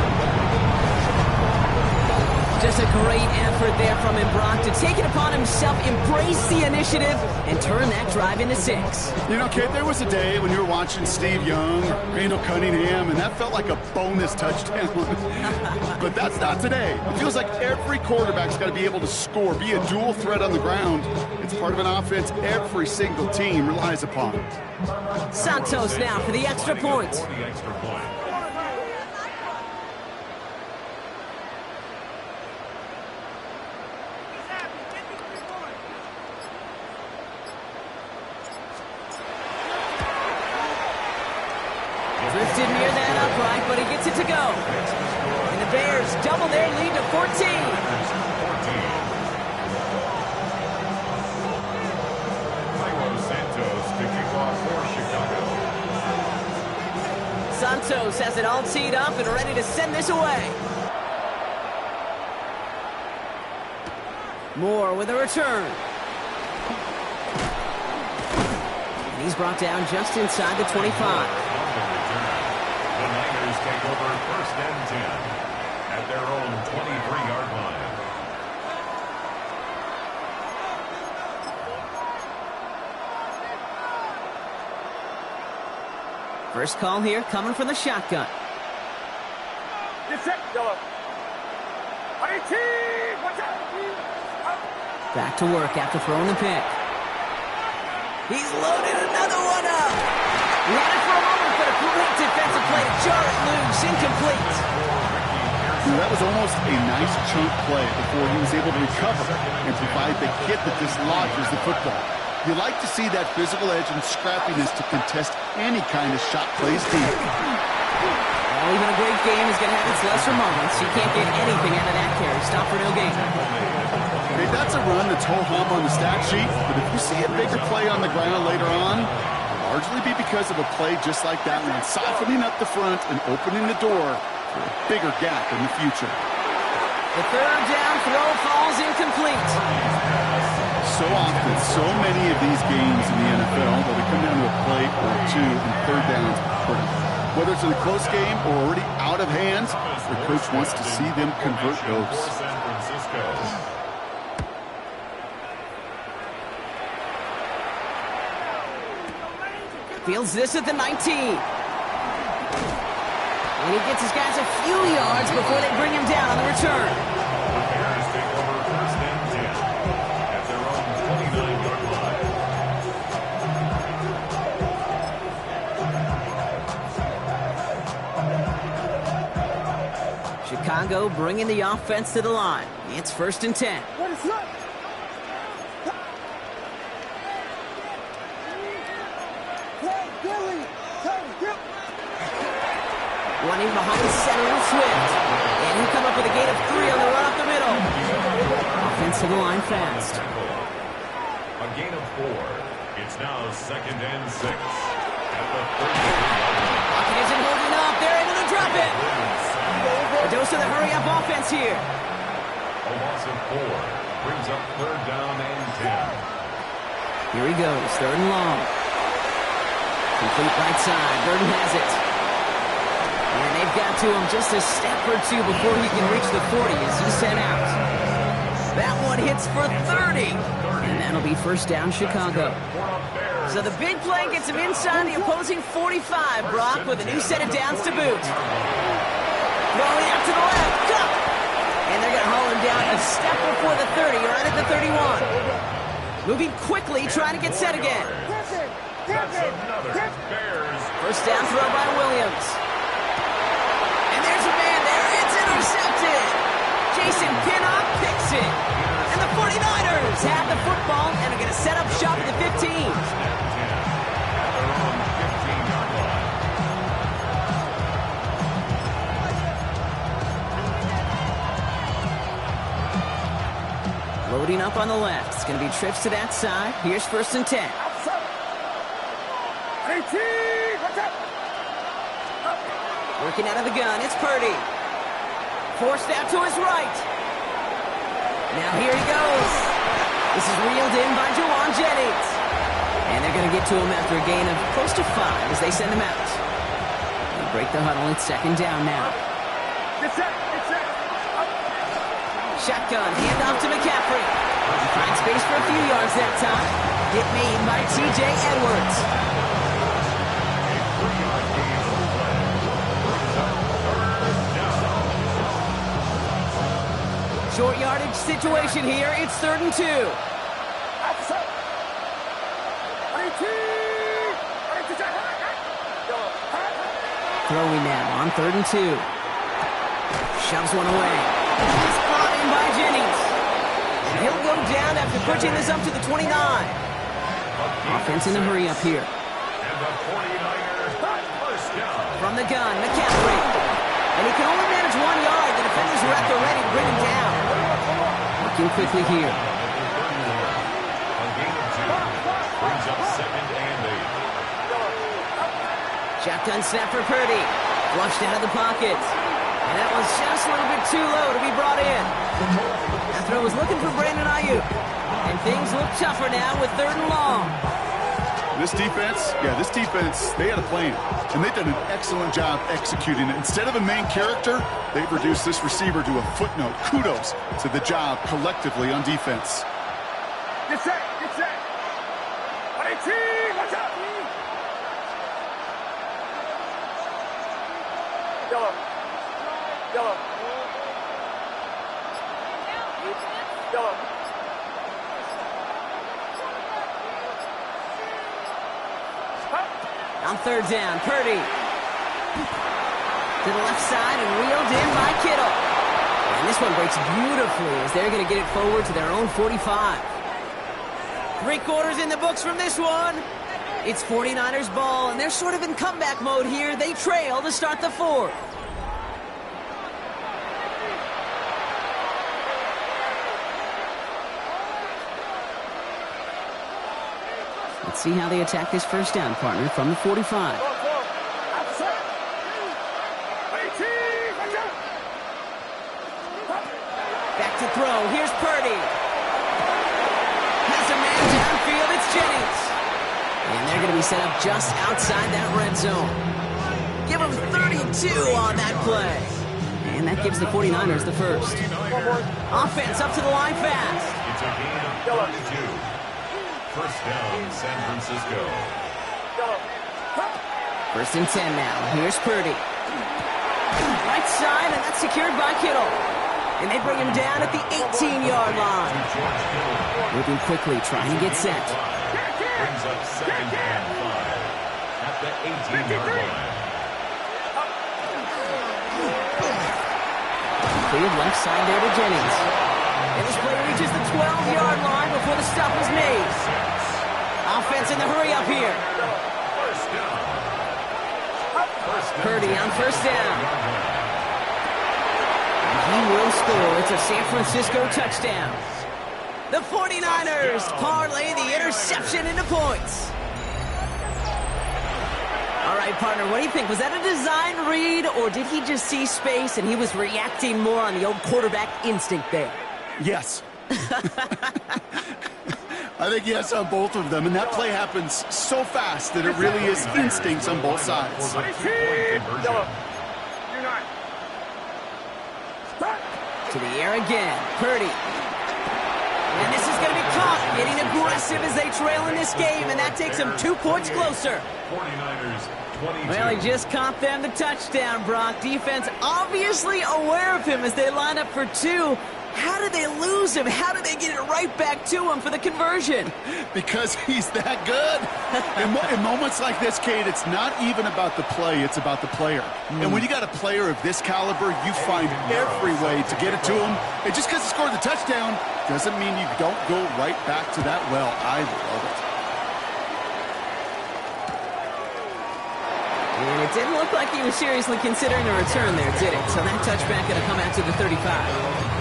Just a great effort there from him, Brock, to take it upon himself, embrace the initiative, and turn that drive into 6. You know, Kate, there was a day when you were watching Steve Young or Randall Cunningham, and that felt like a bonus touchdown. But that's not today. It feels like every quarterback's got to be able to score, be a dual threat on the ground. It's part of an offense every single team relies upon. Santos now for the extra point. Drifted near that upright, but he gets it to go. And the Bears double their lead to 14. Santos to kick off for Chicago. Santos has it all teed up and ready to send this away. Moore with a return. And he's brought down just inside the 25. The Niners take over first and 10 at their own 23-yard line. First call here coming from the shotgun. Get set, Dilla. Back to work after throwing the pick. He's loaded another one up. He had it for a moment, but a great defensive play to jar it loose, incomplete. That was almost a nice chunk play before he was able to recover and provide the hit that dislodges the football. You like to see that physical edge and scrappiness to contest any kind of shot plays deep. Well, even a great game is going to have its lesser moments. You can't get anything out of that carry. Stop for no gain. Hey, that's a run that's ho-hum on the stat sheet, but if you see a bigger play on the ground later on, largely be because of a play just like that one, softening up the front and opening the door for a bigger gap in the future. The third down throw falls incomplete. So often, so many of these games in the NFL, where they come down to a play or two and third downs, whether it's in a close game or already out of hands, the coach wants to see them convert those. Fields this at the 19. And he gets his guys a few yards before they bring him down on the return. The Bears take over first and 10 at their own 29-yard line. Chicago bringing the offense to the line. It's first and 10. Running behind center Swift. And he'll come up with a gain of 3 on the run up the middle. Offense to the line fast. A gain of 4. It's now second and 6 at the 33-yard line. Pocket isn't holding up. They're able to drop it. A dose of the hurry-up offense here. A loss of 4 brings up third down and 10. Here he goes, third and long. Complete right side. Burton has it. And they've got to him just a step or two before he can reach the 40 as he's sent out. That one hits for 30. And that'll be first down, Chicago. So the big play gets him inside the opposing 45, Brock, with a new set of downs to boot. Throwing out to the left. Cut! And they're going to haul him down a step before the 30, right at the 31. Moving quickly, trying to get set again. That's another Bears. First down throw by Williams. And there's a man there. It's intercepted. Jason Pinnock picks it. And the 49ers have the football and are going to set up shop at the 15. At their own 15-yard line. Loading up on the left. It's going to be trips to that side. Here's 1st and 10. Working out of the gun. It's Purdy. Forced out to his right. Now here he goes. This is reeled in by Jawan Jennings. And they're going to get to him after a gain of close to 5 as they send him out. They break the huddle. It's 2nd down now. Shotgun, handoff to McCaffrey. He finds space for a few yards that time. Hit made by T.J. Edwards. Short yardage situation here. It's 3rd and 2. Throwing now on 3rd and 2. Shoves one away. It's brought in by Jennings. And he'll go down after pushing this up to the 29. Offense in a hurry up here. And the 49ers first down. From the gun, McCaffrey. And he can only manage 1 yard. The defenders were at the ready to bring him down. Working quickly here. A gain of 2. Brings up 2nd and 8. Shotgun snap for Purdy. Flushed out of the pocket. And that was just a little bit too low to be brought in. That throw was looking for Brandon Ayuk. And things look tougher now with 3rd and long. This defense, they had a plan. And they've done an excellent job executing it. Instead of a main character, they've reduced this receiver to a footnote. Kudos to the job collectively on defense. Get set. Watch out. Yellow. On 3rd down, Purdy. To the left side and reeled in by Kittle. And this one breaks beautifully as they're going to get it forward to their own 45. 3 quarters in the books from this one. It's 49ers ball, and they're sort of in comeback mode here. They trail to start the 4th. Let's see how they attack this first down, partner, from the 45. Back to throw. Here's Purdy. Has a man downfield. It's Jennings. And they're going to be set up just outside that red zone. Give them 32 on that play. And that gives the 49ers the first. Offense up to the line fast. It's a gain of 32. First down, San Francisco. 1st and 10 now. Here's Purdy. Right side, and that's secured by Kittle. And they bring him down at the 18-yard line. Moving quickly, trying to get set. Brings up 2nd and 5 at the 18-yard line. Cleared left side there to Jennings. And this play reaches the 12-yard line before the stop is made. Offense in the hurry up here. First down. Purdy on 1st down. And he will score. It's a San Francisco touchdown. The 49ers parlay the interception into points. All right, partner, what do you think? Was that a design read, or did he just see space and he was reacting more on the old quarterback instinct there? Yes. I think yes on both of them, and that play happens so fast that it really is instincts on both sides. To the air again, Purdy. And this is going to be caught, getting aggressive as they trail in this game, and that takes them 2 points closer. 49ers 22. Well, he just caught them the touchdown, Brock. Defense obviously aware of him as they line up for two. How did they lose him? How did they get it right back to him for the conversion? Because he's that good. In moments like this, Kate, it's not even about the play, it's about the player. And when you got a player of this caliber, you find every way to get it to him. And just because he scored the touchdown doesn't mean you don't go right back to that well. I love it. And it didn't look like he was seriously considering a return there, did it? So that touchback going to come out to the 35.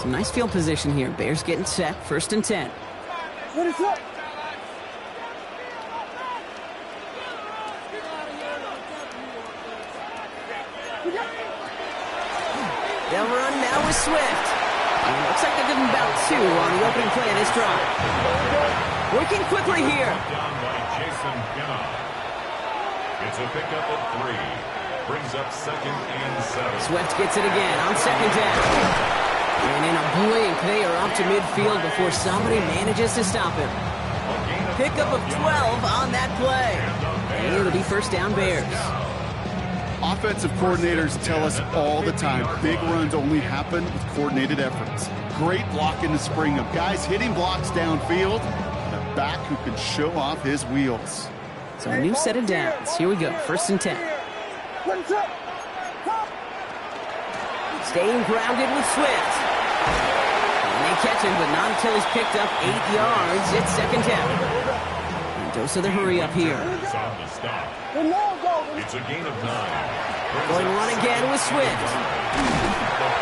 Some nice field position here. Bears getting set. 1st and 10. What is up? They'll run now with Swift. And it looks like they're giving about 2 on the opening play of this drive. Working quickly here. Down by Jason Pinnock. It's a pickup of 3. Brings up 2nd and 7. Swift gets it again on 2nd down. And in a blink, they are up to midfield before somebody manages to stop him. Pickup of 12 on that play. And it'll be 1st down Bears. Offensive coordinators tell us all the time, big runs only happen with coordinated efforts. Great block in the spring of guys hitting blocks downfield, and a back who can show off his wheels. So a new set of downs. Here we go, 1st and 10. Staying grounded with Swift. And they catch him, but not until he's picked up 8 yards. It's 2nd down. And dose of the hurry up here. It's on the stop. It's a gain of 9. Going to run again with Swift.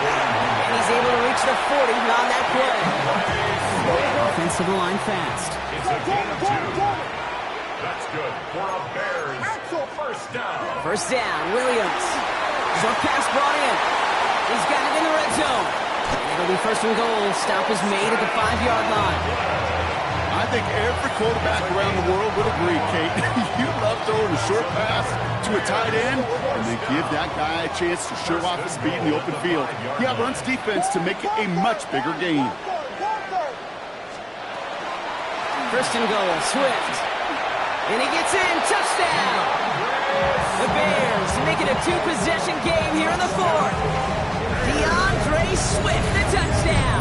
And he's able to reach the 40 on that play. Offensive line fast. It's a gain of 2. That's good for a Bears 1st down. 1st down, Williams. Short pass brought in. He's got it in the red zone. And it'll be 1st and goal. Stop is made at the 5-yard line. I think every quarterback around the world would agree, Kate. You love throwing a short pass to a tight end and then give that guy a chance to show off his speed in the open field. He outruns defense to make it a much bigger gain. 1st and goal, Swift. And he gets in, touchdown! The Bears make it a 2-possession game here in the 4th. DeAndre Swift, the touchdown!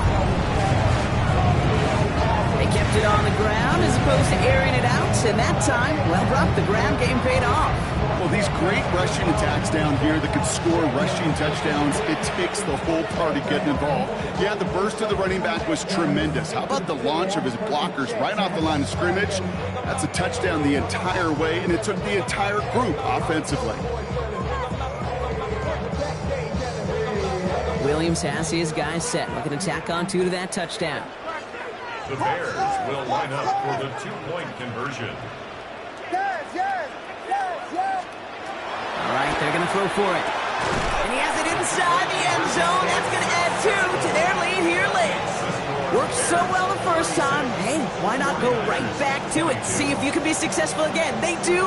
They kept it on the ground as opposed to airing it out, and that time, well, Brock, the ground game paid off. Well, these great rushing attacks down here that can score rushing touchdowns, it takes the whole party getting involved. Yeah, the burst of the running back was tremendous. How about the launch of his blockers right off the line of scrimmage? That's a touchdown the entire way, and it took the entire group offensively. Williams has his guys set, looking to tack on 2 to that touchdown. The Bears will line up for the 2-point conversion. All right, they're going to throw for it. And he has it inside the end zone. That's going to add 2 to their lead here late. Worked so well the first time. Hey, why not go right back to it? See if you can be successful again. They do,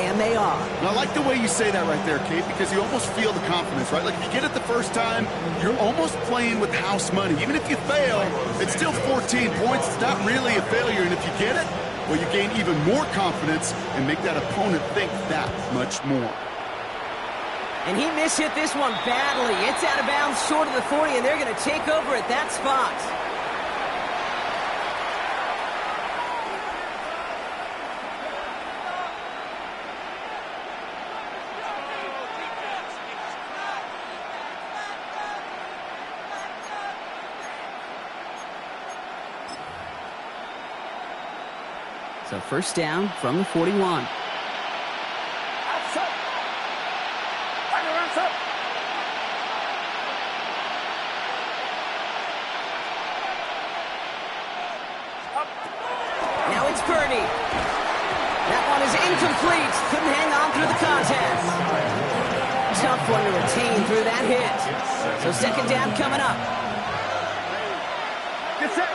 and they are. And I like the way you say that right there, Kate, because you almost feel the confidence, right? Like if you get it the first time, you're almost playing with house money. Even if you fail, it's still 14 points. It's not really a failure. And if you get it, well, you gain even more confidence and make that opponent think that much more. And he mishit this one badly. It's out of bounds short of the 40, and they're going to take over at that spot. So 1st down from the 41. Now it's Purdy. That one is incomplete. Couldn't hang on through the contest. Tough one to retain through that hit. So 2nd down coming up. Get set.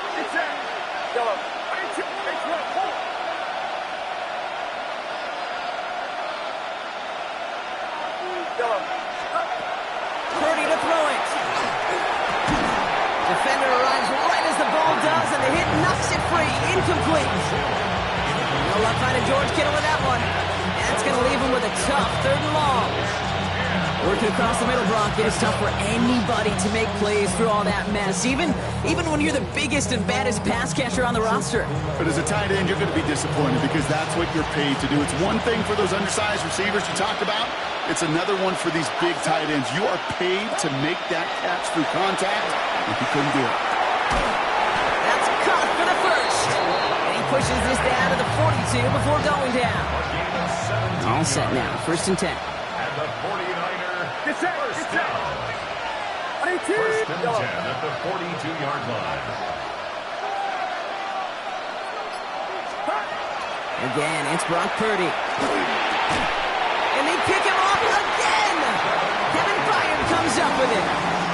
Yellow. Hold. Yellow. Purdy to throw it. Defender arrives right as the ball does, and the hit knocks it free. Incomplete. No luck finding George Kittle with that one. That's going to leave him with a tough 3rd and long. Working across the middle, Brock, it is tough for anybody to make plays through all that mess, even when you're the biggest and baddest pass catcher on the roster. But as a tight end, you're going to be disappointed because that's what you're paid to do. It's one thing for those undersized receivers you talked about. It's another one for these big tight ends. You are paid to make that catch through contact, if you couldn't do it. That's caught for the first. And he pushes this down to the 42 before going down. All set now, 1st and 10. And the 49er Get set. first down. 1st and 10 at the 42-yard line. Again, it's Brock Purdy. And they pick him off again. Kevin Byard comes up with it.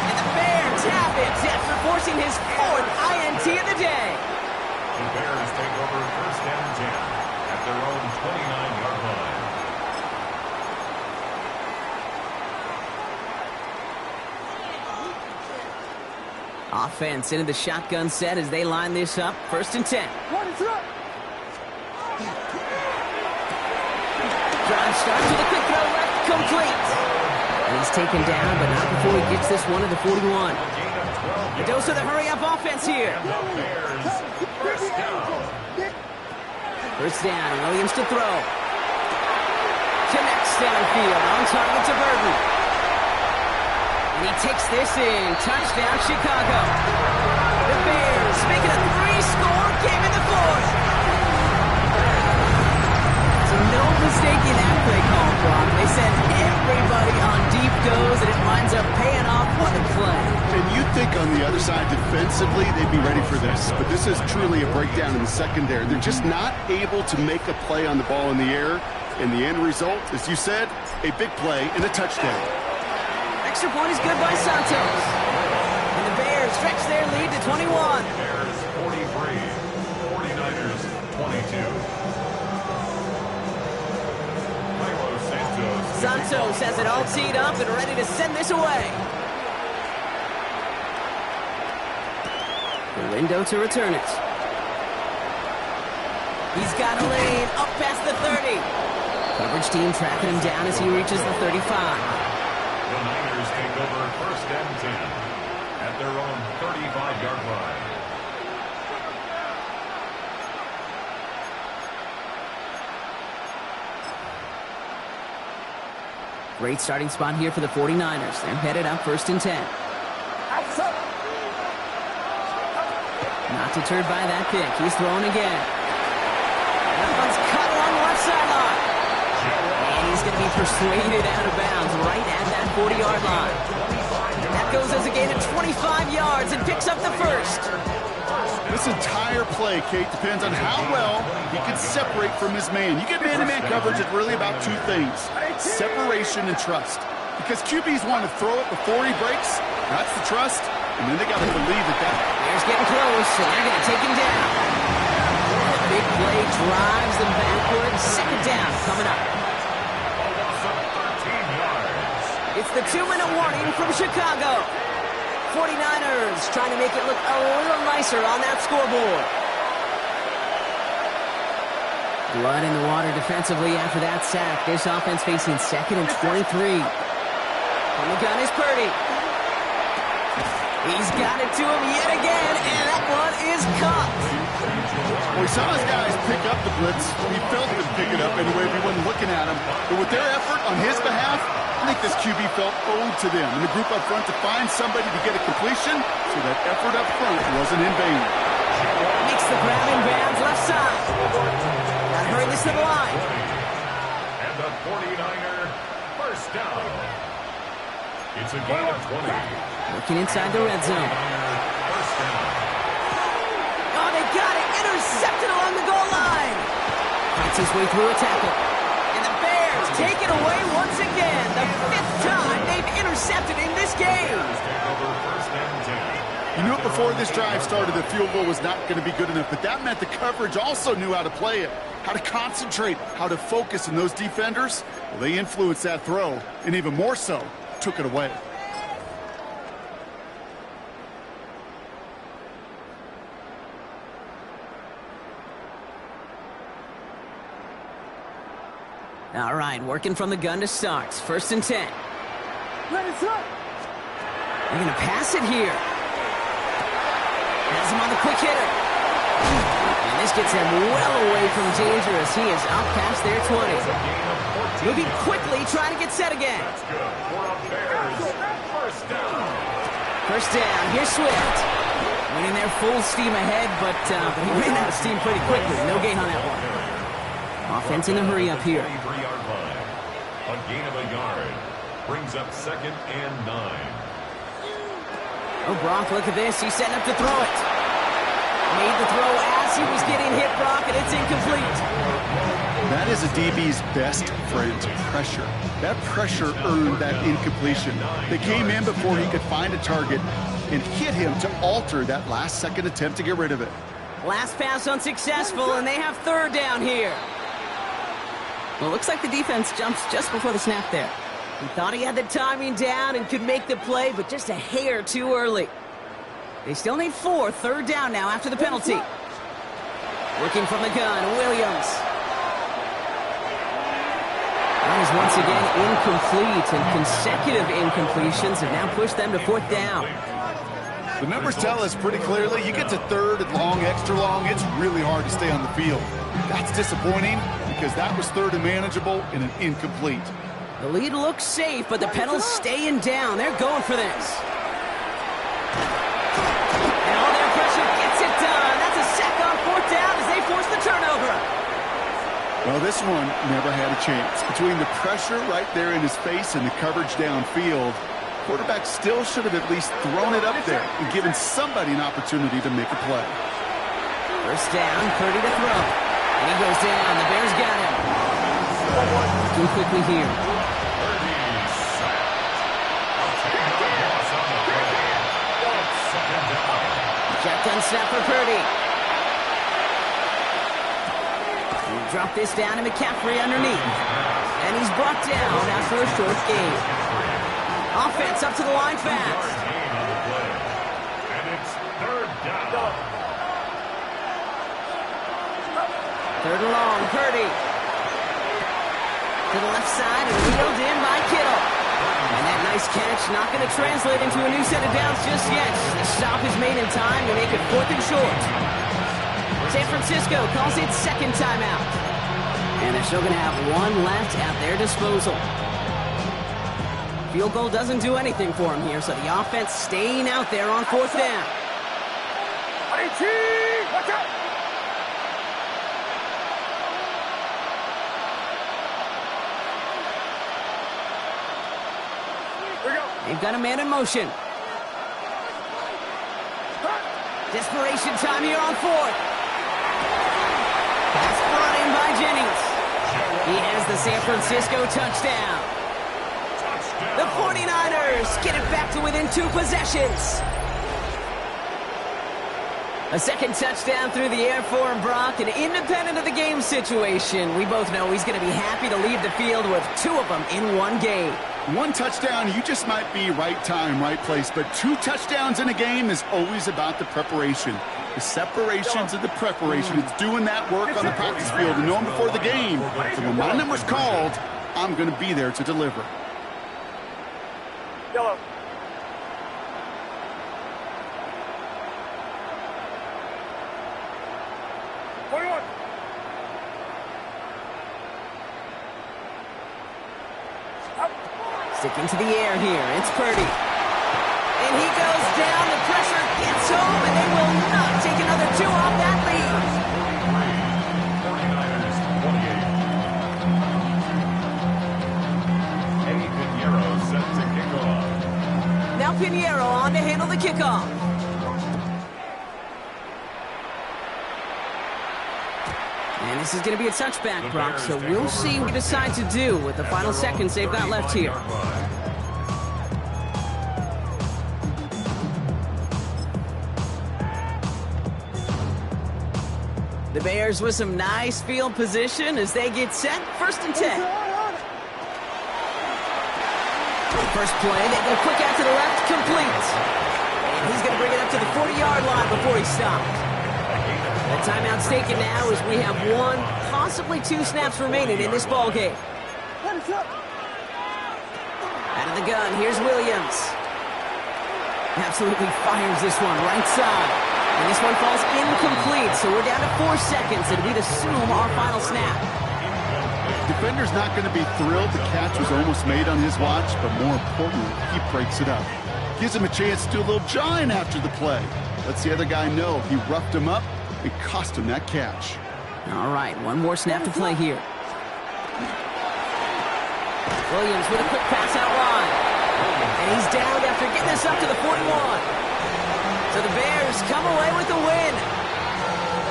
And the Bears have it after forcing his 4th INT of the day. The Bears take over 1st and 10 at their own 29-yard line. Offense into the shotgun set as they line this up. 1st and 10. Drive starts with a quick throw left, complete. And he's taken down, but not before he gets this one to the 41. A dose of the hurry-up offense here. First down. 1st down, Williams to throw. Connects downfield, on target to Burton. And he takes this in. Touchdown, Chicago. The Bears make it a 3-score game in the 4th. So no mistake in that play call, Brock. They send everybody on deep goes, and it winds up paying off. What a play. And you'd think on the other side, defensively, they'd be ready for this. But this is truly a breakdown in the secondary. They're just not able to make a play on the ball in the air. And the end result, as you said, a big play and a touchdown. Extra point is good by Santos. And the Bears stretch their lead to 21. Bears 43, 49ers 22. Santos has it all teed up and ready to send this away. Lindo to return it. He's got a lane up past the 30. Coverage team tracking him down as he reaches the 35. The Niners take over 1st and 10 at their own 35-yard line. Great starting spot here for the 49ers. They're headed up 1st and 10. Not deterred by that pick. He's throwing again. That one's cut along the left sideline. And he's going to be persuaded out of bounds right at that 40-yard line. That goes as a gain of 25 yards and picks up the first. This entire play, Kate, depends on how well he can separate from his man. You get man-to-man coverage, it's really about two things: separation and trust. Because QBs want to throw it before he breaks. That's the trust. And then they got to believe that. Bears getting close, and they're going to take him down. The big play drives them backward. 2nd down coming up. It's the 2-minute warning from Chicago. 49ers trying to make it look a little nicer on that scoreboard. Blood in the water defensively after that sack. This offense facing 2nd and 23. From the gun is Purdy. He's got it to him yet again, and that one is caught. Well, he saw his guys pick up the blitz. He felt them pick it up anyway if he wasn't looking at him. But with their effort on his behalf, I think this QB felt owed to them and the group up front to find somebody to get a completion, so that effort up front wasn't in vain. Makes the grab in bounds left side. Got to hurry this to the line. And the 49er first down. It's a gain of 20. Looking inside the red zone. First down. Oh, they got it. Intercepted along the goal line. Fights his way through a tackle. And the Bears take it away once again. The 5th time they've intercepted in this game. You knew it before this drive started, the field goal was not going to be good enough, but that meant the coverage also knew how to play it, how to concentrate, how to focus, and those defenders, well, they influenced that throw, and even more so, took it away. All right, working from the gun to start. 1st and 10. They're going to pass it here. Has him on the quick hitter. And this gets him well away from dangerous. He is up past their 20. Moving quickly, trying to get set again. First down. Here's Swift. Winning there full steam ahead, but he ran out of steam pretty quickly. No gain on that one. Offense in a hurry up here. A gain of a yard. Brings up 2nd and 9. Oh, Brock, look at this. He's setting up to throw it. Made the throw as he was getting hit, Brock, and it's incomplete. That is a DB's best friend, pressure. That pressure earned that incompletion. They came in before he could find a target and hit him to alter that last-second attempt to get rid of it. Last pass unsuccessful, and they have 3rd down here. Well, it looks like the defense jumps just before the snap there. He thought he had the timing down and could make the play, but just a hair too early. They still need 4. 3rd down now after the penalty. Working from the gun, Williams. That is once again incomplete, and consecutive incompletions have now pushed them to 4th down. The numbers tell us pretty clearly, you get to 3rd and long, extra long, it's really hard to stay on the field. That's disappointing because that was 3rd and manageable and an incomplete. The lead looks safe, but the Penals staying down. They're going for this. And all their pressure gets it done. That's a sack on 4th down as they force the turnover. Well, this one never had a chance. Between the pressure right there in his face and the coverage downfield, quarterback still should have at least thrown it up there and given somebody an opportunity to make a play. First down, Purdy to throw. And he goes down. The Bears got him. Working quickly here. Shotgun snap for Purdy. We drop this down to McCaffrey underneath. And he's brought down after a short gain. Offense up to the line fast. And it's 3rd down. 3rd and long, Purdy. To the left side and reeled in by Kittle. And that nice catch not going to translate into a new set of downs just yet. The stop is made in time to make it 4th and short. San Francisco calls it 2nd timeout. And they're still going to have 1 left at their disposal. Field goal doesn't do anything for him here, so the offense staying out there on 4th down. Watch out! They've got a man in motion. Desperation time here on 4th. Pass brought in by Jennings. He has the San Francisco touchdown. The 49ers get it back to within 2 possessions. A 2nd touchdown through the air for him, Brock, and independent of the game situation, we both know he's going to be happy to leave the field with 2 of them in 1 game. 1 touchdown, you just might be right time, right place, but 2 touchdowns in a game is always about the preparation. The separations and the preparation. It's doing that work on the practice field and knowing before the game that when my number's called, I'm going to be there to deliver. Yellow. Sticking to the air here, it's Purdy. And he goes down, the pressure gets home, and they will not take another 2 off that lead. 49ers 28. Eddie Pinheiro set to kick off. Now Pinheiro on to handle the kickoff. And this is going to be a touchback, Brock, so we'll see what he decides to do with the final seconds they've got left here. The Bears with some nice field position as they get set. 1st and 10. First play, they go quick out to the left, complete. And he's going to bring it up to the 40-yard line before he stops. The timeout's taken now as we have 1, possibly 2 snaps remaining in this ball game. Out of the gun, here's Williams. Absolutely fires this one, right side. And this one falls incomplete, so we're down to 4 seconds, and we'd assume our final snap. Defender's not going to be thrilled the catch was almost made on his watch, but more importantly, he breaks it up. Gives him a chance to do a little jawing after the play. Lets the other guy know he roughed him up and cost him that catch. All right, 1 more snap to play here. Williams with a quick pass out wide. And he's down after getting this up to the 41. So the Bears come away with the win.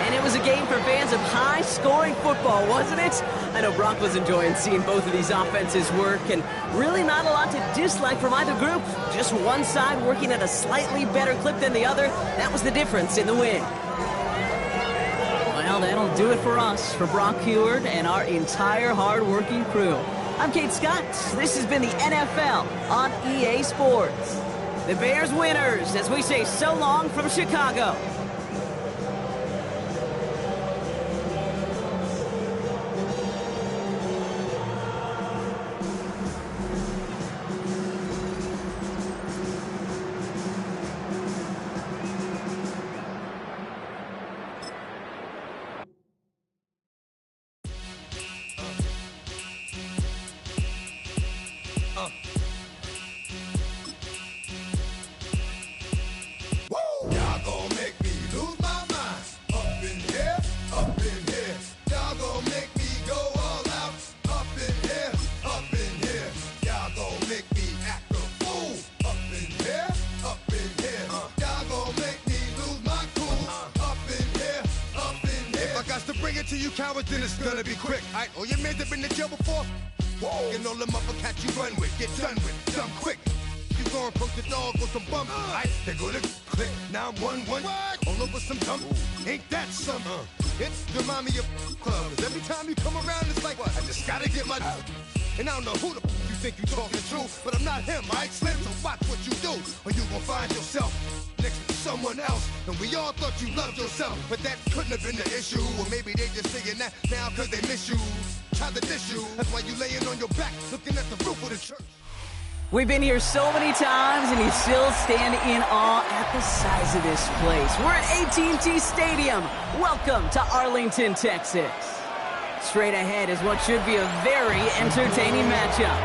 And it was a game for fans of high-scoring football, wasn't it? I know Brock was enjoying seeing both of these offenses work, and really not a lot to dislike from either group. Just one side working at a slightly better clip than the other. That was the difference in the win. Well, that'll do it for us, for Brock Heward and our entire hard-working crew. I'm Kate Scott. This has been the NFL on EA Sports. The Bears winners as we say so long from Chicago. To you cowards, then it's gonna be quick. Aight, all your men have been to jail before? Whoa. And all them uppercats you run with, get done with, done quick. You gon' approach the dog with some bump. Aight, they gonna click. Now I'm 1-1. All over some dump. Ain't that some? It's the mommy of club. 'Cause every time you come around, it's like, what? I just gotta get my. And I don't know who the you think you talking to, but I'm not him, aight, Slim? So watch what you do, or you gon' find yourself next to someone else. And we all thought you loved yourself, but that couldn't have been the issue. Or maybe they just saying that now cause they miss you. Try to diss you, that's why you laying on your back, looking at the roof of the church. We've been here so many times, and you still stand in awe at the size of this place. We're at AT&T Stadium. Welcome to Arlington, Texas. Straight ahead is what should be a very entertaining matchup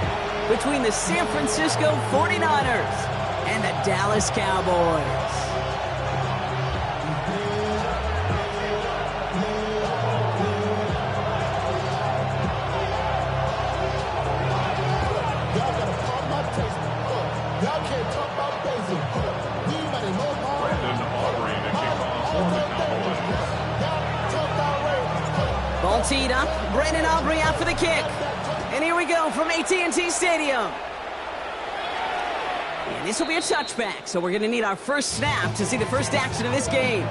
between the San Francisco 49ers and the Dallas Cowboys. Ball teed up. Brandon Aubrey out for the kick. And here we go from AT&T Stadium. And this will be a touchback, so we're going to need our first snap to see the first action of this game.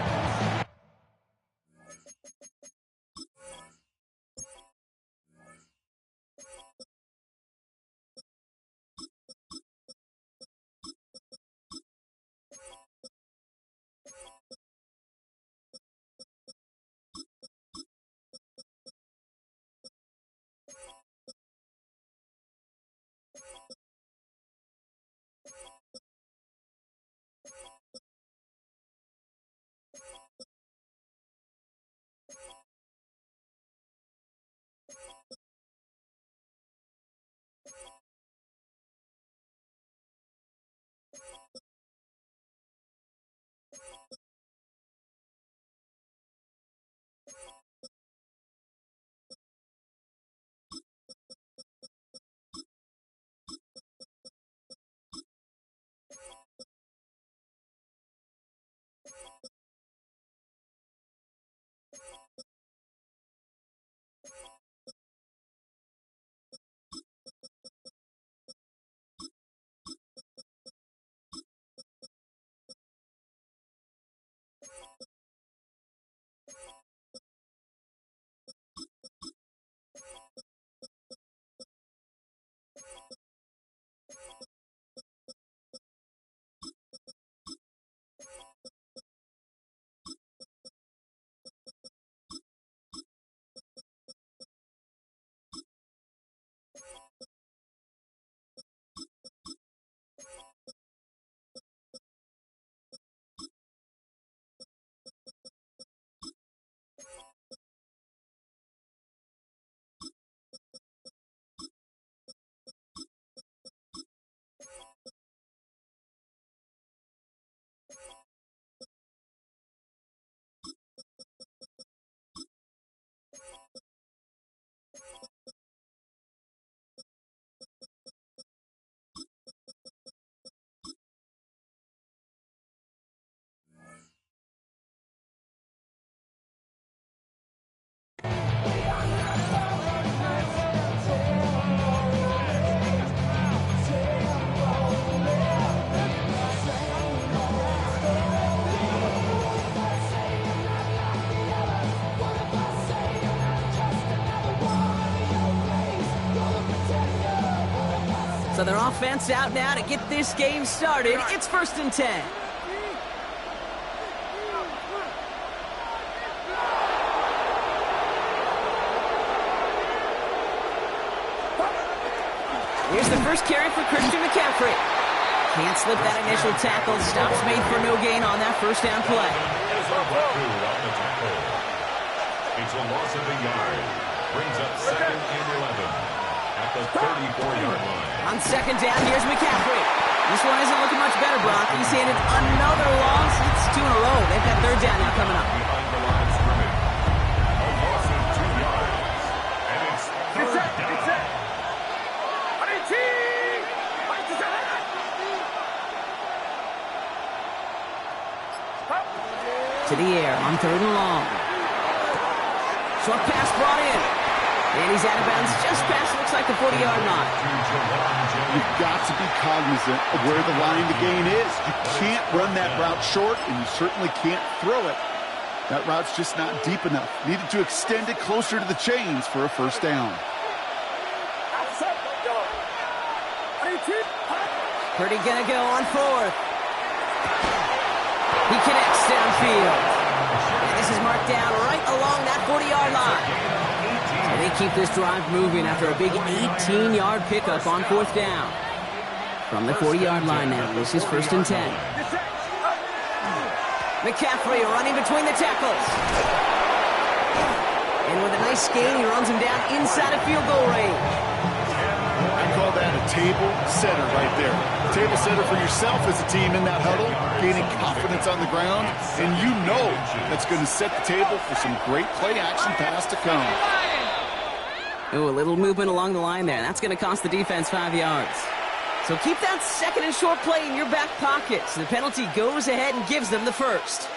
So their offense out now to get this game started. It's 1st and 10. Here's the first carry for Christian McCaffrey. Can't slip that initial tackle. Stops made for no gain on that first down play. It's a loss of a yard. Brings up 2nd and 11 at the 34-yard line. On 2nd down, here's McCaffrey. This one isn't looking much better, Brock. He's handed another loss. It's 2 in a row. They've got 3rd down now coming up. Behind the line of scrimmage. A loss of 2 yards. And it's 3rd down. To the air on 3rd and long. Short pass brought in. And he's out of bounds just past, looks like the 40-yard line. You've got to be cognizant of where the line to gain is. You can't run that route short, and you certainly can't throw it. That route's just not deep enough. Needed to extend it closer to the chains for a 1st down. Purdy gonna go on 4th. He connects downfield. And this is marked down right along that 40-yard line. So they keep this drive moving after a big 18-yard pickup on 4th down. From the 40-yard line now, this is 1st and 10. McCaffrey running between the tackles. And with a nice gain, he runs him down inside of field goal range. I call that a table setter right there. Table setter for yourself as a team in that huddle, gaining confidence on the ground, and you know that's going to set the table for some great play action pass to come. Ooh, a little movement along the line there. That's going to cost the defense 5 yards. So keep that 2nd and short play in your back pocket. So the penalty goes ahead and gives them the 1st.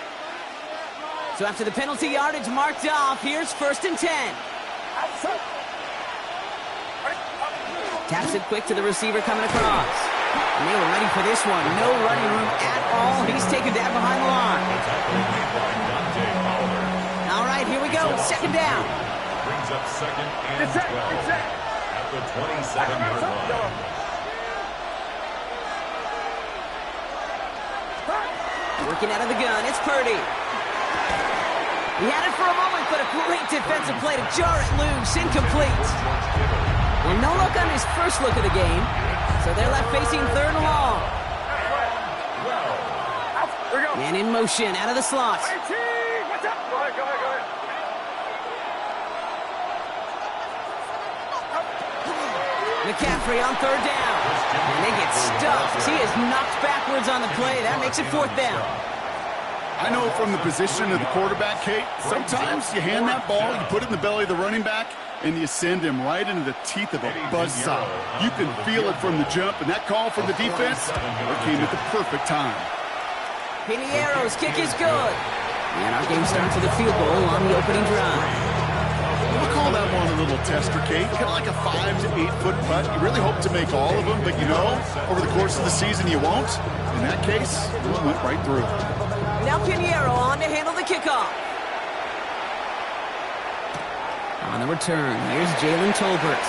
So after the penalty yardage marked off, here's 1st and 10. Taps it quick to the receiver coming across. And they were ready for this one. No running room at all. He's taken down behind the line. All right, here we go. 2nd down. Brings up 2nd and 12 at the 27-yard line. Working out of the gun. It's Purdy. He had it for a moment, but a great defensive play to jar it loose. Incomplete. And no look on his first look of the game. So they're left facing 3rd and long. Man in motion out of the slot. McCaffrey on 3rd down. And they get stuffed. He is knocked backwards on the play. That makes it 4th down. I know from the position of the quarterback, Kate, sometimes you hand that ball, you put it in the belly of the running back, and you send him right into the teeth of a buzzsaw. You can feel it from the jump, and that call from the defense came at the perfect time. Pinheiro's kick is good. And our game starts with a field goal on the opening drive. We'll call that one a little tester, Kate. Kind of like a 5 to 8 foot putt. You really hope to make all of them, but you know, over the course of the season, you won't. In that case, it went right through. Now Pinheiro on to handle the kickoff. On the return, here's Jalen Tolbert.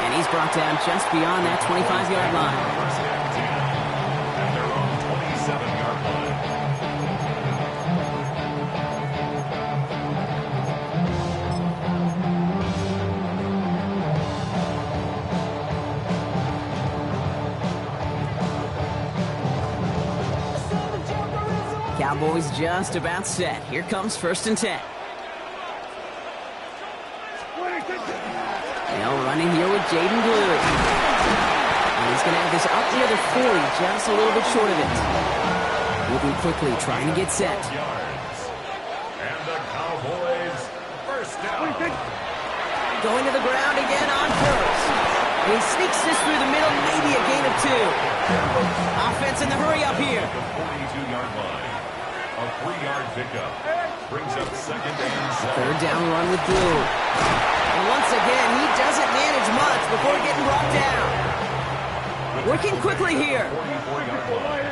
And he's brought down just beyond that 25-yard line. At their own 27-yard line. Cowboys just about set. Here comes 1st and 10. They'll running here with Jaden Blue. And he's going to have this up near the 40, just a little bit short of it. Moving quickly, trying to get set. And the Cowboys 1st down. Going to the ground again on 1st. He sneaks this through the middle, maybe a gain of 2. Offense in the hurry up here. The 42-yard line. A 3-yard pickup. Brings up 2nd and 7. 3rd down run with Blue. And once again, he doesn't manage much before getting brought down. Working quickly here. 44-yard line.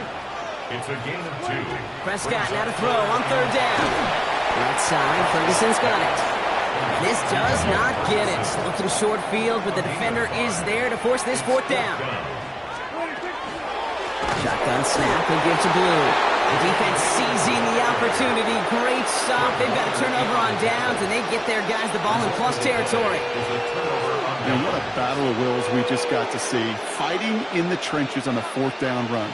It's a gain of 2. Prescott now to throw on 3rd down. Right side, Ferguson's got it. This does not get it. Looking short field, but the defender is there to force this fourth down. Shotgun snap and give to Blue. The defense seizing the opportunity. Great stop. They've got a turnover on downs, and they get their guys the ball in plus territory. And what a battle of wills we just got to see. Fighting in the trenches on a fourth down run.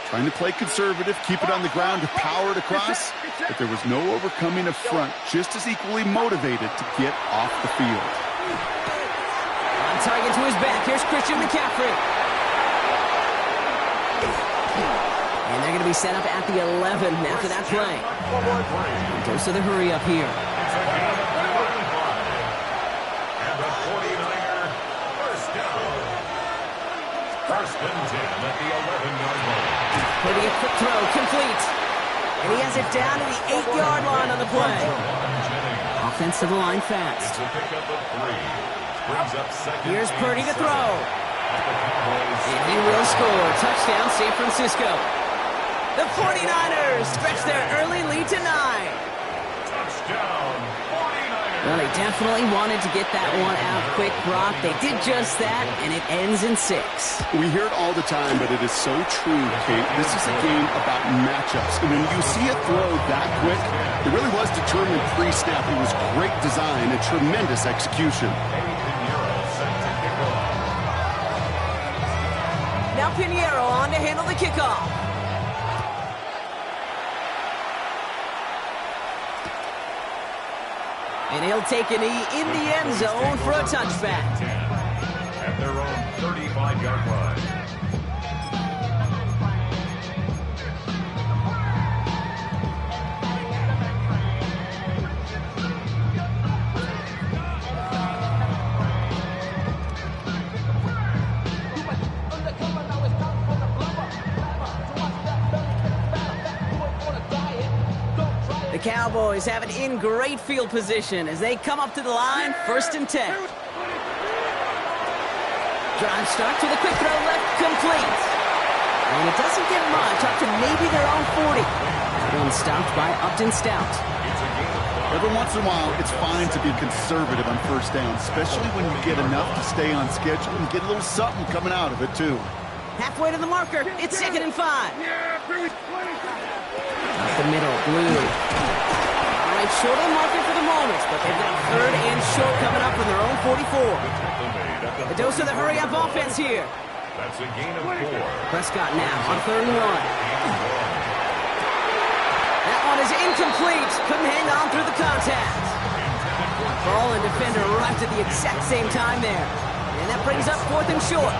Trying to play conservative, keep it on the ground to power it across, but there was no overcoming a front just as equally motivated to get off the field. On target to his back. Here's Christian McCaffrey. And they're going to be set up at the 11 after that play. Goes to the hurry up here. And the 49er first down. First and 10 at the 11-yard line. Putting a quick throw, complete. And he has it down to the 8-yard line on the play. Offensive line fast. It's a pickup of 3. Brings up second. Here's Purdy to throw. And he will score. Touchdown, San Francisco. The 49ers stretch their early lead to 9. Touchdown, 49ers. Well, they definitely wanted to get that one out quick, Brock. They did just that, and it ends in 6. We hear it all the time, but it is so true, Kate. This is a game about matchups. And when you see a throw that quick, it really was determined pre-snap. It was great design and tremendous execution. Now Pinheiro on to handle the kickoff. And he'll take a knee in the end zone for a touchback. At their own 35-yard line. The Cowboys have it in great field position as they come up to the line, 1st and 10. Drive start with a quick throw left, complete. And it doesn't get much, up to maybe their own 40. That one stopped by Upton Stout. Every once in a while, it's fine to be conservative on first down, especially when you get enough to stay on schedule and get a little something coming out of it, too. Halfway to the marker, it's 2nd and 5. Up the middle, Blue. All right, short on the marker for the moment, but they've got 3rd and short coming up from their own 44. A dose of the hurry-up offense here. That's a gain of 4. Prescott now on 3rd and 1. That one is incomplete. Couldn't hang on through the contact. Ball and defender arrived at the exact same time there. And that brings up 4th and short.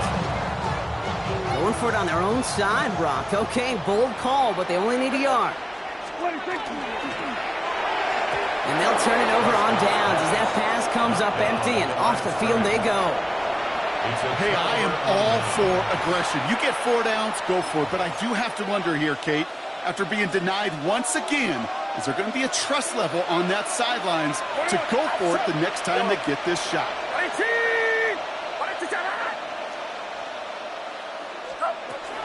Going for it on their own side, Brock. Okay, bold call, but they only need a yard. And they'll turn it over on downs as that pass comes up empty, and off the field they go. Hey, I am all for aggression. You get 4 downs, go for it. But I do have to wonder here, Kate, after being denied once again, is there going to be a trust level on that sidelines to go for it the next time they get this shot?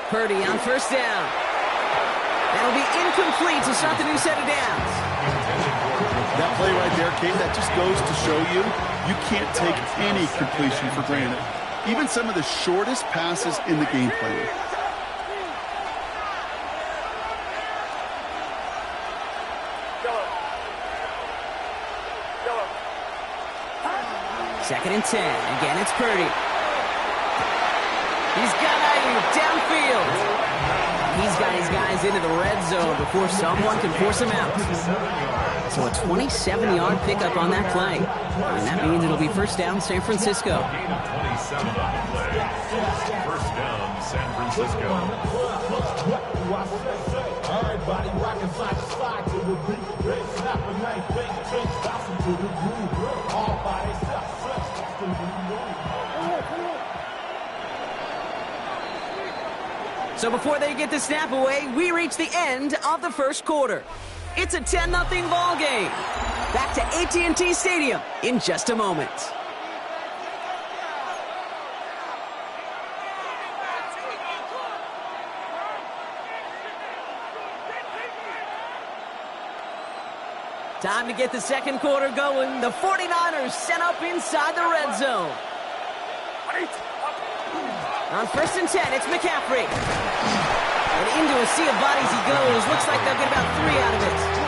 Purdy on 1st down. That'll be incomplete to start the new set of downs. That play right there, Kate, that just goes to show you, you can't take any completion for granted. Even some of the shortest passes in the game plan. Second and 10. Again, it's Purdy. He's got Ayuk downfield. He's got his guys into the red zone before someone can force him out. So a 27-yard pickup on that play. And that means it'll be 1st down, San Francisco. Gain of 27 on the play. 1st down, San Francisco. Everybody rocking side to side to the beat. They snap a knife, bang, change, bouncing to the groove. All by themselves, stretch to the groove. So before they get the snap away, we reach the end of the 1st quarter. It's a 10-0 ball game. Back to AT&T Stadium in just a moment. Time to get the second quarter going. The 49ers sent up inside the red zone. On 1st and 10, it's McCaffrey. And into a sea of bodies he goes. Looks like they'll get about 3 out of it.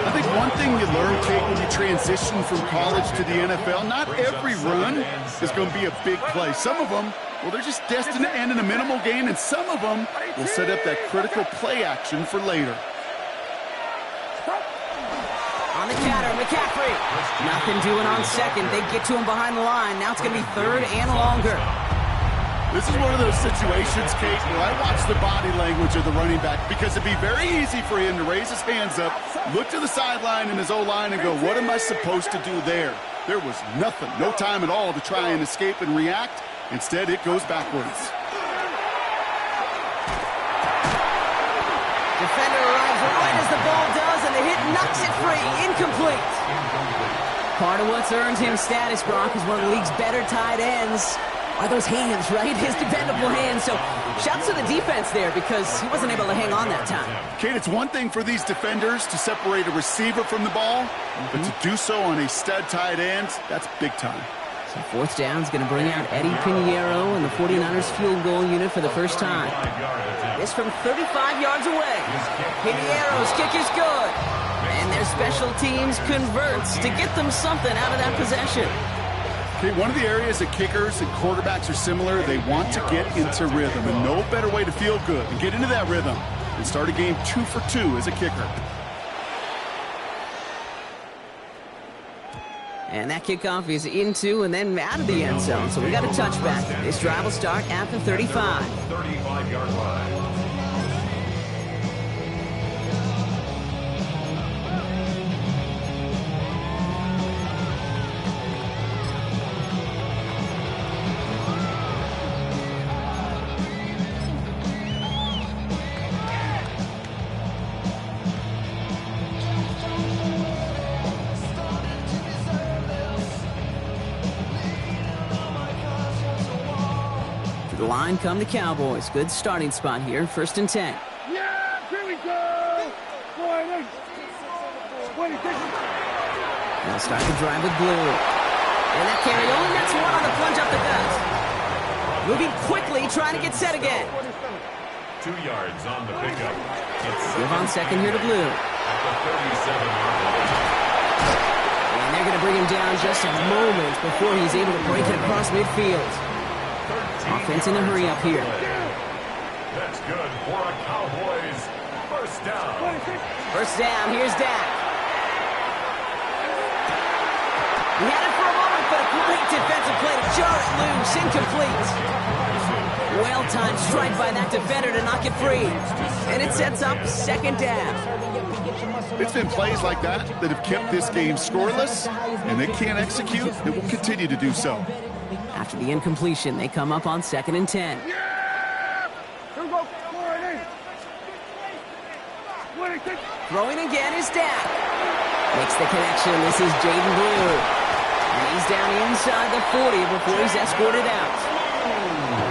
I think one thing you learn, Kate, when you transition from college to the NFL, not every run is going to be a big play. Some of them, well, they're just destined to end in a minimal gain, and some of them will set up that critical play action for later. On the counter, McCaffrey. Nothing doing on second. They get to him behind the line. Now it's going to be 3rd and longer. This is one of those situations, Kate, where I watch the body language of the running back because it'd be very easy for him to raise his hands up, look to the sideline in his O-line and go, what am I supposed to do there? There was nothing, no time at all to try and escape and react. Instead, it goes backwards. Defender arrives right as the ball does, and the hit knocks it free. Incomplete. Part of what's earned him status, Brock, is one of the league's better tight ends. Are those hands, right? His dependable hands. So shouts to the defense there because he wasn't able to hang on that time. Kate, it's one thing for these defenders to separate a receiver from the ball, but to do so on a stud tight end, that's big time. So 4th down is going to bring out Eddie Pinheiro and the 49ers field goal unit for the first time. This from 35 yards away. Pinheiro's kick is good. And their special teams converts to get them something out of that possession. Okay, one of the areas that kickers and quarterbacks are similar, they want to get into rhythm. And no better way to feel good and get into that rhythm and start a game 2 for 2 as a kicker. And that kickoff is into and then out of the end zone. So we got a touchback. This drive will start at the 35. 35-yard line. Line come the Cowboys. Good starting spot here. 1st and 10. Yeah, here we go. They'll start the drive with blue. And that carry only nets one on the plunge up the gut. Moving quickly, trying to get set again. 2 yards on the pickup. Give on second here to blue. At the 37-yard line. And they're going to bring him down just a moment before he's able to break it across midfield. Offense in a hurry up here. That's good for a Cowboys first down. First down, here's Dak. He had it for a moment, but a great defensive play to jar it loose. Incomplete. Well-timed strike by that defender to knock it free. And it sets up 2nd down. It's been plays like that that have kept this game scoreless, and they can't execute. They will continue to do so. After the incompletion, they come up on 2nd and 10. Throwing again is Dak. Makes the connection. This is Jaden Blue. And he's down inside the 40 before he's escorted out.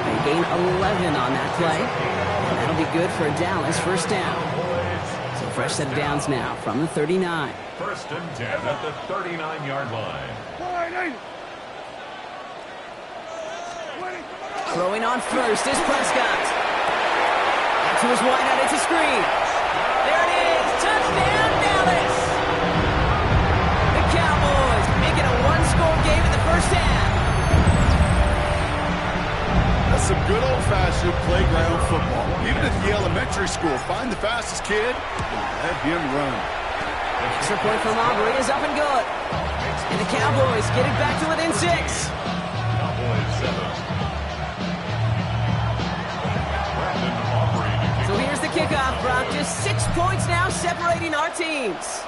They gain 11 on that play. And that'll be good for Dallas. First down. So fresh set of downs now from the 39. 1st and 10 at the 39-yard line. Throwing on first is Prescott. Back to his wideout, it's a screen. There it is, touchdown Dallas! The Cowboys make it a one-score game in the first half. That's some good old-fashioned playground football. Even at the elementary school, find the fastest kid and let him run. Extra point from Aubrey is up and good. And the Cowboys get it back to within 6. Cowboys 7. So here's the kickoff, Brock. Just 6 points now separating our teams.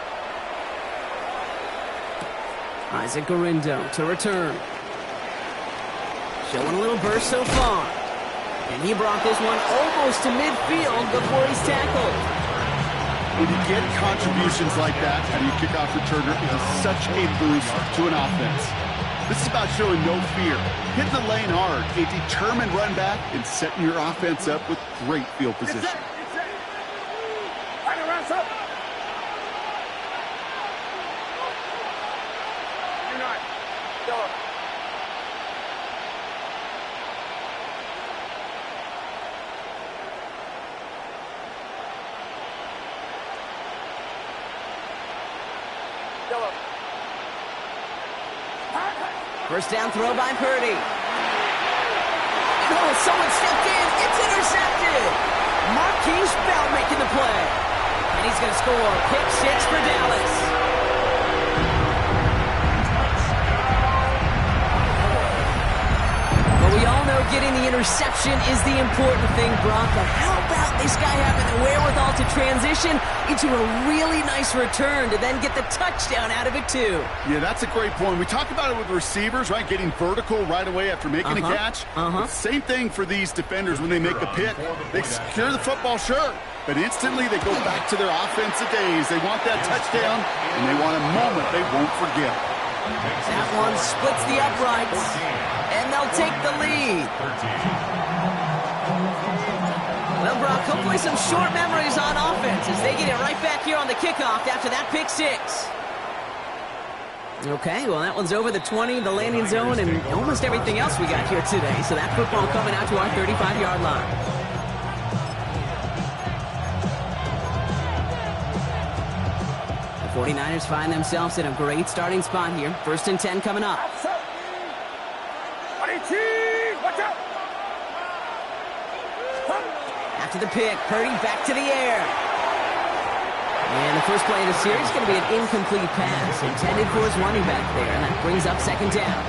Isaac Garindo to return. Showing a little burst so far. And he brought this one almost to midfield before he's tackled. When you get contributions like that out of your kickoff returner, it is such a boost to an offense. This is about showing no fear, hitting the lane hard, a determined run back, and setting your offense up with great field position. First down throw by Purdy. Oh, someone stepped in. It's intercepted. Marquise Bell making the play. And he's going to score. Pick 6 for Dallas. But we all know getting the interception is the important thing, Brock. But how about this guy having the wherewithal to transition into a really nice return to then get the touchdown out of it, too? Yeah, that's a great point. We talk about it with receivers, right? Getting vertical right away after making a catch. Same thing for these defenders when they make the pick. They secure the football, sure, but instantly they go back to their offensive days. They want that touchdown, and they want a moment they won't forget. That one splits the uprights, and they'll take the lead. Well, Brock, hopefully some short memories on offense as they get it right back here on the kickoff after that pick 6. Okay, well, that one's over the 20, the landing zone, and almost everything else we got here today. So that football coming out to our 35-yard line. The 49ers find themselves in a great starting spot here. 1st and 10 coming up. After the pick, Purdy back to the air. And the first play of the series is going to be an incomplete pass intended for his running back there, and that brings up 2nd down.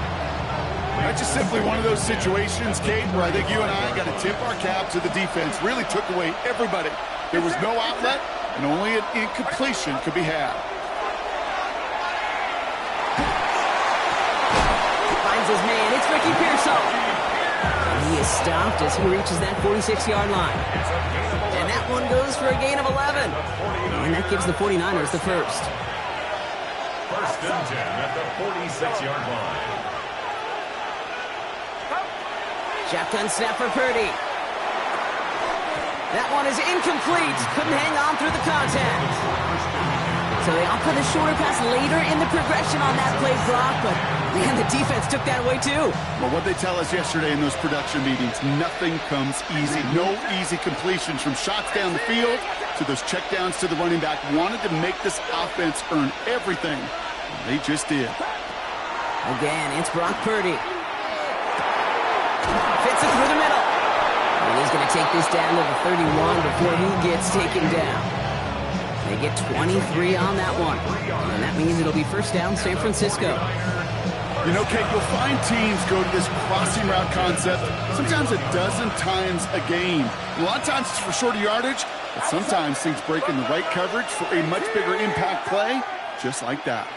That's just simply one of those situations, Kate, where I think you and I got to tip our cap to the defense. Really took away everybody. There was no outlet, and only an incompletion could be had. Finds his man. It's Ricky Pearsall. And he is stopped as he reaches that 46-yard line. And that one goes for a gain of 11. And that gives the 49ers the first. 1st and 10 at the 46-yard line. Shotgun snap for Purdy. That one is incomplete. Couldn't hang on through the contact. So they offer the shorter pass later in the progression on that play, Brock, but man, the defense took that away too. Well, what they tell us yesterday in those production meetings, nothing comes easy. No easy completions from shots down the field to those checkdowns to the running back. Wanted to make this offense earn everything. They just did. Again, it's Brock Purdy. Fits it through the middle. And he's going to take this down to the 31 before he gets taken down. They get 23 on that one. And that means it'll be 1st down San Francisco. You know, Kate, you'll find teams go to this crossing route concept sometimes a dozen times a game. A lot of times it's for shorter yardage, but sometimes things break in the right coverage for a much bigger impact play, just like that.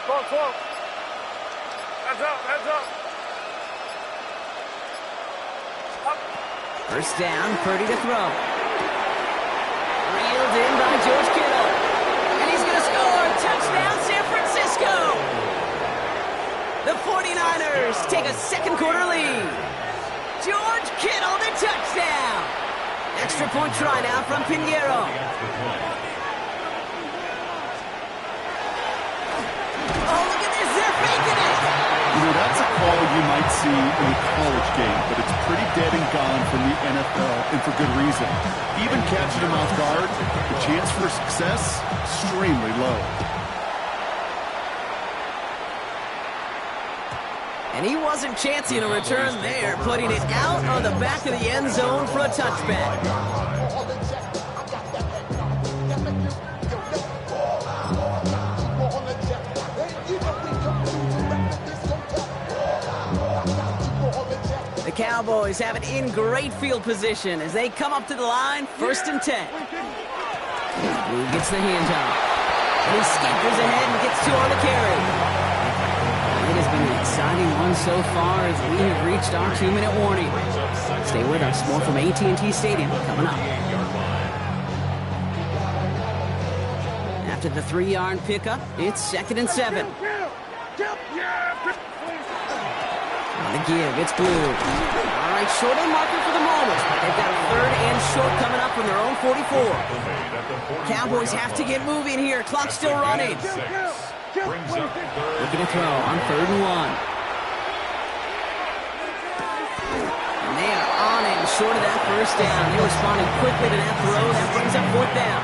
Go. Heads up. First down, Purdy to throw. Reeled in by George Kittle. And he's going to score. Touchdown, San Francisco. The 49ers take a 2nd quarter lead. George Kittle, the touchdown. Extra point try now from Pinheiro. Oh, look at this. They're faking it. You know, that's a call you might see in a college game, but it's pretty dead and gone from the NFL, and for good reason. Even catching him off guard, the chance for success, extremely low. And he wasn't chancing a return there, putting it out on the back of the end zone for a touchback. The Cowboys have it in great field position as they come up to the line, 1st and 10. Who gets the handoff? And he scampers ahead and gets 2 on the carry. It has been an exciting one so far as we have reached our 2-minute warning. Stay with us. More from AT&T Stadium coming up. After the 3-yard pickup, it's 2nd and 7. On the give, it's Blue. All right, short end marker for the moment. They've got a third and short coming up from their own 44. Cowboys have to get moving here. Clock's still running. Looking to throw on 3rd and 1. And they are on it and short of that first down. They're responding quickly to that throw. That brings up 4th down.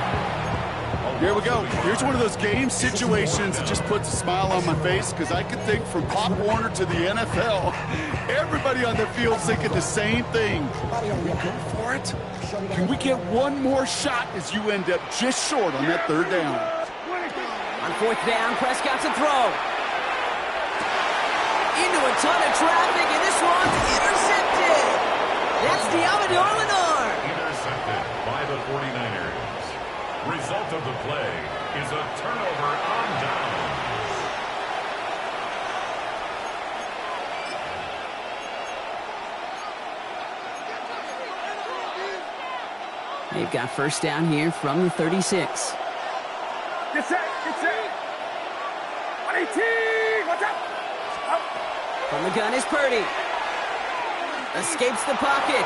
Here we go. Here's one of those game situations that just puts a smile on my face because I can think from Pop Warner to the NFL, everybody on the field thinking the same thing. Are we going for it? Can we get one more shot as you end up just short on that 3rd down? On 4th down, Prescott to throw. Into a ton of traffic, and this one's intercepted. That's Diamador Lenore. Intercepted by the 49ers. Result of the play is a turnover on downs. They've got first down here from the 36. Get set, get set. 118, watch out. Up. From the gun is Purdy. Escapes the pocket.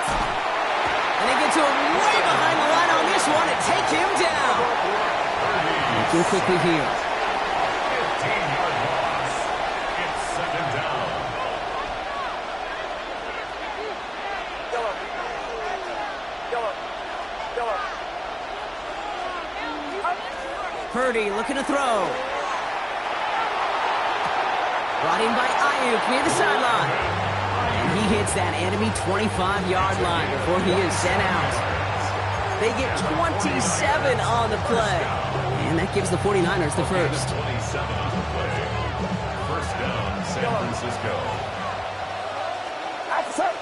And they get to him way behind the line on this one and take him down. Looking quickly here. 15-yard loss. It's 2nd down. Purdy looking to throw. Brought in by Ayuk near the sideline. And he hits that enemy 25-yard line before he is sent out. They get 27 on the play. And that gives the 49ers the first. 27 on the play. First down, San Francisco. Outside.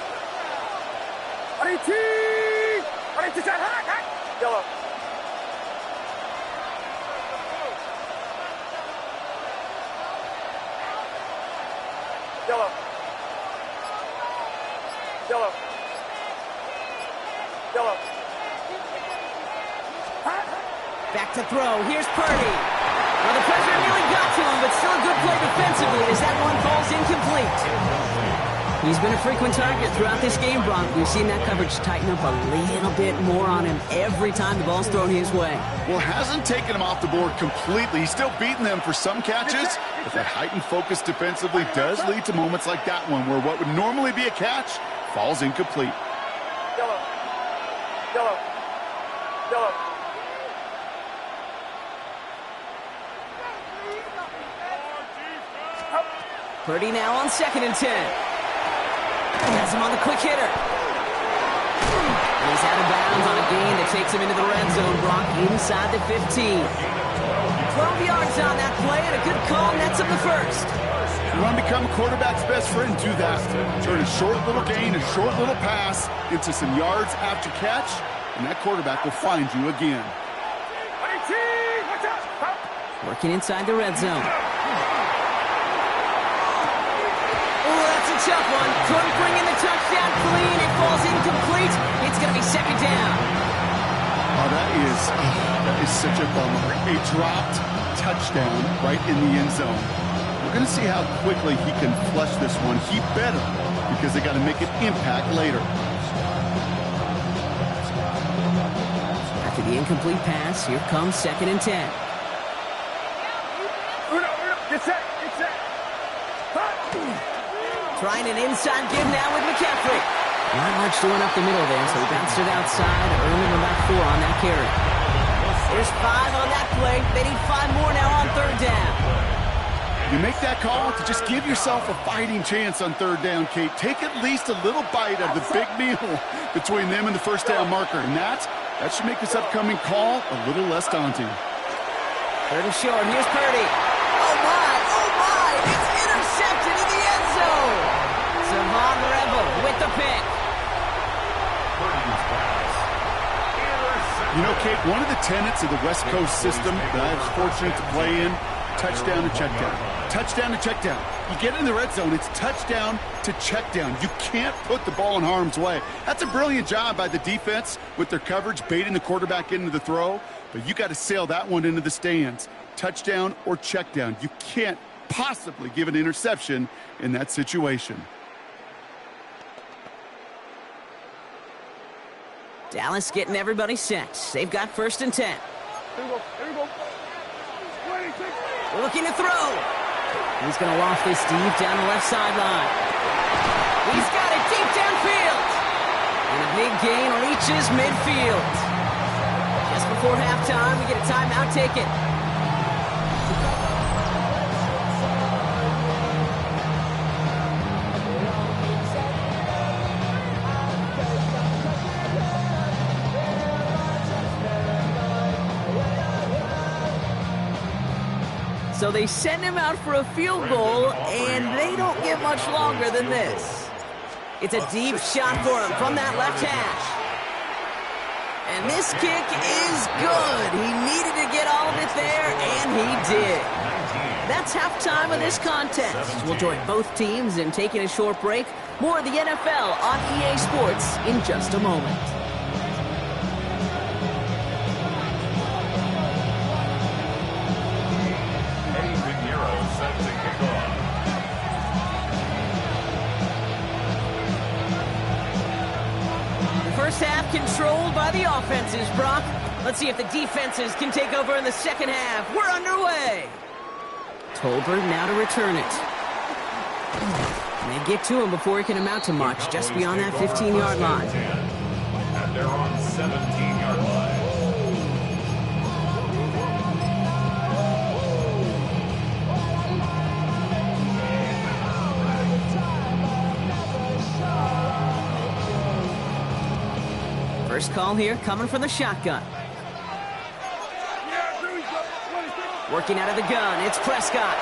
118. 118, high. Yellow. Yellow. Yellow. Yellow. Back to throw. Here's Purdy. Well, the pressure nearly got to him, but still a good play defensively as that one falls incomplete. He's been a frequent target throughout this game, Bronk. We've seen that coverage tighten up a little bit more on him every time the ball's thrown his way. Well, hasn't taken him off the board completely. He's still beating them for some catches, but that heightened focus defensively does lead to moments like that one where what would normally be a catch falls incomplete. Yellow. Yellow. Yellow. Purdy now on 2nd and 10. Has him on the quick hitter. He's out of bounds on a gain that takes him into the red zone. Brock inside the 15. 12 yards on that play, and a good call nets him the first. You want to become a quarterback's best friend, do that. Turn a short little gain, a short little pass into some yards after catch, and that quarterback will find you again. 18, watch out. Working inside the red zone. Tough one. Couldn't bring in the touchdown clean. It falls incomplete. It's going to be 2nd down. Oh, that is such a bummer. A dropped touchdown right in the end zone. We're going to see how quickly he can flush this one. He better, because they got to make an impact later. After the incomplete pass, here comes 2nd and 10. Get set, get set. Trying an inside give now with McCaffrey. Not much doing up the middle there, so he bounced it outside, earning about 4 on that carry. There's 5 on that play. They need 5 more now on 3rd down. You make that call to just give yourself a fighting chance on 3rd down, Kate. Take at least a little bite of the big meal between them and the first down marker, and that should make this upcoming call a little less daunting. 3rd and short. Here's Purdy. Oh, my. It's intercepted in the end zone. Savon Rebel with the pick. You know, Kate, one of the tenets of the West Coast system that I was fortunate to play in, touchdown to check down. Touchdown to check down. You get in the red zone, it's touchdown to check down. You can't put the ball in harm's way. That's a brilliant job by the defense with their coverage, baiting the quarterback into the throw, but you got to sail that one into the stands. Touchdown or check down. You can't possibly give an interception in that situation. Dallas getting everybody set. They've got 1st and 10. Here we go. Here we go. 26. Looking to throw. He's going to loft this deep down the left sideline. He's got it deep downfield. And a big gain reaches midfield. Just before halftime, we get a timeout taken. So they send him out for a field goal, and they don't get much longer than this. It's a deep shot for him from that left hash. And this kick is good. He needed to get all of it there, and he did. That's halftime of this contest. We'll join both teams in taking a short break. More of the NFL on EA Sports in just a moment. First half controlled by the offenses, Brock. Let's see if the defenses can take over in the second half. We're underway. Tolbert now to return it. And they get to him before he can amount to much, just beyond that 15-yard line. And they're on 17-yard line. First call here coming from the shotgun. Working out of the gun, it's Prescott.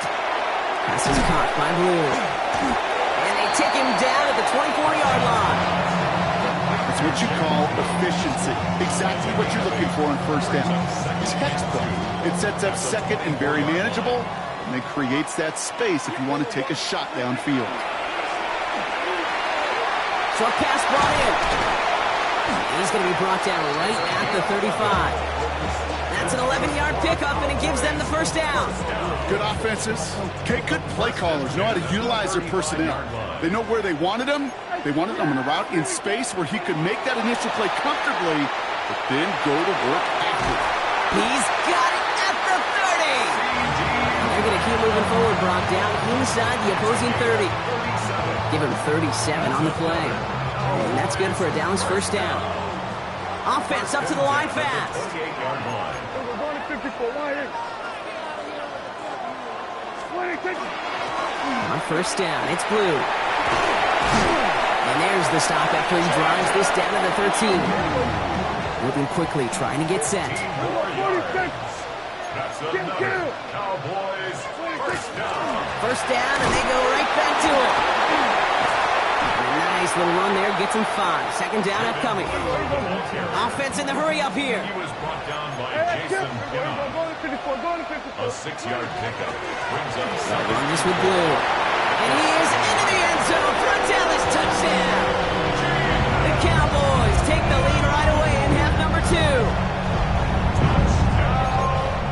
Pass is caught by Blue. And they take him down at the 24-yard line. That's what you call efficiency. Exactly what you're looking for on first down. Textbook. It sets up second and very manageable, and it creates that space if you want to take a shot downfield. Short pass brought in. He's going to be brought down right at the 35. That's an 11-yard pickup, and it gives them the first down. Good offenses. Okay, good play callers know how to utilize their personnel. They know where they wanted him. They wanted him on a route in space where he could make that initial play comfortably, but then go to work after it. He's got it at the 30. They're going to keep moving forward, Brock, down inside the opposing 30. Give him 37 on the play. And that's good for a Dallas first down. Offense up to the line fast. On first down, it's Blue. And there's the stop after he drives this down to the 13. Moving quickly, trying to get set. Cowboys, First down, and they go right back to it. Nice little run there, gets him 5. Second down upcoming. Offense in the hurry up here. He was brought down by Jason Pinnock. A 6-yard pickup brings up Run this with Blue. And he is into the end zone for a Dallas touchdown. The Cowboys take the lead right away in half number 2.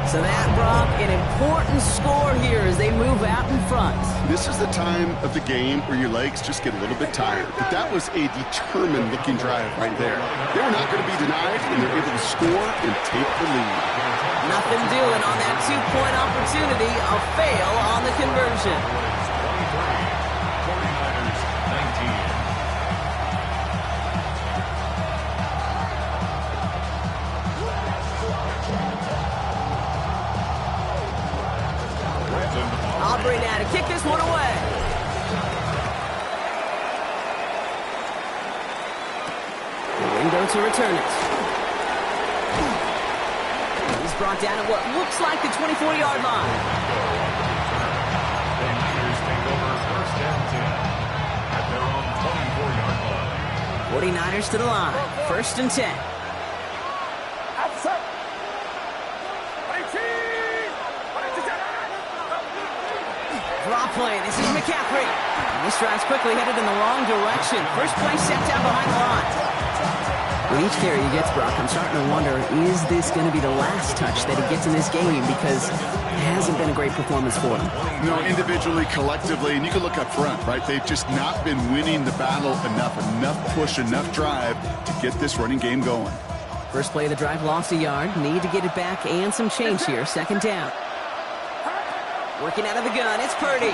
So that, Brock, an important score here as they move out in front. This is the time of the game where your legs just get a little bit tired. But that was a determined-looking drive right there. They were not going to be denied, and they're able to score and take the lead. Nothing doing on that 2-point opportunity. A fail on the conversion. 49ers 19. Aubrey now to kick this one away. Window to return it. He's brought down at what looks like the 24-yard line. The Niners take over first and 10 at their own 24-yard line. 49ers to the line. First and 10. Draw play. This is McCaffrey. And this drive's quickly headed in the wrong direction. First play set down behind the line. With each carry he gets, Brock, I'm starting to wonder, is this going to be the last touch that he gets in this game? Because it hasn't been a great performance for him. You know, individually, collectively, and you can look up front, right? They've just not been winning the battle enough push, enough drive to get this running game going. First play of the drive, lost a yard. Need to get it back and some change here. Second down. Working out of the gun, it's Purdy.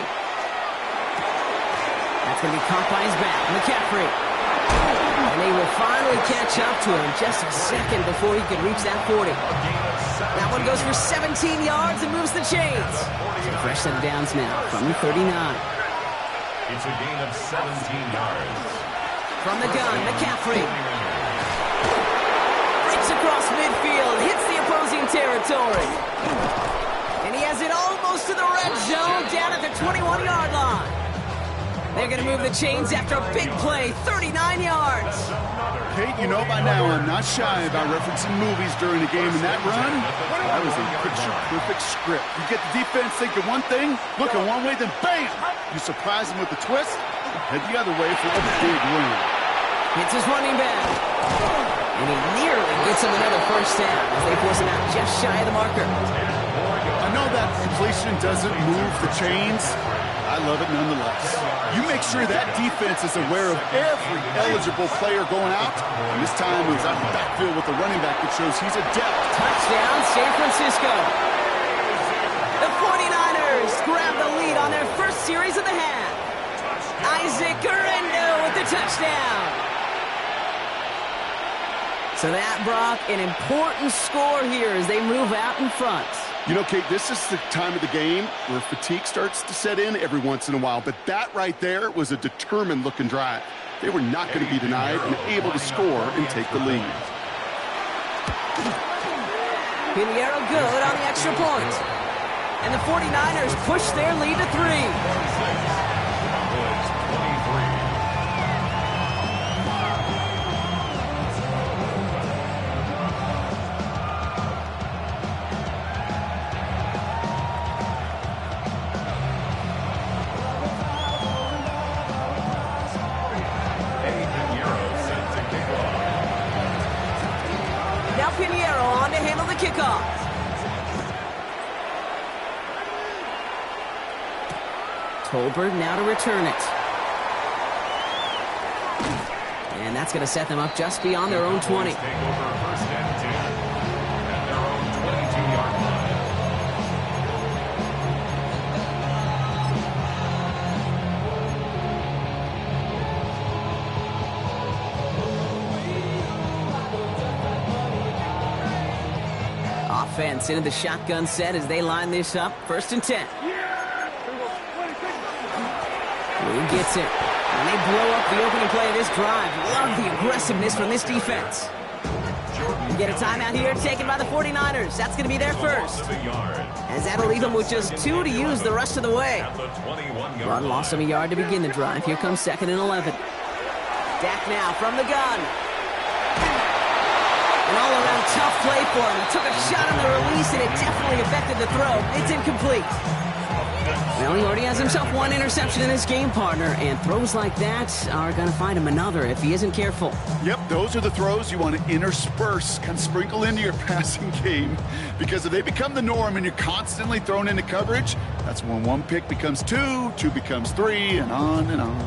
That's going to be caught by his back. McCaffrey. And they will finally catch up to him just a second before he could reach that 40. That one goes for 17 yards and moves the chains. So fresh set of downs now from the 39. It's a gain of 17 yards. From the gun, McCaffrey. Breaks across midfield, hits the opposing territory. And he has it almost to the red zone, down at the 21-yard line. They're going to move the chains after a big play, 39 yards. Kate, you know by now I'm not shy about referencing movies during a game, and that run, that was a picture-perfect script. You get the defense thinking one thing, looking one way, then bam! You surprise them with a twist, head the other way for a big win. Hits his running back. And he nearly gets him another first down as they force him out just shy of the marker. I know that completion doesn't move the chains. I love it nonetheless. You make sure that defense is aware of every eligible player going out. And this time it was out of the backfield with the running back that shows he's adept. Touchdown, San Francisco. The 49ers grab the lead on their first series of the half. Isaac Guerrero with the touchdown. So that, Brock, an important score here as they move out in front. You know, Kate, this is the time of the game where fatigue starts to set in every once in a while. But that right there was a determined-looking drive. They were not going to be denied and able to score and take the lead. Pinheiro good on the extra point. And the 49ers push their lead to 3. Kickoff. Tolbert now to return it. And that's going to set them up just beyond their own 20. Take over first and 10 at their own 22-yard line. Offense into the shotgun set as they line this up. First and 10. Who gets it? And they blow up the opening play of this drive. Love the aggressiveness from this defense. You get a timeout here taken by the 49ers. That's going to be their first. As that'll leave them with just 2 to use the rest of the way. Run lost him a yard to begin the drive. Here comes 2nd and 11. Dak now from the gun. An all-around tough play for him. He took a shot on the release, and it definitely affected the throw. It's incomplete. Well, he already has himself 1 interception in his game, partner, and throws like that are going to find him another if he isn't careful. Yep, those are the throws you want to intersperse, kind of sprinkle into your passing game, because if they become the norm and you're constantly thrown into coverage, that's when 1 pick becomes 2, 2 becomes 3, and on and on.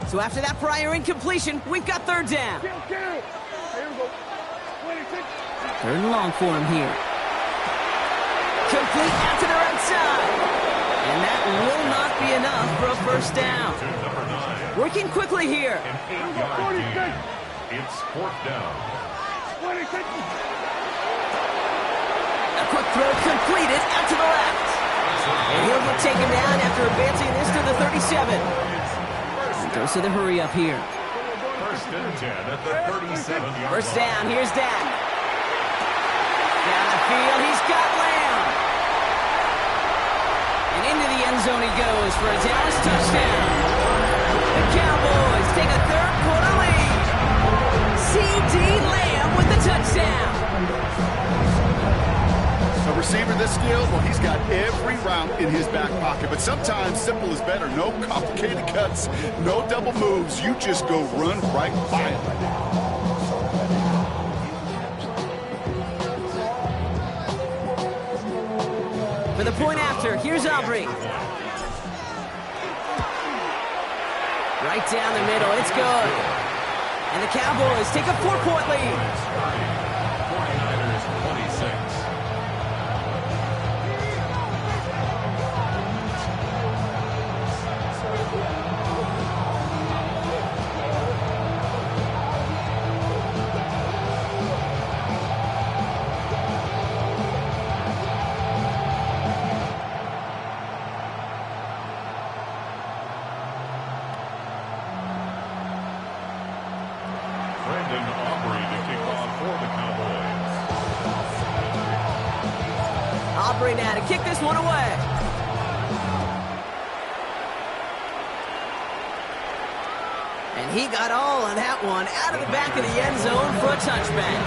So after that prior incompletion, we've got 3rd down. 3rd and long for him here. Complete out to the right side. And that will not be enough for a first down. Working quickly here. It's 4th down. A quick throw completed out to the left. And he'll get taken down after advancing this to the 37. And goes to the hurry up here. First and 10 at the 37-yard line. First down, here's Dak. Down the field, he's got Lamb. And into the end zone he goes for a Dallas touchdown. The Cowboys take a 3rd quarter lead. C.D. Lamb with the touchdown. A receiver this skilled, well, he's got every route in his back pocket. But sometimes simple is better. No complicated cuts, no double moves. You just go run right by him. For the point after, here's Aubrey. Right down the middle, it's good. And the Cowboys take a 4-point lead. 49ers 26. Aubrey now to kick this one away. And he got all of that one out of the back of the end zone for a touchback.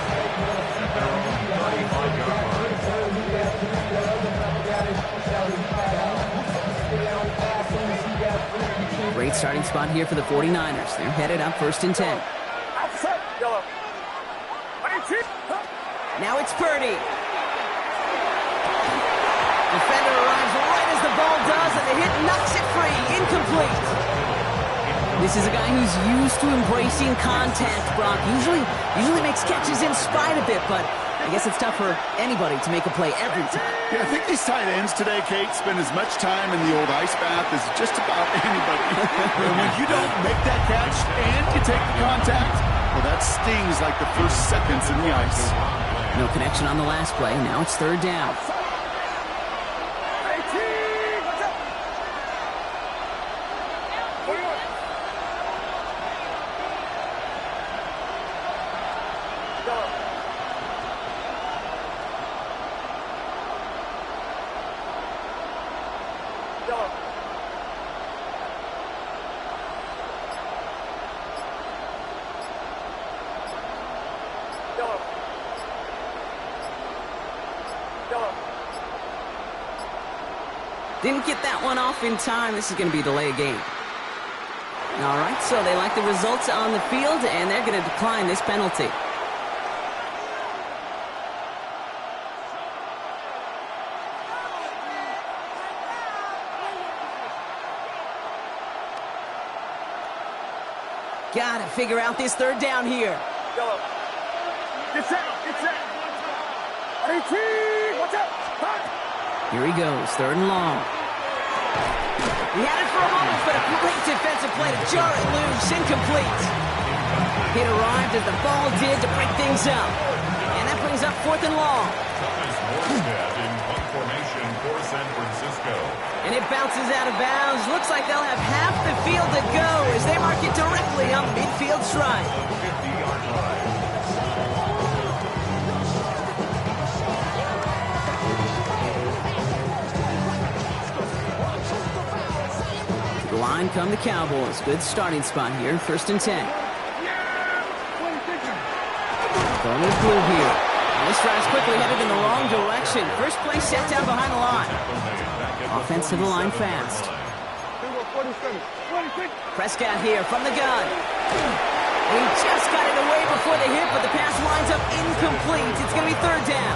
Great starting spot here for the 49ers. They're headed up 1st and 10. Now it's Purdy. Defender arrives right as the ball does, and the hit knocks it free. Incomplete. This is a guy who's used to embracing contact, Brock. Usually makes catches in spite of it, but I guess it's tough for anybody to make a play every time. Yeah, I think these tight ends today, Kate, spend as much time in the old ice bath as just about anybody. And when you don't make that catch and you take the contact, well, that stings like the first seconds in the ice. No connection on the last play. Now it's 3rd down. Didn't get that one off in time. This is going to be a delay of game. All right, so they like the results on the field, and they're going to decline this penalty. Got to figure out this 3rd down here. Get set. Watch out. Here he goes, 3rd and long. He had it for a moment, but a great defensive play to jar it loose. Incomplete. It arrived as the ball did to break things up. And that brings up 4th and long. In punt formation for San Francisco. And it bounces out of bounds. Looks like they'll have half the field to go as they mark it directly on the midfield stripe. 50-yard line. Line come the Cowboys. Good starting spot here. 1st and 10. Going with blue here. And this drive's quickly headed in the wrong direction. First play set down behind the line. Offense to the line fast. Prescott here from the gun. He just got it away before the hit, but the pass winds up incomplete. It's going to be 3rd down.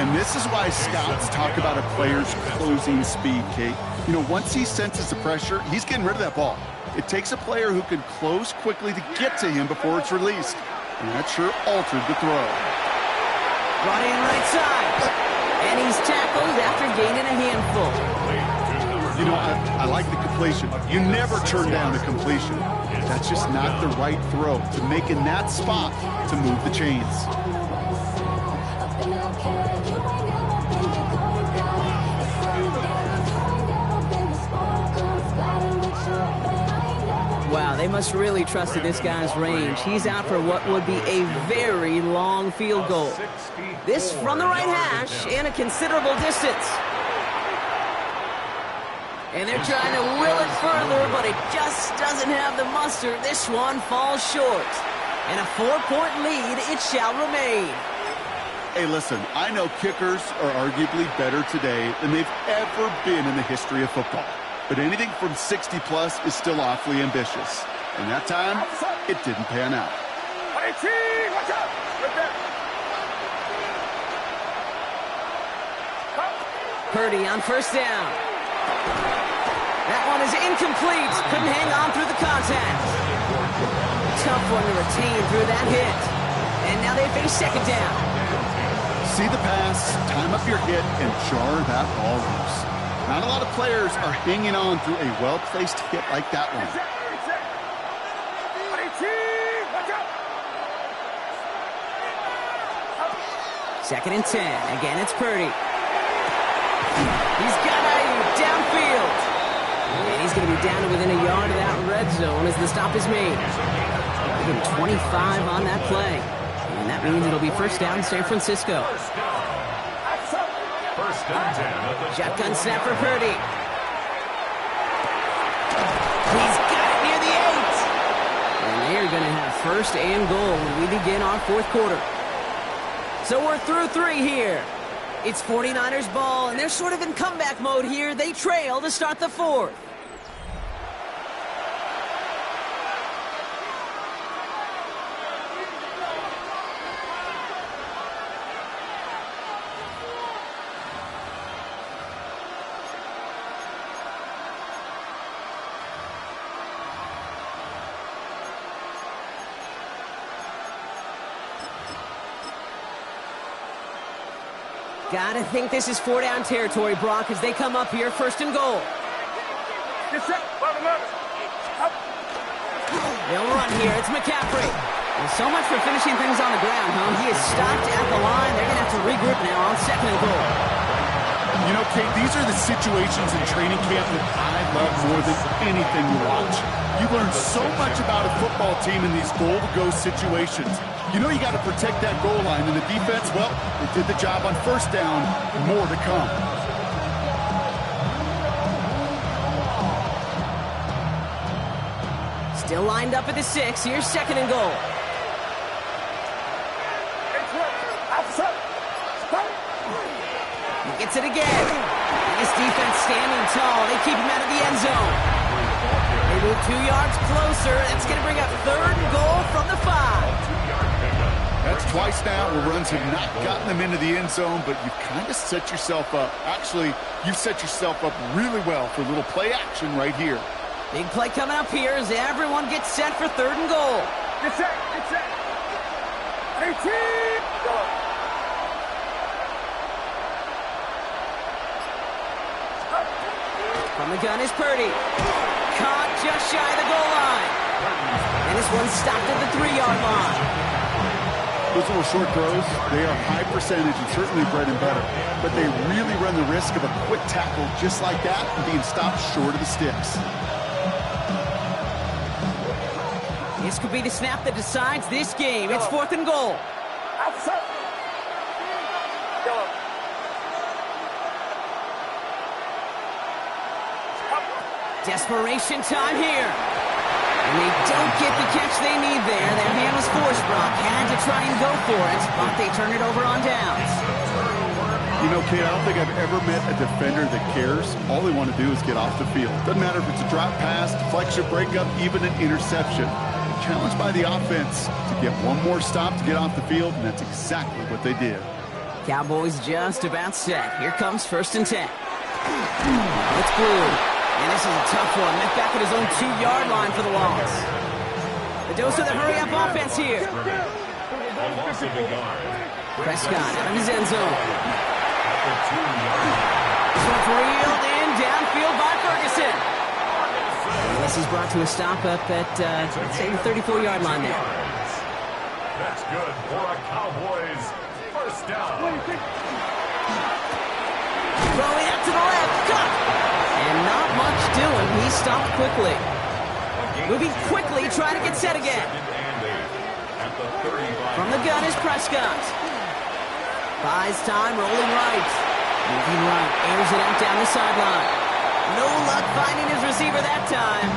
And this is why scouts talk about a player's closing speed, Kate. You know, once he senses the pressure, he's getting rid of that ball. It takes a player who can close quickly to get to him before it's released. And that sure altered the throw. Brought in right side. And he's tackled after gaining a handful. You know, I like the completion. You never turn down the completion. That's just not the right throw to make in that spot to move the chains. Wow, they must really trusted this guy's range. He's out for what would be a very long field goal. This from the right hash and a considerable distance. And they're trying to will it further, but it just doesn't have the muster. This one falls short. And a 4-point lead, it shall remain. Hey, listen, I know kickers are arguably better today than they've ever been in the history of football. But anything from 60-plus is still awfully ambitious. And that time, it didn't pan out. Watch out! Right there. Purdy on first down. That one is incomplete. Couldn't hang on through the contact. Tough one to retain through that hit. And now they face second down. See the pass, time up your hit, and jar that ball loose. Not a lot of players are hanging on through a well-placed hit like that one. Second and 10. Again, it's Purdy. He's got Ayuk downfield. And he's going to be down to within a yard of that red zone as the stop is made. Give him 25 on that play. And that means it'll be first down San Francisco. First down 10. Shotgun snap for Purdy. He's got it near the 8. And they're going to have first and goal when we begin our fourth quarter. So we're through 3 here. It's 49ers ball, and they're sort of in comeback mode here. They trail to start the fourth. Gotta think this is 4-down territory, Brock, as they come up here first and goal. They'll run here. It's McCaffrey. Well, so much for finishing things on the ground, huh? He is stopped at the line. They're going to have to regroup now on second and goal. You know, Kate, these are the situations in training camp that I love more than anything to watch. You learn so much about a football team in these goal-to-go situations. You know you got to protect that goal line, and the defense, well, they did the job on first down. More to come. Still lined up at the 6. Here's second and goal. He gets it again. This defense standing tall. They keep him out of the end zone. They move 2 yards closer. That's going to bring up third and goal from the 5. That's twice now where runs have not gotten them into the end zone, but you've kind of set yourself up. Actually, you've set yourself up really well for a little play action right here. Big play coming up here as everyone gets set for third and goal. Get set, get set. 18. Go. From the gun is Purdy. Caught just shy of the goal line. And this one's stopped at the 3-yard line. Those little short throws, they are high percentage and certainly bread and butter. But they really run the risk of a quick tackle just like that and being stopped short of the sticks. This could be the snap that decides this game. It's fourth and goal. Desperation time here. And they don't get the catch they need there. Their hand was forced, Brock. Had to try and go for it, but they turn it over on downs. You know, Kate, I don't think I've ever met a defender that cares. All they want to do is get off the field. Doesn't matter if it's a drop pass, deflection, breakup, even an interception. Challenged by the offense to get one more stop to get off the field, and that's exactly what they did. Cowboys just about set. Here comes first and 10. It's blue. And this is a tough one. Met back at his own 2-yard line for the loss. The dose of the hurry-up offense here. Prescott out of his end zone. This one's reeled in downfield by Ferguson. And this is brought to a stop up at, let's say, the 34-yard line there. That's good for a Cowboys first down. Throwing out to the left. Cut! And not much doing. He stopped quickly. Moving quickly, trying to get set again. From the gun is Prescott. Buys time, rolling right. Moving right, airs it out down the sideline. No luck finding his receiver that time.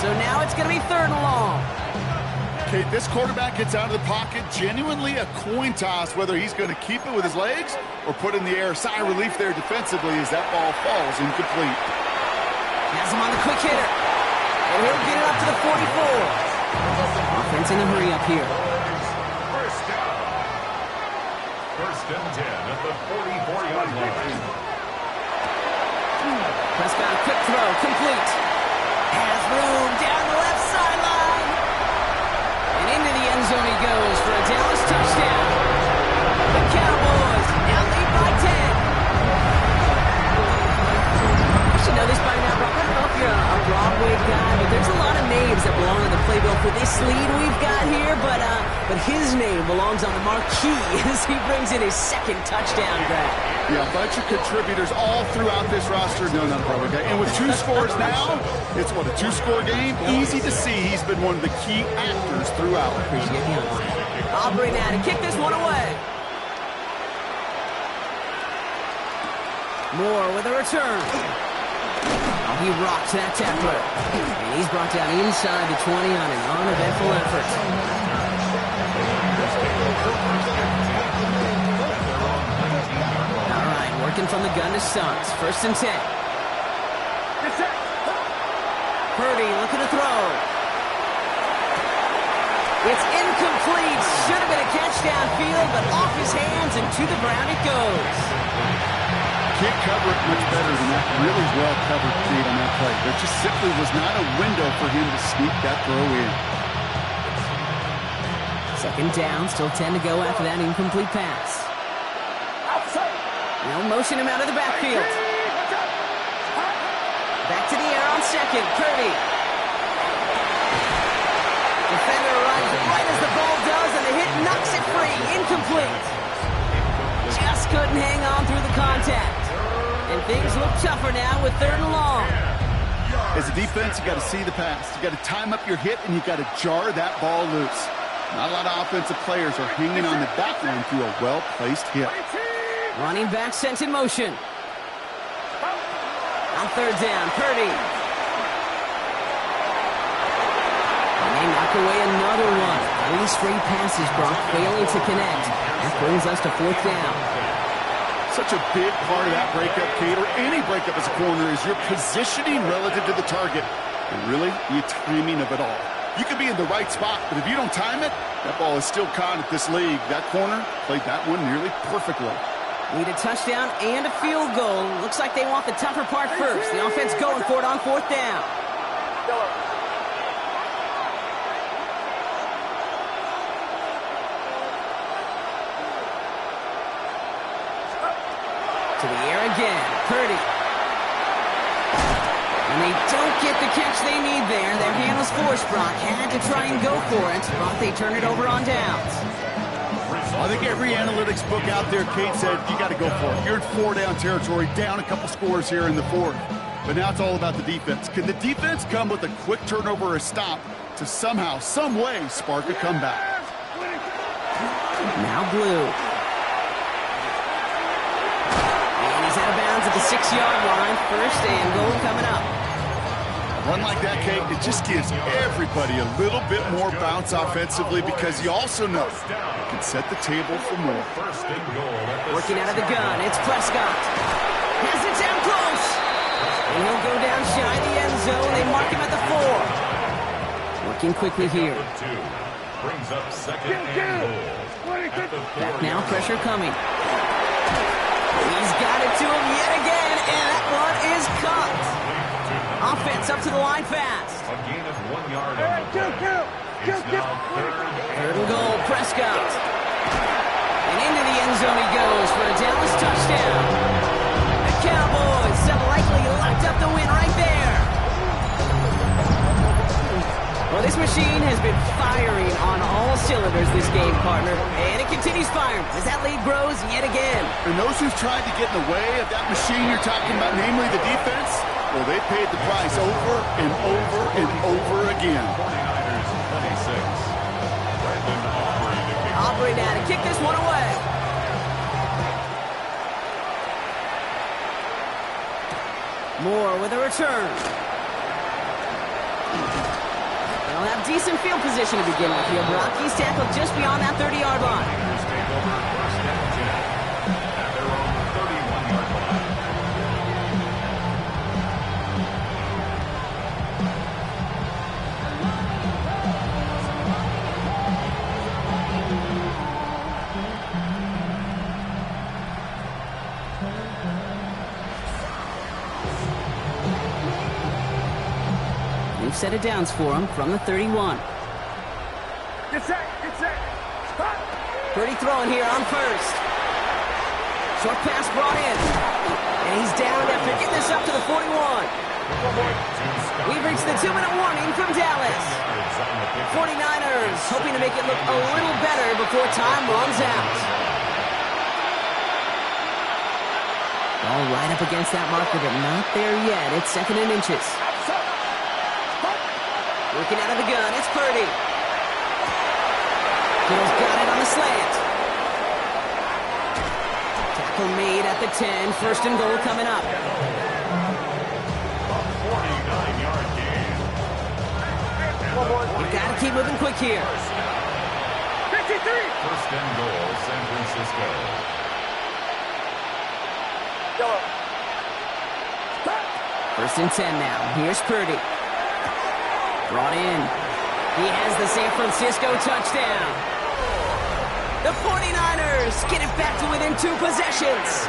So now it's going to be third and long. Okay, this quarterback gets out of the pocket. Genuinely a coin toss whether he's going to keep it with his legs or put in the air. Sigh of relief there defensively as that ball falls incomplete. Has him on the quick hitter. And he'll get it up to the 44. Offense in a hurry up here. First down. First and 10 at the 44-yard line. Prescott, quick throw, complete. Has room down the left sideline. And into the end zone he goes for a Dallas touchdown. The Cowboys now lead by 10. You should know this by now, Brock. I don't know if you're a Broadway guy, but there's a lot of names that belong on the playbill for this lead we've got here, but his name belongs on the marquee as he brings in his second touchdown grab. Yeah, a bunch of contributors all throughout this roster. No, not a Broadway guy. And with 2 scores now, it's what, a 2-score game? Easy to see he's been one of the key actors throughout. Appreciate the honesty. Aubrey now to kick this one away. Moore with a return. Oh, he rocks that tackler. And he's brought down inside the 20 on an uneventful effort. All right, working from the gun to start. 1st and 10. Purdy looking to throw. It's incomplete. Should have been a catch downfield, but off his hands and to the ground it goes. Can't cover it much better than that. Really well covered feed on that play. There just simply was not a window for him to sneak that throw in. 2nd down, still 10 to go after that incomplete pass. They'll motion him out of the backfield. Back to the air on 2nd. Purdy. Defender arrives right as the ball does, and the hit knocks it free. Incomplete. Just couldn't hang on through the contact. And things look tougher now with 3rd and long. As a defense, you got to see the pass. You got to time up your hit, and you got to jar that ball loose. Not a lot of offensive players are hanging on the back line through a well-placed hit. Running back sent in motion. On 3rd down, Purdy. And they knock away another one. 3 straight passes, Brock, failing to connect. That brings us to 4th down. Such a big part of that breakup, Kate, or any breakup as a corner, is your positioning relative to the target, and really the timing of it all. You can be in the right spot, but if you don't time it, that ball is still caught at this league. That corner played that one nearly perfectly. Need a touchdown and a field goal. Looks like they want the tougher part first. The offense going for it on 4th down. To the air again, Purdy. And they don't get the catch they need there. Their hand was forced, Brock. Had to try and go for it, but they turn it over on downs. I think every analytics book out there, Kate, said you got to go for it. You're in 4-down territory, down a couple scores here in the 4th. But now it's all about the defense. Can the defense come with a quick turnover or a stop to somehow, some way, spark a comeback? Now Blue. He's out of bounds at the 6-yard line. 1st and goal coming up. A run like that, Kate, it just gives everybody a little bit more bounce offensively because you also know it can set the table for more. Working out of the gun, it's Prescott. Has it down close. And he'll go down shy of the end zone. They mark him at the 4. Working quickly here. Brings up 2nd and goal. Back now, pressure coming. He's got it to him yet again, and that one is caught. Offense up to the line fast. A gain of 1 yard on the play. It's now 3rd and goal, Prescott. And into the end zone he goes for a Dallas touchdown. The Cowboys have likely locked up the win right there. Well, this machine has been firing on all cylinders this game, partner. And it continues firing as that lead grows yet again. And those who've tried to get in the way of that machine you're talking about, namely the defense, well, they paid the price over and over and over again. 49ers 26. Aubrey now to kick this one away. Moore with a return. They'll have decent field position to begin with here. Rockies tackled just beyond that 30-yard line. New set of downs for him from the 31. Get set, get set. Stop. Purdy throwing here on first. Short pass brought in. And he's down after getting this up to the 41. We've reached the 2-minute warning from Dallas. 49ers hoping to make it look a little better before time runs out. All right up against that marker, but not there yet. It's 2nd and inches. Working out of the gun, it's Purdy. Kittle's got it on the slant. Tackle made at the 10. 1st and goal coming up. A 49-yard gain. You got to keep moving quick here. 53. 1st and goal, San Francisco. First and 10 now. Here's Purdy. Brought in. He has the San Francisco touchdown. The 49ers get it back to within 2 possessions.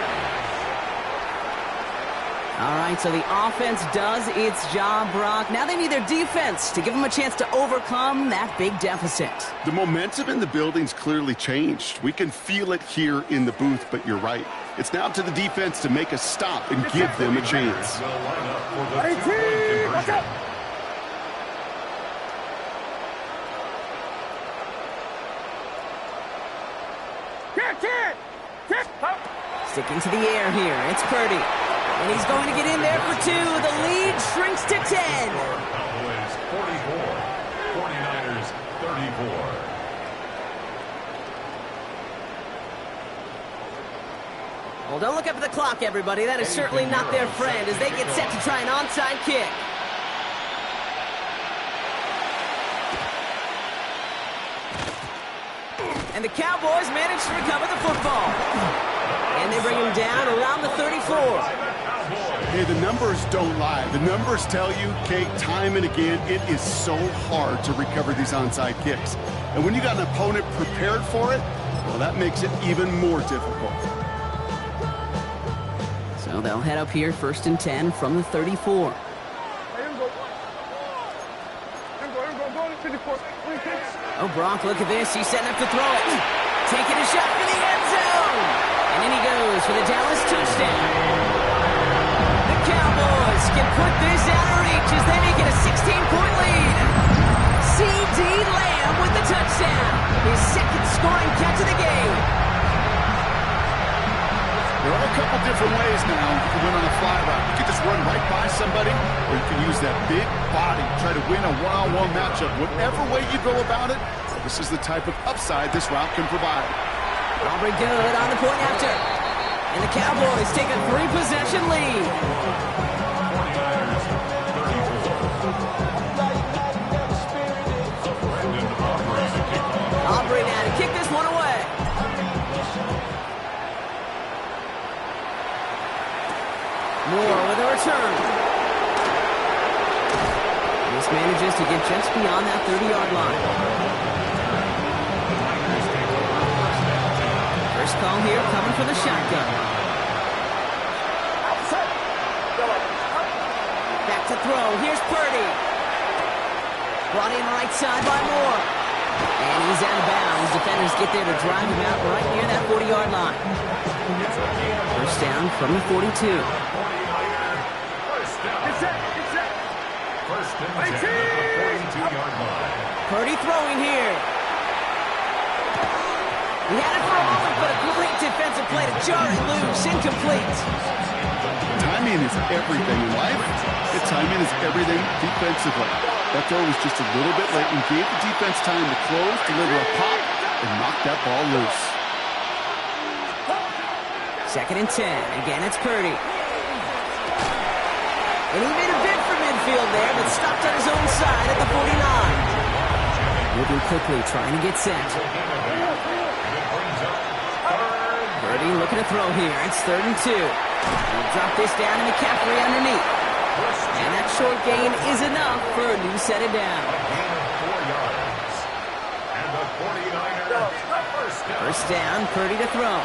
All right, so the offense does its job, Brock. Now they need their defense to give them a chance to overcome that big deficit. The momentum in the building's clearly changed. We can feel it here in the booth, but you're right. It's now to the defense to make a stop and give them a chance. Will line up for the 2-point conversion. Sticking to the air here. It's Purdy. And he's going to get in there for 2. The lead shrinks to 10. Cowboys 44, 49ers 34. Well, don't look up at the clock, everybody. That is certainly not their friend as they get set to try an onside kick. And the Cowboys manage to recover the football. And they bring him down around the 34. Hey, the numbers don't lie. The numbers tell you, Kate, time and again, it is so hard to recover these onside kicks. And when you got an opponent prepared for it, well, that makes it even more difficult. So they'll head up here, 1st and 10 from the 34. Oh, Brock, look at this. He's setting up to throw it. Taking a shot for the end zone. And in he goes for the Dallas touchdown. The Cowboys can put this out of reach as they make it a 16-point lead. C.D. Lamb with the touchdown. His 2nd scoring catch of the game. There are a couple different ways now to win on a fly route. You can just run right by somebody, or you can use that big body, try to win a one-on-one matchup. Whatever way you go about it, this is the type of upside this route can provide. Aubrey good on the point after. And the Cowboys take a 3-possession lead. Aubrey now to kick this one away. Moore with a return. This manages to get just beyond that 30-yard line. First call here coming for the shotgun. Back to throw. Here's Purdy. Brought in right side by Moore. And he's out of bounds. Defenders get there to drive him out right near that 40-yard line. First down from the 42. First and 10 at the 42-yard line. Purdy throwing here. He had it for a moment, but a great defensive play to jar it loose. Incomplete. Timing is everything in life. And timing is everything defensively. That throw was just a little bit late and gave the defense time to close, deliver a pop, and knock that ball loose. 2nd and 10. Again, it's Purdy. And he made a bid for midfield there, but stopped on his own side at the 49. Moving quickly, trying to get set. Purdy looking to throw here. It's 3rd and 2. He'll drop this down to McCaffrey underneath. And that short gain is enough for a new set of down. And the 49ers first down. First down, Purdy to throw.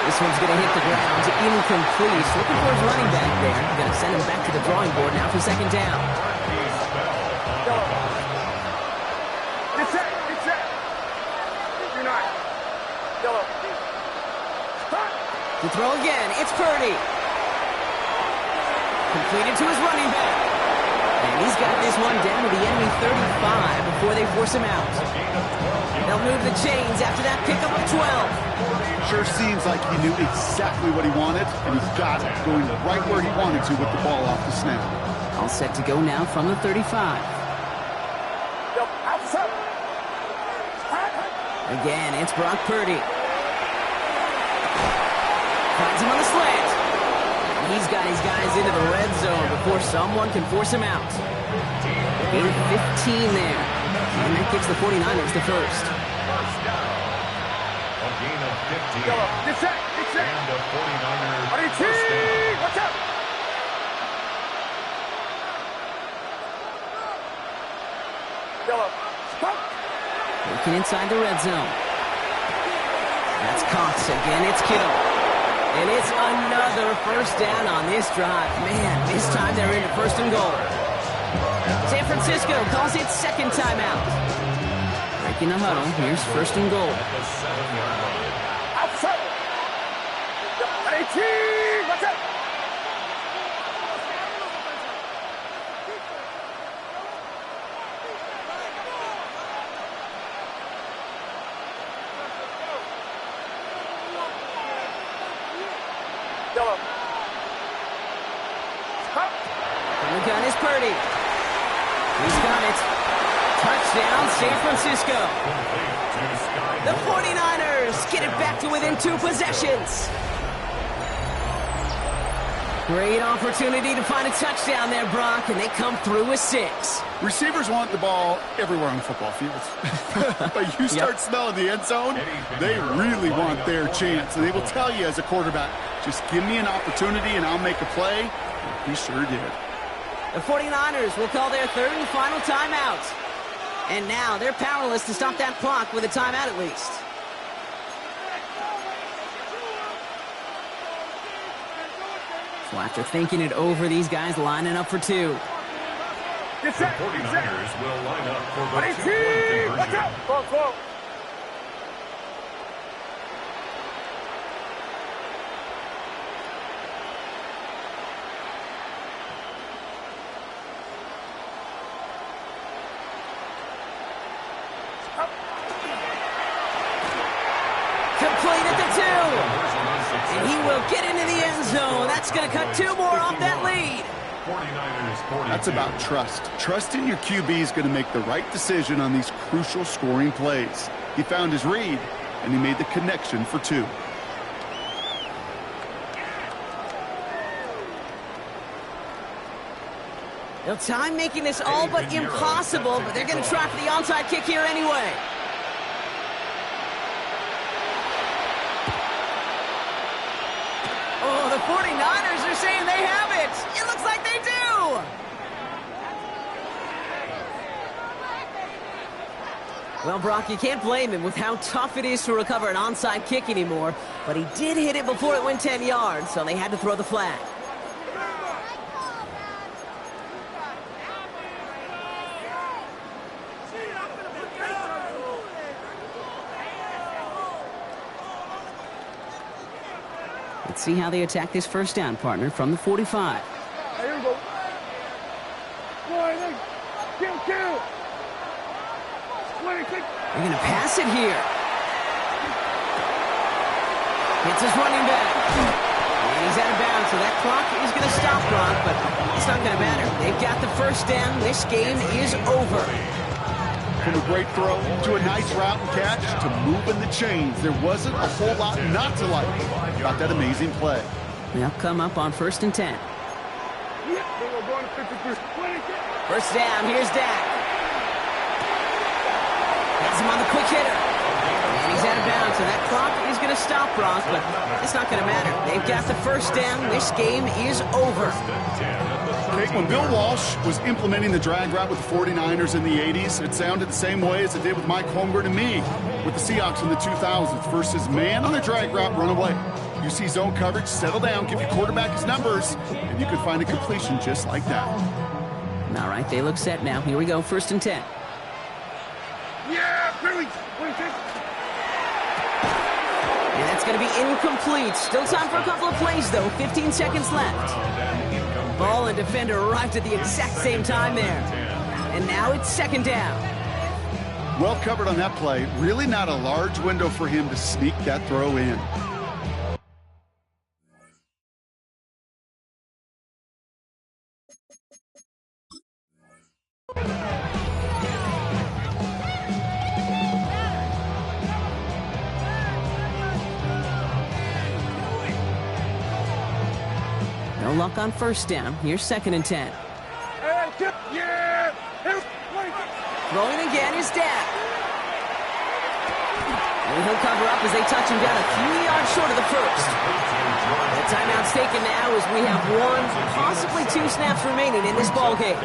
This one's going to hit the ground. Incomplete. Looking for his running back there. Going to send him back to the drawing board now for second down. Get set. Get set. You're not. Yellow. To throw again, it's Purdy. Completed to his running back. And he's got this one down to the enemy 35 before they force him out. They'll move the chains after that pickup of 12. Sure seems like he knew exactly what he wanted, and he got it, going right where he wanted to with the ball off the snap. All set to go now from the 35. Again, it's Brock Purdy. Finds him on the slant. And he's got his guys into the red zone before someone can force him out. Gain 15 there. And that gives the 49ers the first. A gain of 15. Get set. Get set. And the 49ers RT. first down. Watch out. Yellow. Stop. Looking inside the red zone. That's Cox again. It's Kittle. And it's another first down on this drive. Man, this time they're into first and goal. San Francisco calls it second timeout. Breaking the huddle. Here's first and goal. Outside. RT. Watch out. Yellow. And the gun is Purdy. He's got it. Touchdown, San Francisco. The 49ers get it back to within 2 possessions. Great opportunity to find a touchdown there, Brock, and they come through with 6. Receivers want the ball everywhere on the football field. But you start smelling the end zone, they really want their chance. And they will tell you as a quarterback, just give me an opportunity and I'll make a play. And he sure did. The 49ers will call their third and final timeout. And now they're powerless to stop that clock with a timeout at least. So after thinking it over, these guys lining up for 2. The 49ers will line up for the 2-point conversion. Watch out. Fall. Complete at the 2. And he will get into the end zone. That's going to cut 2 more off that lead. 49ers 42. That's about trust. Trusting your QB is going to make the right decision on these crucial scoring plays. He found his read, and he made the connection for 2. Now, time making this all but impossible, but they're going to try for the onside kick here anyway. Oh, the 49ers are saying they have it. It looks like they do. Well, Brock, you can't blame him with how tough it is to recover an onside kick anymore, but he did hit it before it went 10 yards, so they had to throw the flag. Let's see how they attack this first down, partner, from the 45. Here we go. Kill. They're going to pass it here. It's his running back. And he's out of bounds, so that clock is going to stop Brock, but it's not going to matter. They've got the first down. This game is over. From a great throw to a nice route and catch to moving the chains, there wasn't a whole lot not to like about that amazing play. They'll come up on 1st and 10. First down, here's Dak. Has him on the quick hitter. And he's out of bounds, so that clock is going to stop Brock, but it's not going to matter. They've got the first down. This game is over. Okay, when Bill Walsh was implementing the drag route with the 49ers in the 80s, it sounded the same way as it did with Mike Holmgren and me with the Seahawks in the 2000s versus man on a drag route, run away. You see zone coverage, settle down, give your quarterback his numbers, and you can find a completion just like that. All right, they look set now. Here we go, 1st and 10. Yeah, Billy. And that's going to be incomplete. Still time for a couple of plays, though. 15 seconds left. Ball and defender arrived at the exact same time there. And now it's 2nd down. Well covered on that play. Really not a large window for him to sneak that throw in. No luck on 1st down. Here's 2nd and 10. Yeah. Throwing again is Dak. And he'll cover up as they touch him down a few yards short of the 1st. The timeout's taken now as we have 1, possibly 2 snaps remaining in this ball game.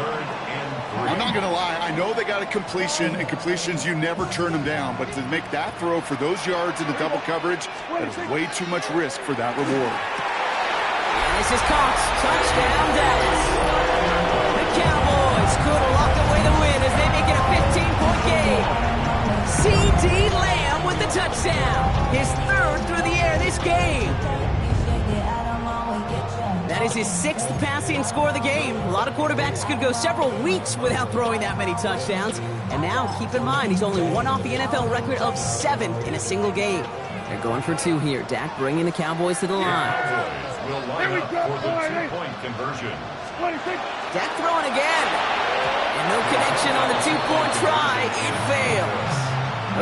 I'm not going to lie. I know they got a completion, and completions, you never turn them down. But to make that throw for those yards in the double coverage, that is way too much risk for that reward. And this is Cox. Touchdown, Dallas. The Cowboys could lock away the win as they make it a 15-point game. C.D. Lamb with the touchdown. His 3rd through the air this game. That is his 6th passing score of the game. A lot of quarterbacks could go several weeks without throwing that many touchdowns. And now, keep in mind, he's only 1 off the NFL record of 7 in a single game. They're going for 2 here. Dak bringing the Cowboys to the line. Will line up for the 2-point conversion. Dak throwing again. And no connection on the 2-point try. It fails.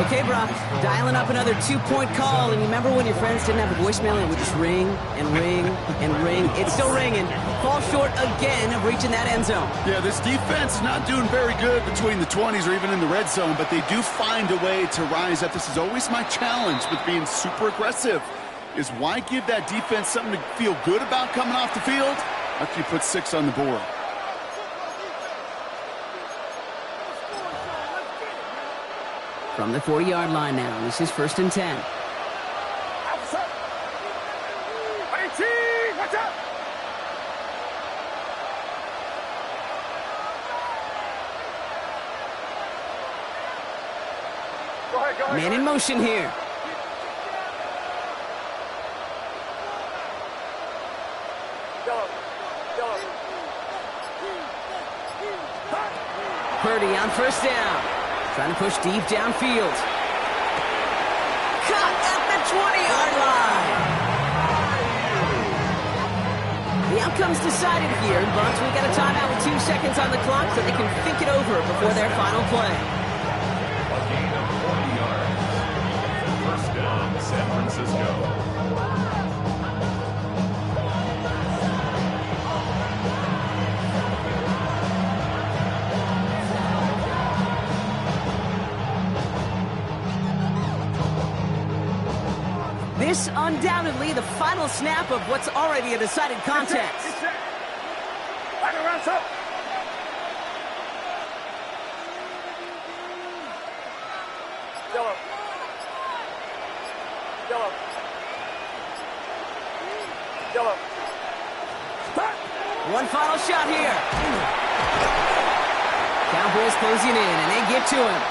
Okay, Brock, dialing up another 2-point call. And you remember when your friends didn't have a voicemail and it would just ring and ring and ring? It's still ringing. Fall short again of reaching that end zone. Yeah, this defense is not doing very good between the 20s or even in the red zone, but they do find a way to rise up. This is always my challenge with being super aggressive, is why give that defense something to feel good about coming off the field after you put 6 on the board? From the 40-yard line now, this is 1st and 10. Man in motion here. Purdy on 1st down. Trying to push deep downfield. Caught at the 20-yard line. The outcome's decided here, but we got a timeout with 2 seconds on the clock so they can think it over before their final play. A gain of 40 yards. 1st down, San Francisco. This undoubtedly the final snap of what's already a decided contest. One final shot here. Cowboys closing in, and they get to him.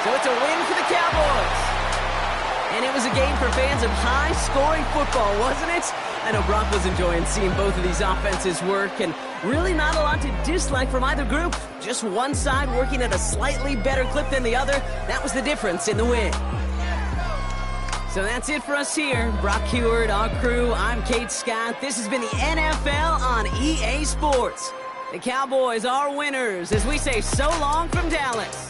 So it's a win for the Cowboys. And it was a game for fans of high-scoring football, wasn't it? I know Brock was enjoying seeing both of these offenses work, and really not a lot to dislike from either group. Just one side working at a slightly better clip than the other. That was the difference in the win. So that's it for us here. Brock Heward, our crew, I'm Kate Scott. This has been the NFL on EA Sports. The Cowboys are winners as we say so long from Dallas.